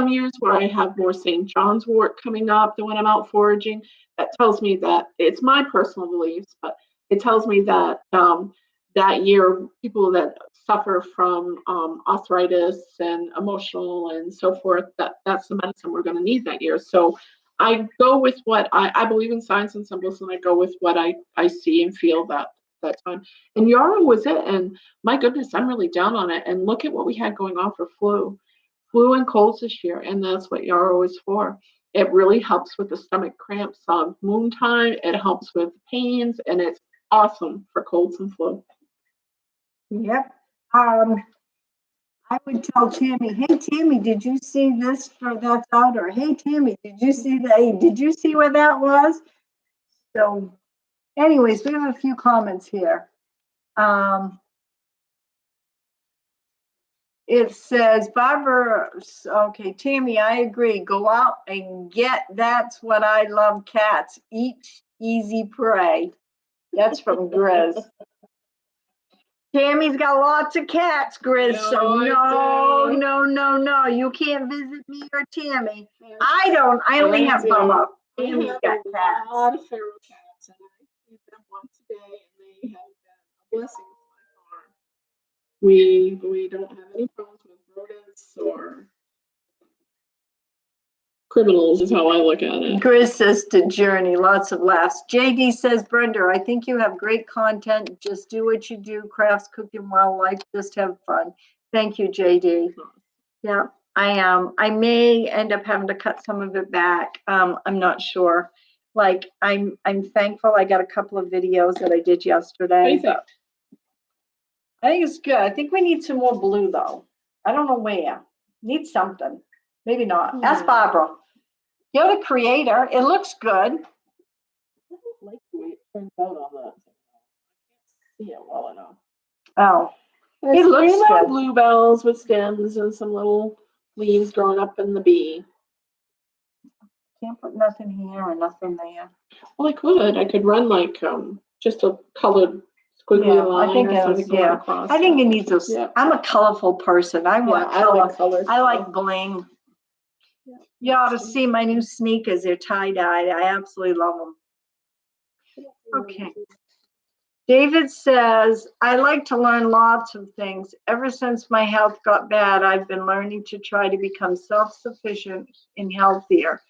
S2: years where I have more St. John's wort coming up than when I'm out foraging. That tells me that it's my personal beliefs, but it tells me that that year people that suffer from arthritis and emotional and so forth, that's the medicine we're going to need that year. So I go with what I believe in signs and symbols, and I go with what I see and feel that time. And yarrow was it. And my goodness, I'm really down on it. And look at what we had going on for flu and colds this year. And that's what yarrow is for. It really helps with the stomach cramps on moon time. It helps with pains, and it's awesome for colds and flu.
S1: Yep. I would tell Tammy, hey, Tammy, did you see this for that's out? Or hey, Tammy, did you see that? Hey, did you see what that was? So anyways, we have a few comments here. It says, Barbara, okay, Tammy, I agree. Go out and get, that's what I love, cats. Eat, easy, pray. That's from Grizz. Tammy's got lots of cats, Grizz, so no. You can't visit me or Tammy. I only have Bubba. Tammy's got cats.
S2: A lot of feral cats, and I feed them once a day, and they have been a blessing to my farm. We don't have any problems with rodents or criminals, is how I look at it.
S1: Grizz says to Journey, lots of laughs. JD says, Brenda, I think you have great content. Just do what you do. Crafts, cooking, wildlife, just have fun. Thank you, JD. Yeah, I may end up having to cut some of it back. I'm not sure. Like, I'm thankful I got a couple of videos that I did yesterday. I think it's good. I think we need some more blue though. I don't know where. Need something. Maybe not. Ask Barbara. You're the creator. It looks good.
S2: I don't like the way it turns out on that. I can't see it well enough.
S1: Oh, it looks good.
S2: Bluebells with stems and some little leaves growing up in the bee.
S1: Can't put nothing here or nothing there.
S2: Well, I could run like just a colored squiggly line.
S1: I think
S2: across.
S1: I think it needs those. Yeah. I'm a colorful person. I want color.
S2: I like colors.
S1: I like bling. Yeah. You ought to see my new sneakers. They're tie-dyed. I absolutely love them. Okay. David says, I like to learn lots of things. Ever since my health got bad, I've been learning to try to become self-sufficient and healthier.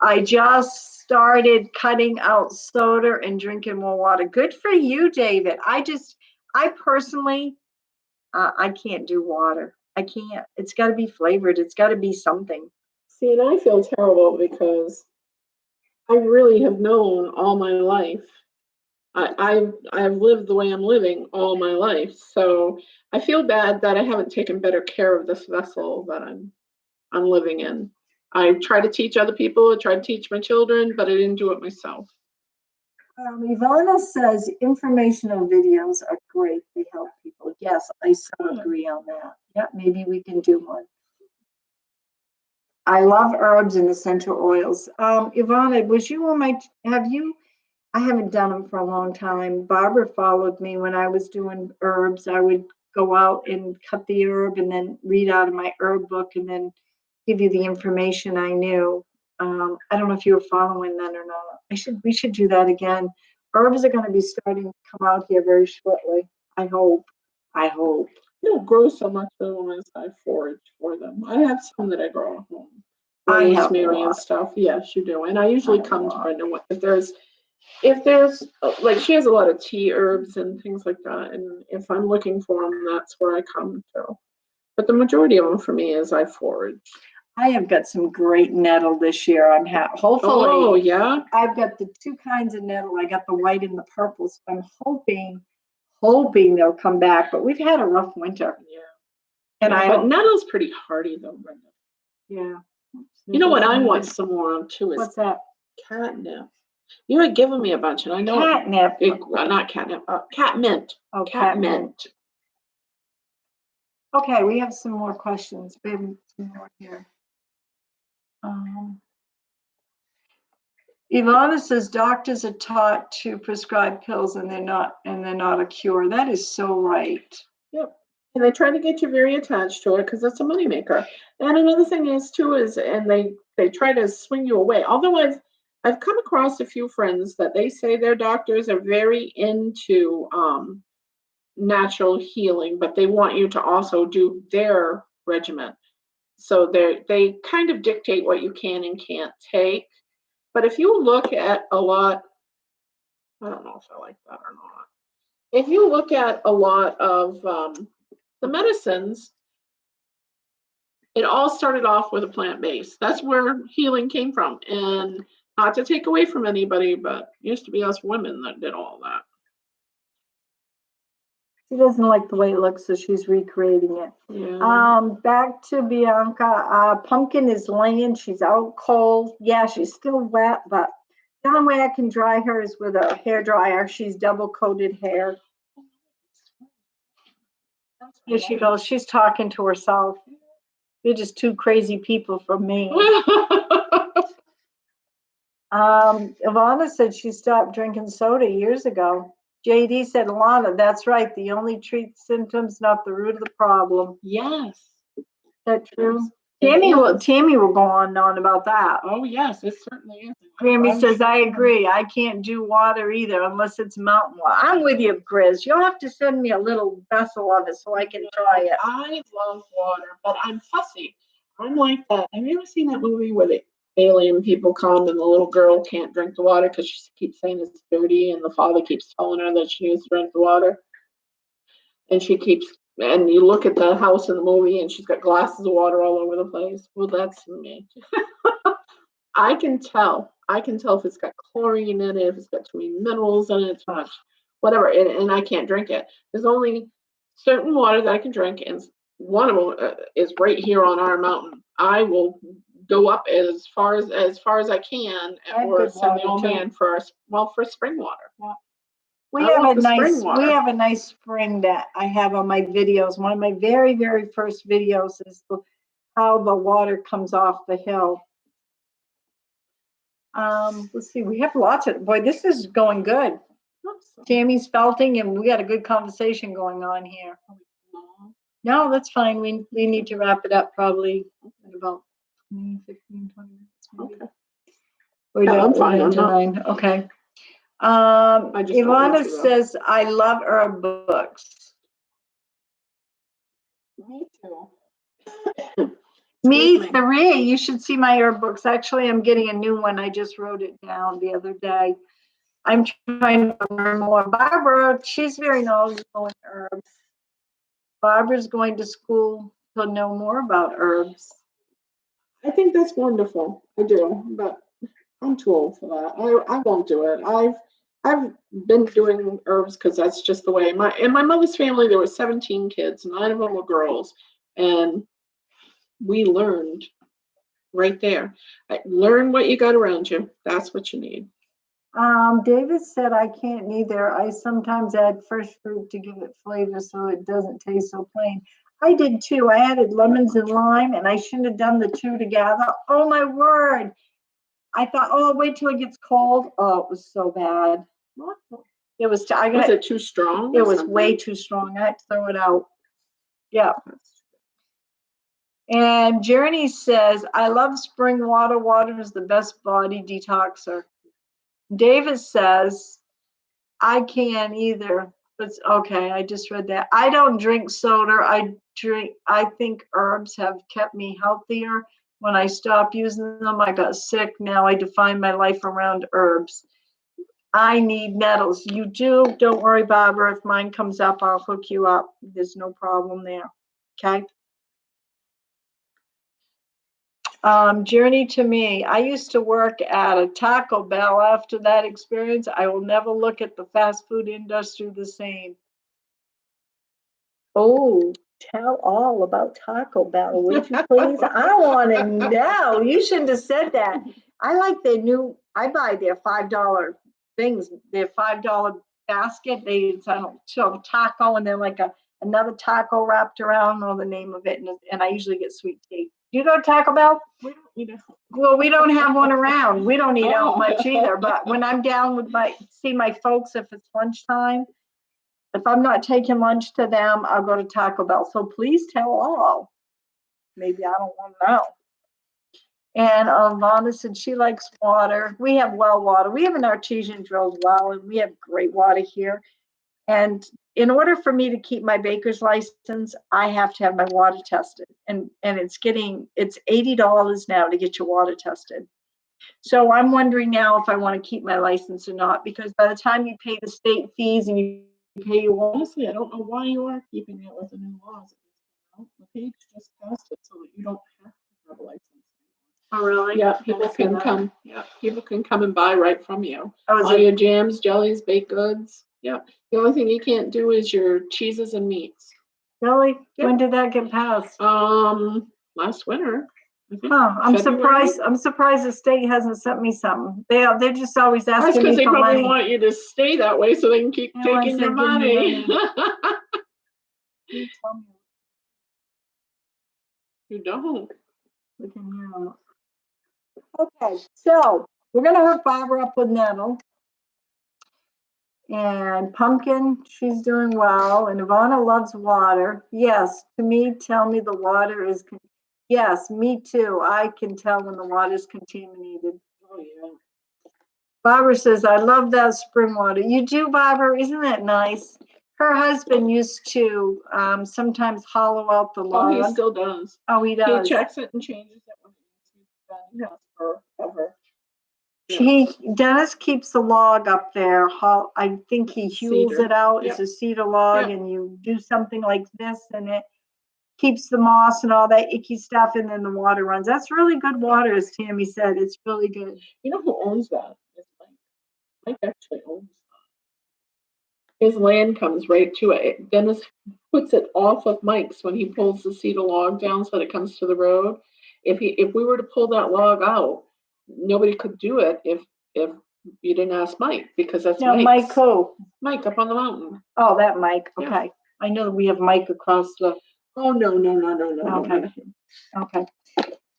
S1: I just started cutting out soda and drinking more water. Good for you, David. I personally, I can't do water. I can't. It's got to be flavored. It's got to be something.
S2: See, and I feel terrible because I really have known all my life. I've lived the way I'm living all my life, so I feel bad that I haven't taken better care of this vessel that I'm living in. I try to teach other people, I try to teach my children, but I didn't do it myself.
S1: Ivana says informational videos are great. They help people. Yes, I so agree on that. Yeah, maybe we can do one. I love herbs and essential oils. Ivana, was you on my, have you, I haven't done them for a long time. Barbara followed me when I was doing herbs. I would go out and cut the herb and then read out of my herb book and then give you the information I knew. I don't know if you were following that or not. We should do that again. Herbs are going to be starting to come out here very shortly. I hope. I hope.
S2: They don't grow so much though as I forage for them. I have some that I grow at home.
S1: I have a
S2: Rosemary and
S1: lot.
S2: stuff. Yes, you do. And I usually come to
S1: lot.
S2: Brenda if there's like she has a lot of tea herbs and things like that, and if I'm looking for them, that's where I come to. But the majority of them for me is I forage.
S1: I have got some great nettle this year. Hopefully.
S2: Oh yeah.
S1: I've got the two kinds of nettle. I got the white and the purple. So I'm hoping they'll come back. But we've had a rough winter.
S2: Yeah.
S1: And
S2: yeah,
S1: I
S2: but
S1: don't.
S2: nettle's pretty hardy though, Brenda.
S1: Yeah.
S2: You know what I want some more of too is
S1: What's that?
S2: catnip. You had given me a bunch, and I know
S1: Catnip.
S2: not catnip, catmint.
S1: Oh,
S2: Catmint.
S1: Okay, we have some more questions. We have some more here. Ivana says doctors are taught to prescribe pills and they're not a cure. That is so right.
S2: Yep. And they try to get you very attached to it because it's a moneymaker. And another thing is too is and they try to swing you away. Although I've come across a few friends that they say their doctors are very into natural healing, but they want you to also do their regimen. So they kind of dictate what you can and can't take. But if you look at a lot, I don't know if I like that or not. If you look at a lot of the medicines, it all started off with a plant base. That's where healing came from. And not to take away from anybody, but it used to be us women that did all that.
S1: She doesn't like the way it looks, so she's recreating it.
S2: Yeah.
S1: Back to Bianca. Pumpkin is laying. She's out cold. Yeah, she's still wet, but the only way I can dry her is with a hair dryer. She's double coated hair. Here she goes. She's talking to herself. You're just two crazy people for me. Ivana said she stopped drinking soda years ago. JD said, Alana, that's right. The only treat symptoms, not the root of the problem.
S2: Yes.
S1: Is that true?
S2: Yes,
S1: Tammy will go on and on about that.
S2: Oh yes, it certainly is.
S1: Tammy says, I agree. I can't do water either unless it's mountain water. I'm with you, Grizz. You'll have to send me a little vessel of it so I can try it.
S2: I love water, but I'm fussy. I'm like that. Have you ever seen that movie where the alien people come and the little girl can't drink the water because she keeps saying it's dirty and the father keeps telling her that she needs to drink the water? And and you look at the house in the movie and she's got glasses of water all over the place. Well, that's me. I can tell. I can tell if it's got chlorine in it, if it's got too many minerals in it, too much, whatever, and I can't drink it. There's only certain water that I can drink, and one of them is right here on our mountain. I will go up as far as I can, or send the old man for spring water.
S1: Yeah. We have a nice spring that I have on my videos. One of my very, very first videos is how the water comes off the hill. Let's see, we have lots of, boy, this is going good. Awesome. Tammy's felting and we got a good conversation going on here. No, that's fine. We need to wrap it up probably in about 15, 20 minutes. Maybe. Okay.
S2: I'm fine. I'm not.
S1: 9. Okay. Ivana says, I love herb books.
S2: Me too.
S1: Me
S2: Excuse me.
S1: 3. You should see my herb books. Actually, I'm getting a new one. I just wrote it down the other day. I'm trying to learn more. Barbara, she's very knowledgeable in herbs. Barbara's going to school to know more about herbs.
S2: I think that's wonderful. I do, but I'm too old for that. I won't do it. I've been doing herbs because that's just the way. In my mother's family there were 17 kids, 9 of them were girls, and we learned right there. Learn what you got around you. That's what you need.
S1: David said I can't neither. I sometimes add fresh fruit to give it flavor so it doesn't taste so plain. I did too. I added lemons and lime, and I shouldn't have done the 2 together. Oh my word. I thought, oh, wait till it gets cold. Oh, it was so bad. It was,
S2: Was it too strong?
S1: It was way too strong. I had to throw it out. Yeah. And Journey says, I love spring water. Water is the best body detoxer. David says, I can't either. But okay, I just read that. I don't drink soda. I think herbs have kept me healthier. When I stopped using them, I got sick. Now I define my life around herbs. I need nettles. You do. Don't worry, Barbara. If mine comes up, I'll hook you up. There's no problem there. Okay. Journey to me. I used to work at a Taco Bell. After that experience, I will never look at the fast food industry the same. Oh, tell all about Taco Bell, would you please? I want to know. You shouldn't have said that. I like their new, I buy their $5 things, their $5 basket. They sell taco and then like another taco wrapped around, I don't know the name of it, and I usually get sweet tea. Do you go to Taco Bell?
S2: We don't eat it.
S1: Well, we don't have one around. We don't eat out much either. But when I'm down with see my folks, if it's lunchtime, if I'm not taking lunch to them, I'll go to Taco Bell. So please tell all. Maybe I don't want to know. And Alana said she likes water. We have well water. We have an artesian drilled well, and we have great water here. And in order for me to keep my baker's license, I have to have my water tested. And it's $80 now to get your water tested. So I'm wondering now if I want to keep my license or not, because by the time you pay the state fees and you pay your water.
S2: Honestly, I don't know why you are keeping it with the new laws. The page just passed it so that you don't have to have a license.
S1: Oh, really?
S2: Yeah, people can come. Yeah, people can come and buy right from you.
S1: Oh,
S2: All your jams, jellies, baked goods. Yeah. The only thing you can't do is your cheeses and meats.
S1: Really?
S2: Yep.
S1: When did that get passed?
S2: Last winter.
S1: Huh, I'm surprised. I'm surprised the state hasn't sent me something. They're just always
S2: That's
S1: asking
S2: because
S1: me
S2: they
S1: for
S2: probably
S1: money.
S2: want you to stay that way so they can keep taking your money.
S1: You tell me.
S2: You don't.
S1: We can hear them. Okay, so we're gonna hook Barbara up with nettle. And Pumpkin, she's doing well. And Ivana loves water. Yes, to me, tell me the water is. Yes, me too. I can tell when the water is contaminated.
S2: Oh yeah.
S1: Barbara says, I love that spring water. You do, Barbara? Isn't that nice? Her husband used to sometimes hollow out the log.
S2: Oh, he still does.
S1: Oh, he does.
S2: He checks it and changes it when it needs to be done. Forever.
S1: Dennis keeps the log up there. I think he hews it out. It's a cedar log, and you do something like this, and it keeps the moss and all that icky stuff, and then the water runs. That's really good water, as Tammy said. It's really good.
S2: You know who owns that? It's Mike. Mike actually owns that. His land comes right to it. Dennis puts it off of Mike's when he pulls the cedar log down so that it comes to the road. If we were to pull that log out, nobody could do it if you didn't ask Mike, because that's
S1: Now,
S2: Mike's.
S1: Mike who?
S2: Mike up on the mountain.
S1: Oh, that Mike. Okay.
S2: Yeah.
S1: I know that we have Mike across the.
S2: Oh, no.
S1: Okay. Okay.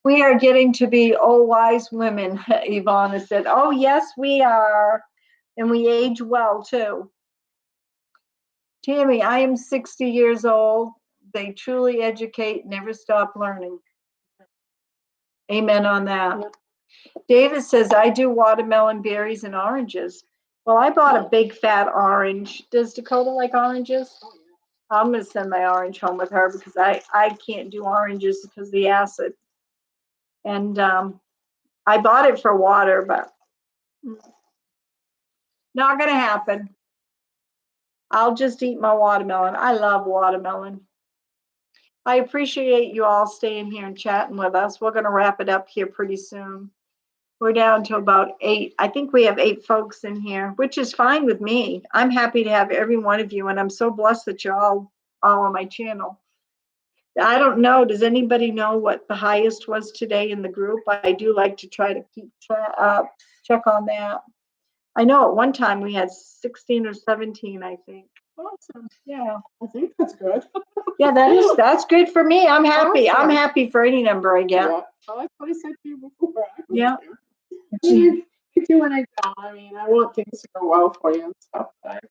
S1: We are getting to be old wise women, Ivana said. Oh, yes, we are. And we age well, too. Tammy, I am 60 years old. They truly educate, never stop learning. Amen on that. Yeah. David says, I do watermelon, berries, and oranges. Well, I bought a big fat orange. Does Dakota like oranges? I'm going to send my orange home with her because I can't do oranges because of the acid. And I bought it for water, but not gonna happen. I'll just eat my watermelon. I love watermelon. I appreciate you all staying here and chatting with us. We're gonna wrap it up here pretty soon. We're down to about 8. I think we have 8 folks in here, which is fine with me. I'm happy to have every one of you, and I'm so blessed that you're all on my channel. I don't know, does anybody know what the highest was today in the group? I do like to try to keep check on that. I know at one time we had 16 or 17, I think.
S2: Awesome.
S1: Yeah.
S2: I think that's good.
S1: Yeah, that's good for me. I'm happy. I'm
S2: Awesome.
S1: happy for any number I get.
S2: Yeah. I like what I said to you before.
S1: Yeah.
S2: I do when I don't. I mean, I want things to go well for you and stuff. But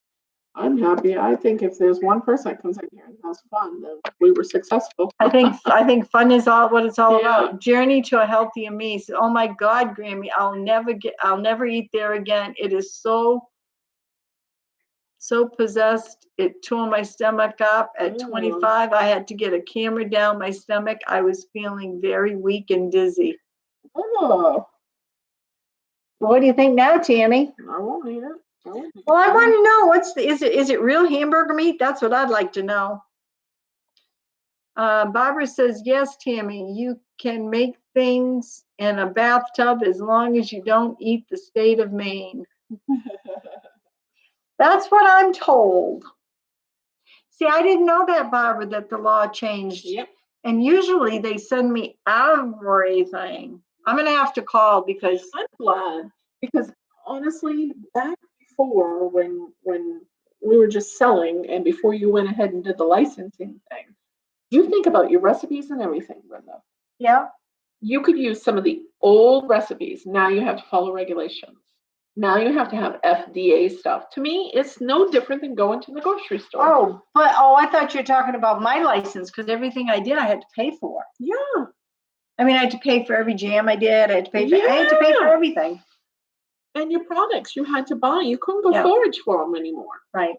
S2: I'm happy. I think if there's one person that comes in here and has fun, then we were successful.
S1: I think fun is all what it's all
S2: Yeah.
S1: about. Journey to a healthier me. So, oh my God, Grammy, I'll never eat there again. It is so possessed. It tore my stomach up. At 25, I had to get a camera down my stomach. I was feeling very weak and dizzy.
S2: Oh,
S1: What do you think now, Tammy?
S2: I won't eat it.
S1: Well, I want to know is it real hamburger meat? That's what I'd like to know. Barbara says, yes, Tammy, you can make things in a bathtub as long as you don't eat the state of Maine. That's what I'm told. See, I didn't know that, Barbara, that the law changed.
S2: Yep.
S1: And usually they send me everything. I'm going to have to call because
S2: I'm glad, because honestly, back before when we were just selling and before you went ahead and did the licensing thing, you think about your recipes and everything, Brenda.
S1: yeah,
S2: You could use some of the old recipes. Now you have to follow regulations. Now you have to have FDA stuff. To me, it's no different than going to the grocery store.
S1: I thought you were talking about my license because everything I did I had to pay for.
S2: Yeah.
S1: I mean, I had to pay for every jam I did. I had to pay for everything.
S2: And your products you had to buy. You couldn't go forage for them anymore.
S1: Right.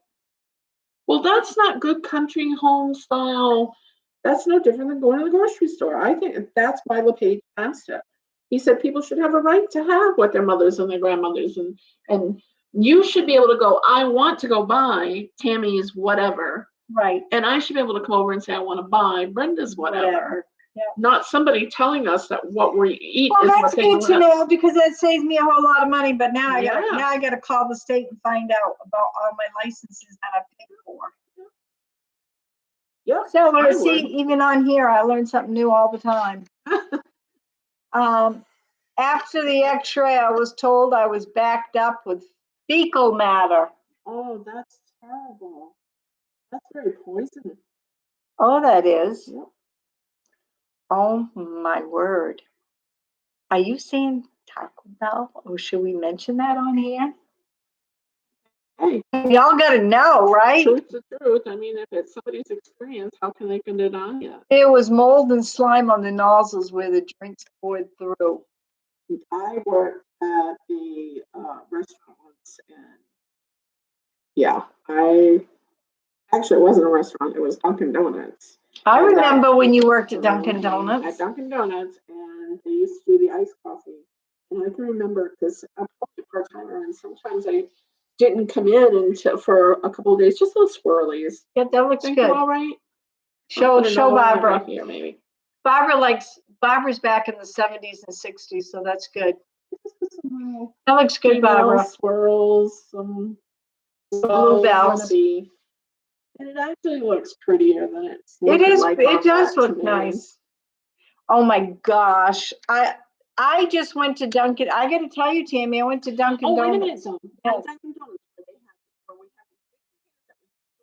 S2: Well, that's not good country home style. That's no different than going to the grocery store. I think that's why LePage passed it. He said people should have a right to have what their mothers and their grandmothers and you should be able to go, I want to go buy Tammy's whatever.
S1: Right.
S2: And I should be able to come over and say, I want to buy Brenda's whatever.
S1: Yeah.
S2: Not somebody telling us that what we eat is
S1: that's
S2: what they
S1: good
S2: want.
S1: to know because that saves me a whole lot of money. But now
S2: Yeah.
S1: I got to call the state and find out about all my licenses that I paid for.
S2: Yeah.
S1: So let's see, even on here, I learn something new all the time. After the X-ray, I was told I was backed up with fecal matter.
S2: Oh, that's terrible. That's very poisonous.
S1: Oh, that is.
S2: Yep.
S1: Oh my word. Are you saying Taco Bell? Or should we mention that on here?
S2: Hey,
S1: y'all got to know, right?
S2: Truth's the truth. I mean, if it's somebody's experience, how can they deny it?
S1: There was mold and slime on the nozzles where the drinks poured through.
S2: I worked at the restaurant once, and it wasn't a restaurant, it was Dunkin' Donuts.
S1: I remember when you worked at Dunkin' Donuts.
S2: At Dunkin' Donuts, and they used to do the iced coffee. And I can remember because I'm a part-timer, and sometimes I didn't come in for a couple of days, just little swirlies.
S1: Yeah, that looks good.
S2: All right.
S1: Show Barbara.
S2: Here, maybe.
S1: Barbara's back in the 70s and 60s, so that's good. That looks good, Barbara.
S2: Swirls, some
S1: blue bells.
S2: And it actually looks prettier than it's.
S1: It does look nice. Oh my gosh. I just went to Dunkin'. I got to tell you, Tammy, I went to Dunkin' Donuts.
S2: Wait a minute, though. Yes. Dunkin' Donuts, where we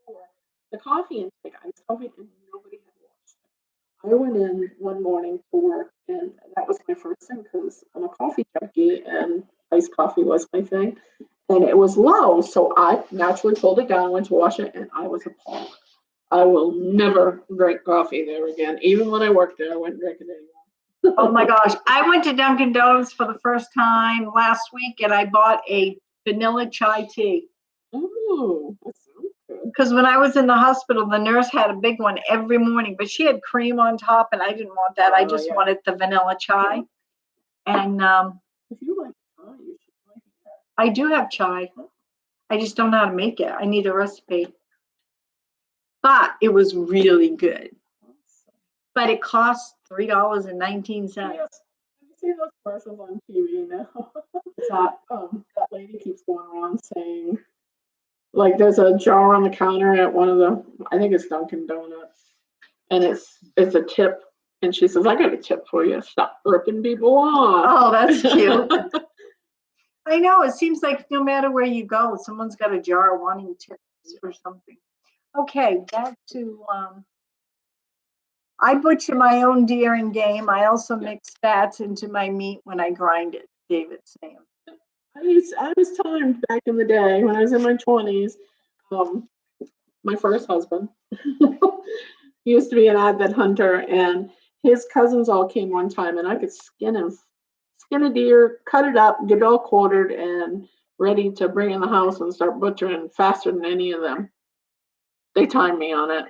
S2: have the coffee and iced coffee, and nobody had watched it. I went in one morning to work, and that was my first thing because I'm a coffee junkie, and iced coffee was my thing. And it was low, so I naturally pulled it down, went to wash it, and I was appalled. I will never drink coffee there again. Even when I worked there, I wouldn't drink it anymore.
S1: Oh my gosh. I went to Dunkin' Donuts for the first time last week, and I bought a vanilla chai tea.
S2: Oh, that sounds good.
S1: Because when I was in the hospital, the nurse had a big one every morning, but she had cream on top, and I didn't want that. I just wanted the vanilla chai. And
S2: If you like chai, you should like it.
S1: I do have chai. I just don't know how to make it. I need a recipe. But it was really good. But it cost $3.19.
S2: Yes. You see those commercials on TV now? That lady keeps going around saying, like, there's a jar on the counter at one of the, I think it's Dunkin' Donuts, and it's a tip, and she says, "I got a tip for you. Stop ripping people off."
S1: Oh, that's cute. I know. It seems like no matter where you go, someone's got a jar wanting tips or something. Okay, back to I butcher my own deer and game. I also mix fats into my meat when I grind it, David's saying.
S2: I was telling him back in the day when I was in my 20s, my first husband, he used to be an avid hunter, and his cousins all came one time, and I could skin a deer, cut it up, get it all quartered, and ready to bring in the house and start butchering faster than any of them. They timed me on it.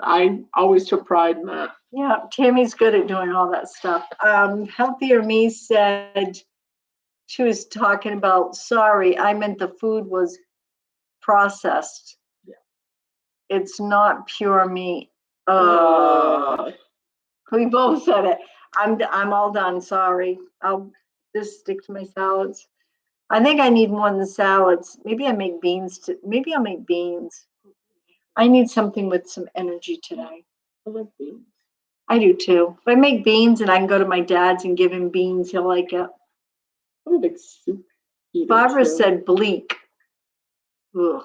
S2: I always took pride in that.
S1: Yeah, Tammy's good at doing all that stuff. Healthier Me said she was talking about, sorry, I meant the food was processed.
S2: Yeah.
S1: It's not pure meat. We both said it. I'm all done. Sorry. I'll just stick to my salads. I think I need more than salads. Maybe I make beans. Maybe I'll make beans. I need something with some energy today.
S2: I love beans.
S1: I do too. If I make beans and I can go to my dad's and give him beans, he'll like it.
S2: I'm a big soup eater.
S1: Barbara
S2: too.
S1: said bleak. Ugh.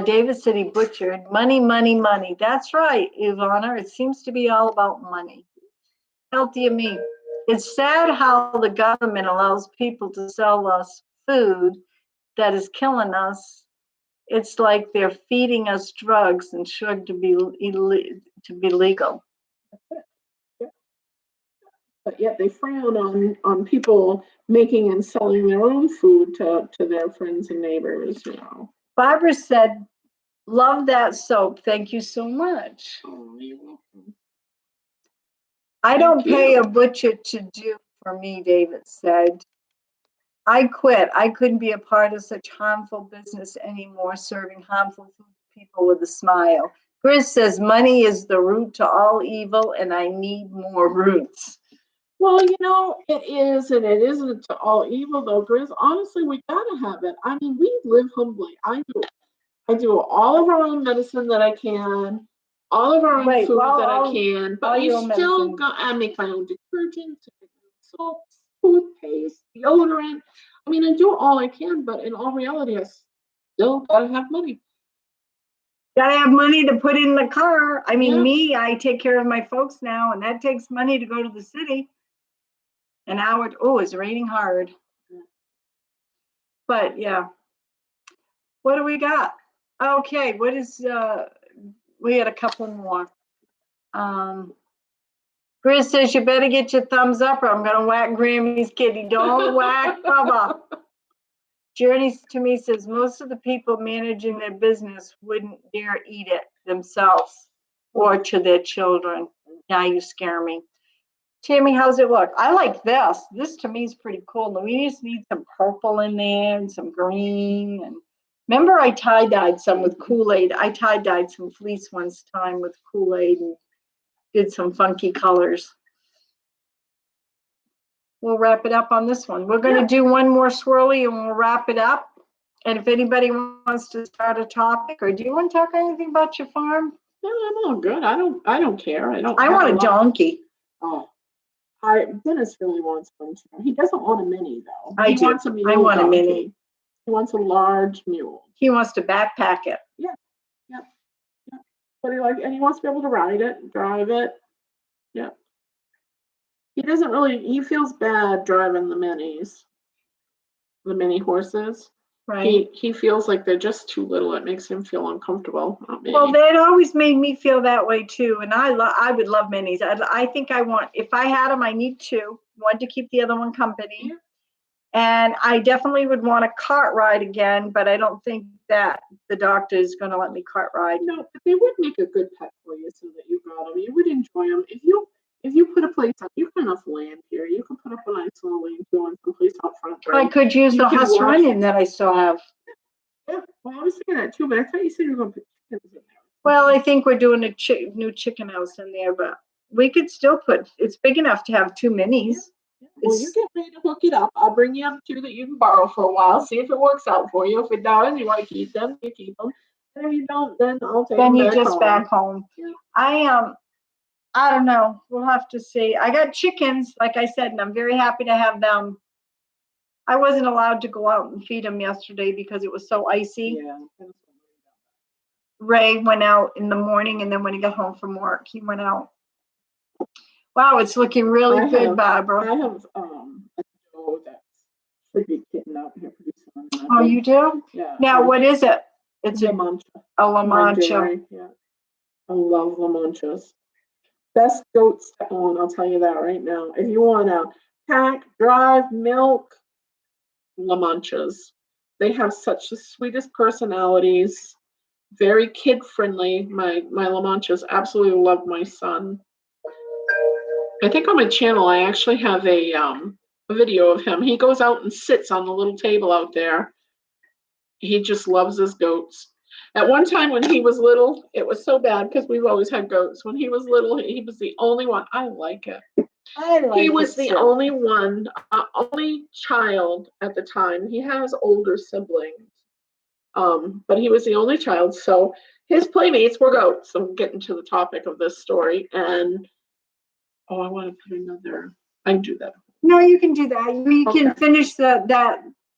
S1: David said he butchered. Money, money, money. That's right, Ivana. It seems to be all about money. Healthier meat. It's sad how the government allows people to sell us food that is killing us. It's like they're feeding us drugs and should to be legal.
S2: That's it. Yeah. But yet they frown on people making and selling their own food to their friends and neighbors, you know.
S1: Barbara said, love that soap. Thank you so much.
S2: Oh, you're welcome.
S1: I don't pay a butcher to do for me, David said. I quit. I couldn't be a part of such harmful business anymore, serving harmful food to people with a smile. Chris says money is the root to all evil, and I need more roots.
S2: Well, you know, it is, and it isn't to all evil though, Grizz. Honestly, we gotta have it. I mean, we live humbly. I do all of our own medicine that I can, all of our own food that I can, but you still got. I make my own detergent, soaps, toothpaste, deodorant. I mean, I do all I can, but in all reality, I still gotta have money.
S1: Gotta have money to put in the car. I mean,
S2: Yeah.
S1: me, I take care of my folks now, and that takes money to go to the city. An hour. Oh, it's raining hard. But yeah. What do we got? Okay, what is we had a couple more. Chris says you better get your thumbs up or I'm gonna whack Grammy's kitty. Don't whack Bubba. Journey to Me says most of the people managing their business wouldn't dare eat it themselves or to their children. Now you scare me. Tammy, how's it look? I like this. This to me is pretty cool. We just need some purple in there and some green. And remember, I tie-dyed some with Kool-Aid. I tie-dyed some fleece once time with Kool-Aid and did some funky colors. We'll wrap it up on this one. We're going to do one more swirly and we'll wrap it up. And if anybody wants to start a topic, or do you want to talk anything about your farm?
S2: No, I'm all good. I don't care.
S1: I want a donkey.
S2: Oh. Dennis really wants one too. He doesn't want a mini though.
S1: I do.
S2: Wants a mule
S1: I want
S2: donkey.
S1: a mini.
S2: He wants a large mule.
S1: He wants to backpack it.
S2: Yeah. But he wants to be able to ride it, drive it. Yeah. He feels bad driving the minis, the mini horses.
S1: Right.
S2: He feels like they're just too little. It makes him feel uncomfortable.
S1: Well, that always made me feel that way too. And I would love minis. I think if I had them, I need two. One to keep the other one company. Yeah. And I definitely would want a cart ride again, but I don't think that the doctor is going to let me cart ride.
S2: No, but they would make a good pet for you so that you got them. You would enjoy them. If if you put a place up, you have enough land here. You can put up a nice little lean-to and some place out front.
S1: I
S2: Right?
S1: could use
S2: You
S1: the
S2: can
S1: husk
S2: watch-
S1: running that I still have.
S2: Yeah, well, I was thinking that too, but I thought you said you were going to put chickens in there.
S1: Well, I think we're doing a new chicken house in there, but we could still put, it's big enough to have 2 minis.
S2: Well, you get ready to hook it up. I'll bring you up 2 that you can borrow for a while. See if it works out for you. If it does, you want to keep them, you keep them. And if you don't, then I'll take
S1: Then
S2: them
S1: you
S2: back
S1: just
S2: home.
S1: back home.
S2: Yeah.
S1: I don't know. We'll have to see. I got chickens, like I said, and I'm very happy to have them. I wasn't allowed to go out and feed them yesterday because it was so icy.
S2: Yeah.
S1: Ray went out in the morning, and then when he got home from work, he went out. Wow, it's looking really good, Barbara.
S2: I have a doe that should be getting out here pretty soon.
S1: Oh, you do?
S2: Yeah.
S1: Now, what is it? It's
S2: La Mancha.
S1: a La Mancha.
S2: Dairy, yeah. I love La Manchas. Best goats to own, I'll tell you that right now. If you want to pack, drive, milk, La Manchas. They have such the sweetest personalities, very kid friendly. My La Manchas absolutely love my son. I think on my channel I actually have a video of him. He goes out and sits on the little table out there. He just loves his goats. At one time when he was little, it was so bad because we've always had goats. When he was little, he was the only one. I like it. He was the only one, only child at the time. He has older siblings, but he was the only child. So his playmates were goats. I'm getting to the topic of this story. And, oh, I want to put another, I can do that.
S1: No, you can do that. We can
S2: Okay.
S1: finish that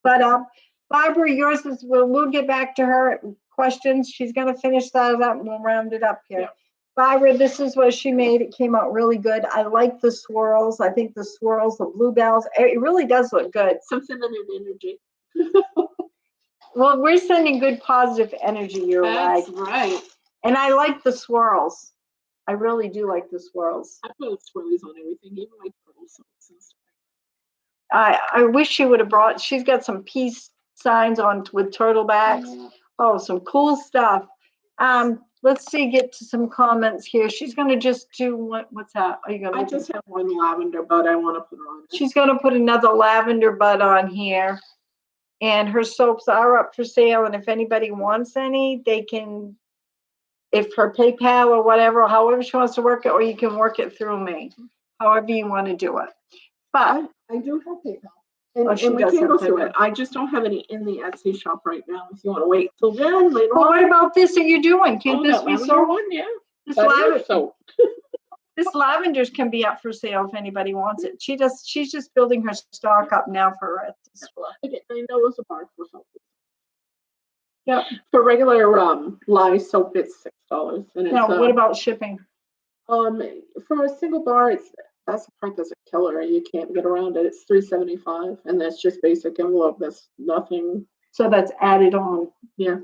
S1: butt up. Barbara, yours is, we'll get back to her questions. She's going to finish that up and we'll round it up here.
S2: Yeah.
S1: Barbara, this is what she made. It came out really good. I like the swirls. I think the swirls, the bluebells, it really does look good.
S2: Some feminine energy.
S1: Well, we're sending good positive energy your way.
S2: That's right.
S1: And I like the swirls. I really do like the swirls.
S2: I put swirlies on everything, even my turtle socks and stuff.
S1: I wish she would have brought, she's got some peace signs on with turtle backs. Oh, some cool stuff. Let's see, get to some comments here. She's gonna just do what's that? Are you gonna
S2: I just have one lavender bud I want to put on it.
S1: She's gonna put another lavender bud on here. And her soaps are up for sale. And if anybody wants any, they can, if her PayPal or whatever, however she wants to work it, or you can work it through me, however you want to do it. But
S2: I do have PayPal. And,
S1: Oh, she
S2: and we
S1: does
S2: can
S1: have
S2: go through
S1: PayPal.
S2: it. I just don't have any in the Etsy shop right now. If you want to wait till then, later
S1: well,
S2: on.
S1: what about this that you're doing? Can't
S2: Oh,
S1: this
S2: that
S1: be
S2: lavender
S1: sold?
S2: one? Yeah.
S1: This
S2: That
S1: lavender,
S2: is soap.
S1: this lavenders can be up for sale if anybody wants it. She's just building her stock up now for her Etsy store.
S2: Okay, I know it's a bar for soap.
S1: Yep.
S2: For regular lye soap, it's $6. And it's
S1: Now, what about shipping?
S2: for a single bar, that's the part that's a killer. You can't get around it. It's $3.75, and that's just basic envelope. That's nothing.
S1: So that's added on.
S2: Yeah.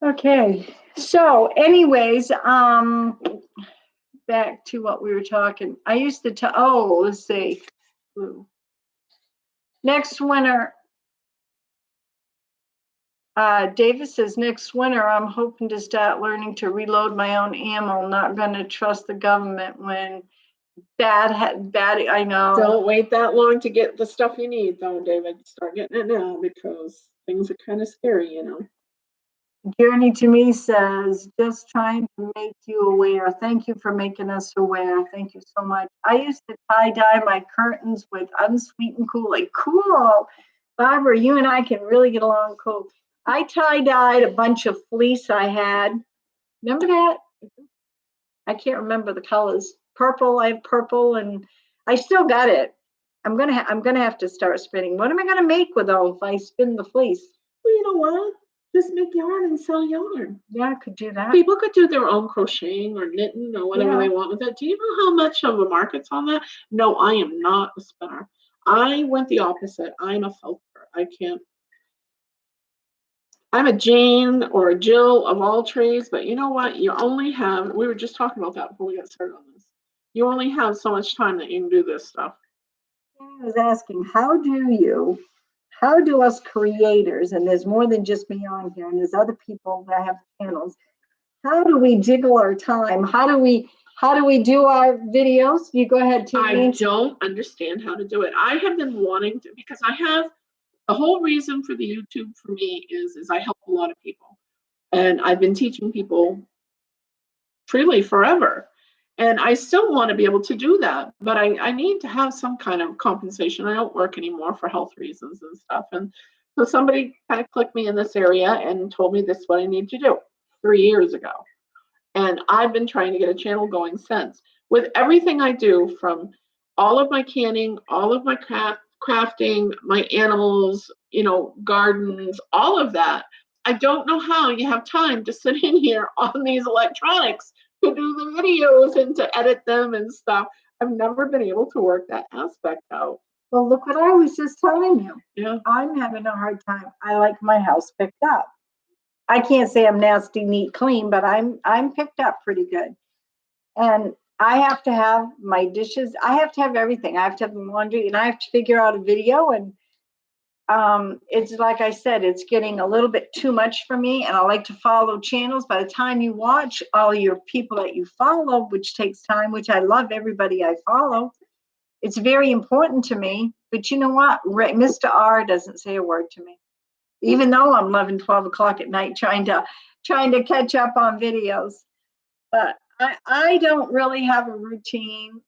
S1: Okay. So anyways, back to what we were talking. I used to tell, oh, let's see. Next winter, Davis says, next winter, I'm hoping to start learning to reload my own ammo. Not going to trust the government when bad, I know.
S2: Don't wait that long to get the stuff you need, though, David. Start getting it now because things are kind of scary, you know.
S1: Journey to me says, just trying to make you aware. Thank you for making us aware. Thank you so much. I used to tie-dye my curtains with unsweetened Kool-Aid. Cool. Barbara, you and I can really get along cool. I tie-dyed a bunch of fleece I had. Remember that? I can't remember the colors. Purple, I have purple, and I still got it. I'm gonna have to start spinning. What am I gonna make with those if I spin the fleece?
S2: Well, you know what? Just make yarn and sell yarn.
S1: Yeah, I could do that.
S2: People could do their own crocheting or knitting or whatever they want with that. Do you know how much of a market's on that? No, I am not a spinner. I went the opposite. I'm a felter. I can't. I'm a Jane or a Jill of all trades, but you know what? You only have, we were just talking about that before we got started on this. You only have so much time that you can do this stuff.
S1: I was asking, how do us creators, and there's more than just me on here, and there's other people that have channels, how do we jiggle our time? How do we do our videos? You go ahead,
S2: I
S1: Tammy.
S2: don't understand how to do it. I have been wanting to, because I have the whole reason for the YouTube for me is I help a lot of people. And I've been teaching people freely forever. And I still want to be able to do that, but I need to have some kind of compensation. I don't work anymore for health reasons and stuff. And so somebody kind of clicked me in this area and told me this is what I need to do 3 years ago. And I've been trying to get a channel going since. With everything I do, from all of my canning, all of my crafting, my animals, gardens, all of that, I don't know how you have time to sit in here on these electronics to do the videos and to edit them and stuff. I've never been able to work that aspect out.
S1: Well, look what I was just telling you.
S2: Yeah.
S1: I'm having a hard time. I like my house picked up. I can't say I'm nasty, neat, clean, but I'm picked up pretty good. And I have to have my dishes. I have to have everything. I have to have the laundry, and I have to figure out a video. And it's like I said, it's getting a little bit too much for me. And I like to follow channels. By the time you watch all your people that you follow, which takes time, which I love everybody I follow, it's very important to me. But you know what? Mr. R doesn't say a word to me, even though I'm 11, 12 o'clock at night trying to catch up on videos. But I don't really have a routine.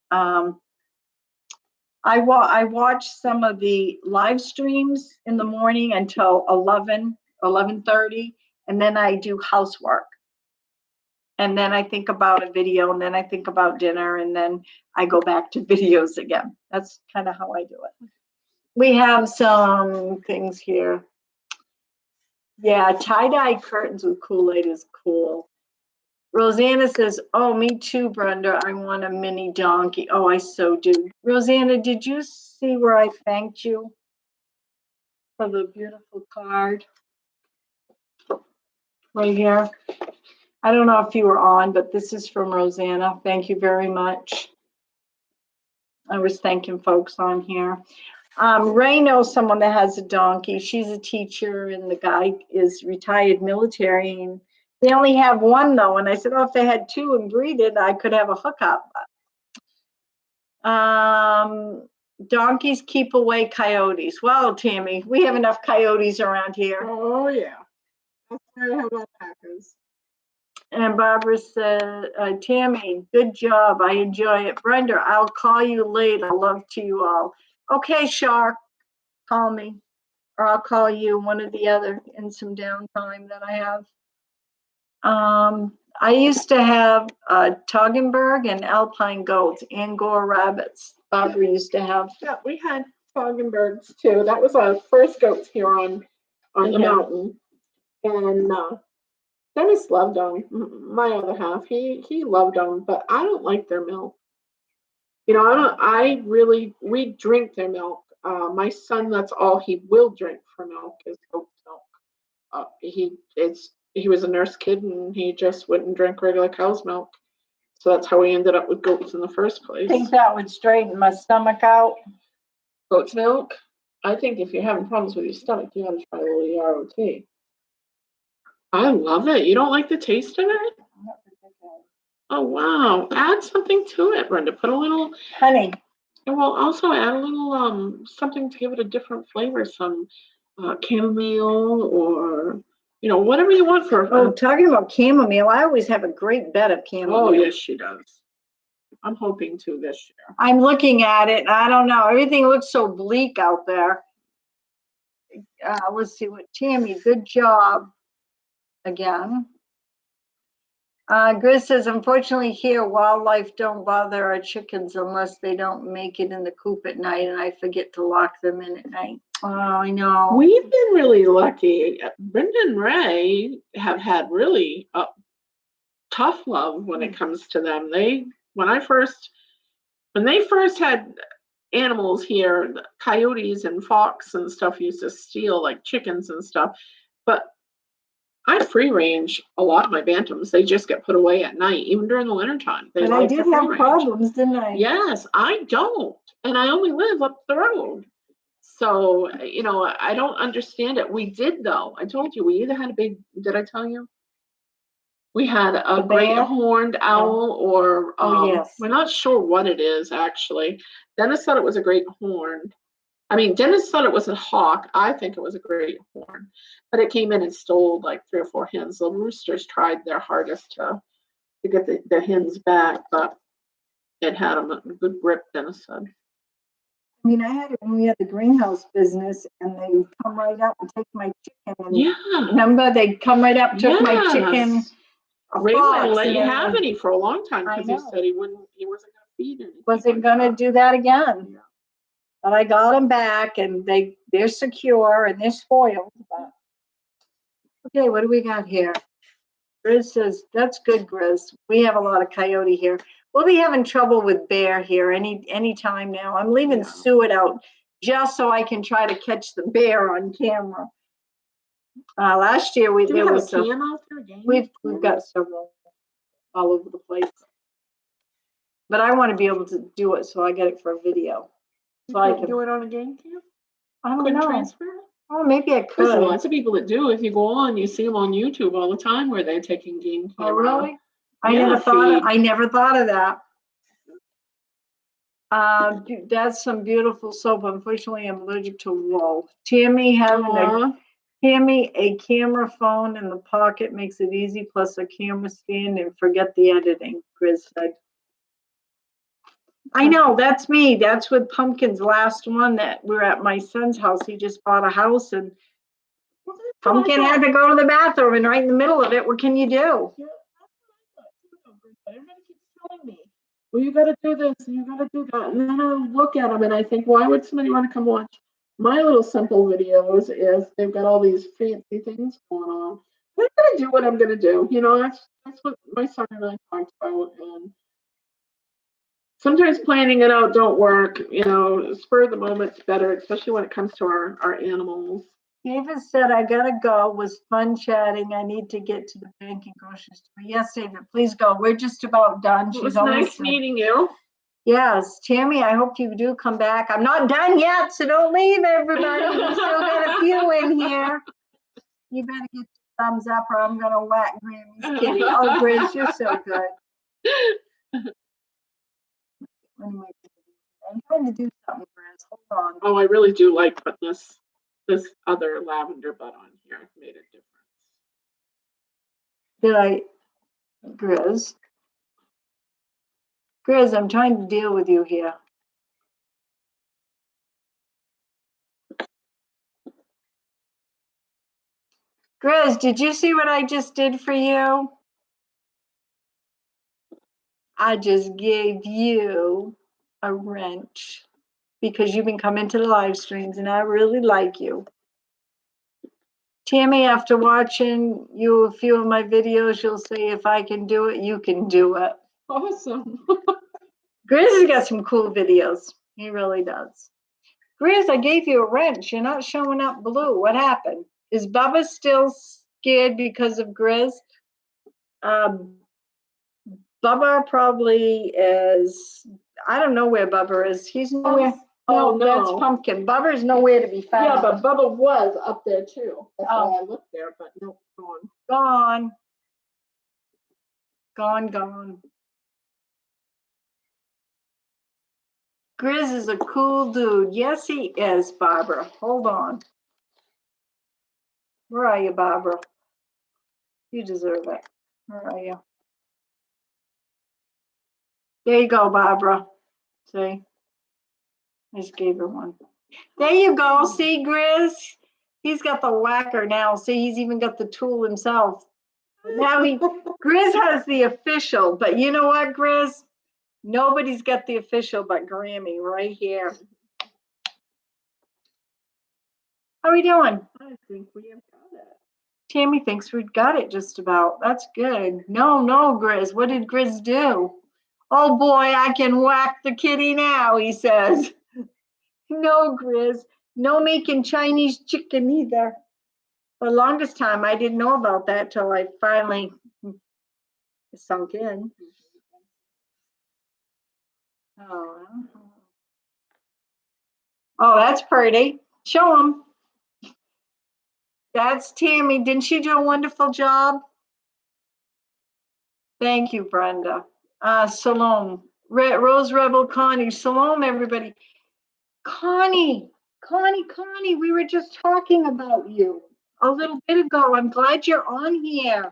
S1: I watch some of the live streams in the morning until 11:30, and then I do housework. And then I think about a video, and then I think about dinner, and then I go back to videos again. That's kind of how I do it. We have some things here. Yeah, tie-dye curtains with Kool-Aid is cool. Rosanna says, oh, me too, Brenda. I want a mini donkey. Oh, I so do. Rosanna, did you see where I thanked you for the beautiful card? Right here. I don't know if you were on, but this is from Rosanna. Thank you very much. I was thanking folks on here. Ray knows someone that has a donkey. She's a teacher, and the guy is retired military. And they only have one, though. And I said, oh, if they had two and breeded, I could have a hookup. Donkeys keep away coyotes. Well, Tammy, we have enough coyotes around here.
S2: Oh, yeah. That's why I have alpacas.
S1: And Barbara said, Tammy, good job. I enjoy it. Brenda, I'll call you later. Love to you all. Okay, Shark, call me. Or I'll call you, one or the other, in some downtime that I have. I used to have Toggenburg and Alpine goats, Angora rabbits. Barbara used to have.
S2: Yeah, we had Toggenburgs too. That was our first goats here on the mountain. And Dennis loved them. My other half, he loved them, but I don't like their milk. We drink their milk. My son, that's all he will drink for milk is goat's milk. He was a nurse kid and he just wouldn't drink regular cow's milk. So that's how we ended up with goats in the first place.
S1: I think that would straighten my stomach out.
S2: Goat's milk? I think if you're having problems with your stomach, you gotta try a little yarrow tea. I love it. You don't like the taste of it? Oh, wow. Add something to it, Brenda. Put a little
S1: honey.
S2: And we'll also add a little something to give it a different flavor, some chamomile or whatever you want for.
S1: Oh, talking about chamomile, I always have a great bed of chamomile.
S2: Oh, yes, she does. I'm hoping to this year.
S1: I'm looking at it. I don't know. Everything looks so bleak out there. Let's see what Tammy. Good job. Again. Gris says, unfortunately here, wildlife don't bother our chickens unless they don't make it in the coop at night, and I forget to lock them in at night. Oh, I know.
S2: We've been really lucky. Brenda and Ray have had really tough love when it comes to them. When they first had animals here, coyotes and fox and stuff used to steal like chickens and stuff. But I free range a lot of my bantams. They just get put away at night, even during the wintertime.
S1: But I did have problems, didn't I?
S2: Yes, I don't. And I only live up the road. So, I don't understand it. We did, though. I told you, we either had did I tell you? We had a
S1: The
S2: great
S1: bear?
S2: horned owl, or
S1: Oh, yes.
S2: we're not sure what it is actually. Dennis thought it was a great horn. I mean, Dennis thought it was a hawk. I think it was a great horn, but it came in and stole like 3 or 4 hens. The roosters tried their hardest to get the hens back, but it had them a good grip, Dennis said.
S1: I mean, I had it when we had the greenhouse business, and they would come right up and take my chicken. And
S2: Yeah.
S1: remember, they'd come right up, took my chicken.
S2: Yes.
S1: A
S2: Ray wouldn't
S1: fox,
S2: let
S1: and
S2: you
S1: then
S2: have any for a long time
S1: I
S2: because he
S1: know.
S2: said he wasn't going to feed anything.
S1: Wasn't
S2: like
S1: gonna
S2: that.
S1: do that again.
S2: Yeah.
S1: But I got them back, and they're secure and they're spoiled. But okay, what do we got here? Grizz says, that's good, Grizz. We have a lot of coyote here. We'll be having trouble with bear here any time now. I'm leaving
S2: Yeah.
S1: Suet out just so I can try to catch the bear on camera. Last year
S2: Do we
S1: there
S2: have
S1: was
S2: a can out there again?
S1: we've got several all over the place. But I want to be able to do it, so I get it for a video.
S2: You
S1: So I
S2: can't
S1: can
S2: do it on a game cam?
S1: I don't
S2: Couldn't
S1: know.
S2: transfer it?
S1: Oh, maybe I
S2: There's
S1: could.
S2: lots of people that do. If you go on, you see them on YouTube all the time where they're taking game
S1: Oh,
S2: camera.
S1: really? I
S2: Yeah,
S1: never
S2: feed.
S1: never thought of that. That's some beautiful soap. Unfortunately, I'm allergic to wool. Tammy, a camera phone in the pocket makes it easy, plus a camera stand, and forget the editing, Grizz said. I know, that's me. That's with Pumpkin's last one that we're at my son's house. He just bought a house, and Pumpkin had to go to the bathroom, and right in the middle of it, what can you do?
S2: Yeah, that's what I thought too, though, Bruce. Everybody keeps telling me, well, you got to do this and you got to do that. And then I look at them and I think, why would somebody want to come watch my little simple videos if they've got all these fancy things going on? I'm going to do what I'm going to do. You know, that's what my son and I talked about. And sometimes planning it out don't work. You know, spur of the moment's better, especially when it comes to our animals.
S1: David said, I gotta go. It was fun chatting. I need to get to the bank and grocery store. Yes, David, please go. We're just about done.
S2: It
S1: She's
S2: was
S1: always
S2: nice meeting you.
S1: Yes, Tammy, I hope you do come back. I'm not done yet, so don't leave, everybody. We still got a few in here. You better get your thumbs up or I'm gonna whack Grammy's kitty. Oh, Grizz, you're so good. Anyway, I'm trying to do something, Grizz. Hold on.
S2: Oh, I really do like putting this other lavender bud on here. It made a difference.
S1: Did I, Grizz? Grizz, I'm trying to deal with you here. Grizz, did you see what I just did for you? I just gave you a wrench because you've been coming to the live streams and I really like you. Tammy, after watching you a few of my videos, you'll say, if I can do it, you can do it.
S2: Awesome.
S1: Grizz has got some cool videos. He really does. Grizz, I gave you a wrench. You're not showing up blue. What happened? Is Bubba still scared because of Grizz? Bubba probably is, I don't know where Bubba is. He's nowhere.
S2: Oh,
S1: No, that's
S2: no.
S1: Pumpkin. Bubba's nowhere to be found.
S2: Yeah, but Bubba was up there too. That's
S1: Oh.
S2: why I looked there, but nope, gone.
S1: Gone. Gone, gone. Grizz is a cool dude. Yes, he is, Barbara. Hold on. Where are you, Barbara? You deserve it. Where are you? There you go, Barbara. See? I just gave her one. There you go. See, Grizz? He's got the whacker now. See, he's even got the tool himself. Now Grizz has the official, but you know what, Grizz? Nobody's got the official but Grammy right here. How are we doing?
S2: I think we have got it.
S1: Tammy thinks we've got it just about. That's good. No, Grizz. What did Grizz do? Oh boy, I can whack the kitty now, he says. No, Grizz. No making Chinese chicken either. For the longest time, I didn't know about that till I finally sunk in. Oh, that's pretty. Show them. That's Tammy. Didn't she do a wonderful job? Thank you, Brenda. Salome, Rose Rebel Connie, Salome, everybody. Connie, we were just talking about you a little bit ago. I'm glad you're on here.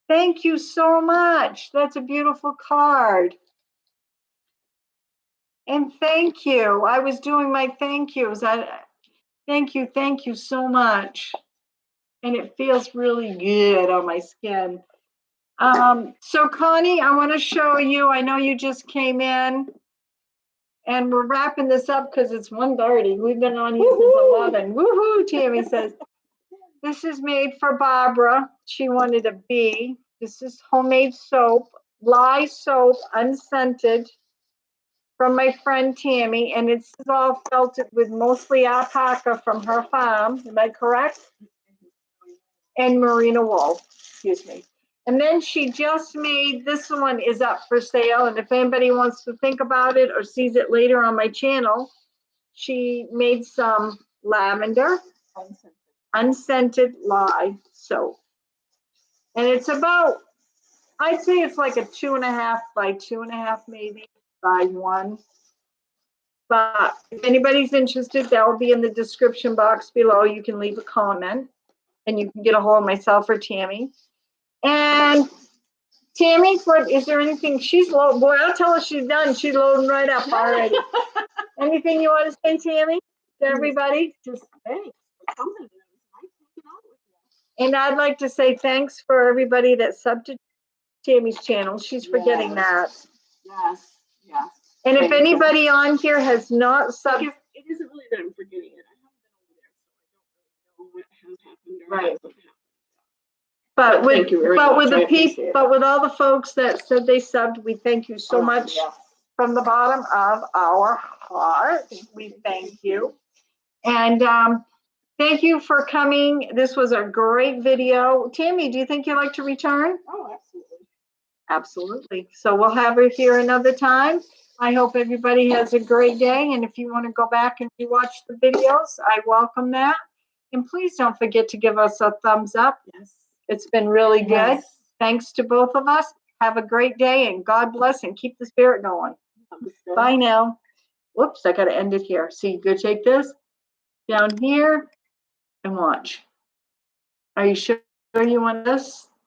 S1: Thank you so much. That's a beautiful card. And thank you. I was doing my thank yous. Thank you so much. And it feels really good on my skin. So Connie, I want to show you, I know you just came in and we're wrapping this up because it's 1:30. We've been on here since 11. Woohoo, Tammy says. This is made for Barbara. She wanted a bee. This is homemade soap, lye soap, unscented, from my friend Tammy, and it's all felted with mostly alpaca from her farm. Am I correct? And merino wool, excuse me. And then she just made, this one is up for sale, and if anybody wants to think about it or sees it later on my channel, she made some lavender, unscented lye soap. And it's about, I'd say it's like a 2.5 by 2.5, maybe by 1. But if anybody's interested, that will be in the description box below. You can leave a comment and you can get a hold of myself or Tammy. And Tammy, what is there anything she's loading? Boy, I'll tell her she's done. She's loading right up already. Anything you want to say, Tammy, to everybody?
S2: Just thanks for coming. It was nice hanging out with you.
S1: And I'd like to say thanks for everybody that subbed to Tammy's channel. She's forgetting that.
S2: Yes.
S1: And if anybody on here has not subbed,
S2: It isn't really that I'm forgetting it. I haven't been over there, so I don't really know what has happened or
S1: Right.
S2: hasn't happened.
S1: but
S2: Thank you very
S1: but
S2: much.
S1: with
S2: I
S1: the
S2: appreciate
S1: people,
S2: it.
S1: but with all the folks that said they subbed, we thank you so much
S2: Yes.
S1: from the bottom of our heart. We thank you. And thank you for coming. This was a great video. Tammy, do you think you'd like to return?
S2: Oh, absolutely.
S1: Absolutely. So we'll have her here another time. I hope everybody has a great day. And if you want to go back and rewatch the videos, I welcome that. And please don't forget to give us a thumbs up.
S2: Yes.
S1: It's been really good.
S2: Yes.
S1: Thanks to both of us. Have a great day and God bless and keep the spirit going. Bye now. Whoops, I got to end it here. So you go take this down here and watch. Are you sure you want this?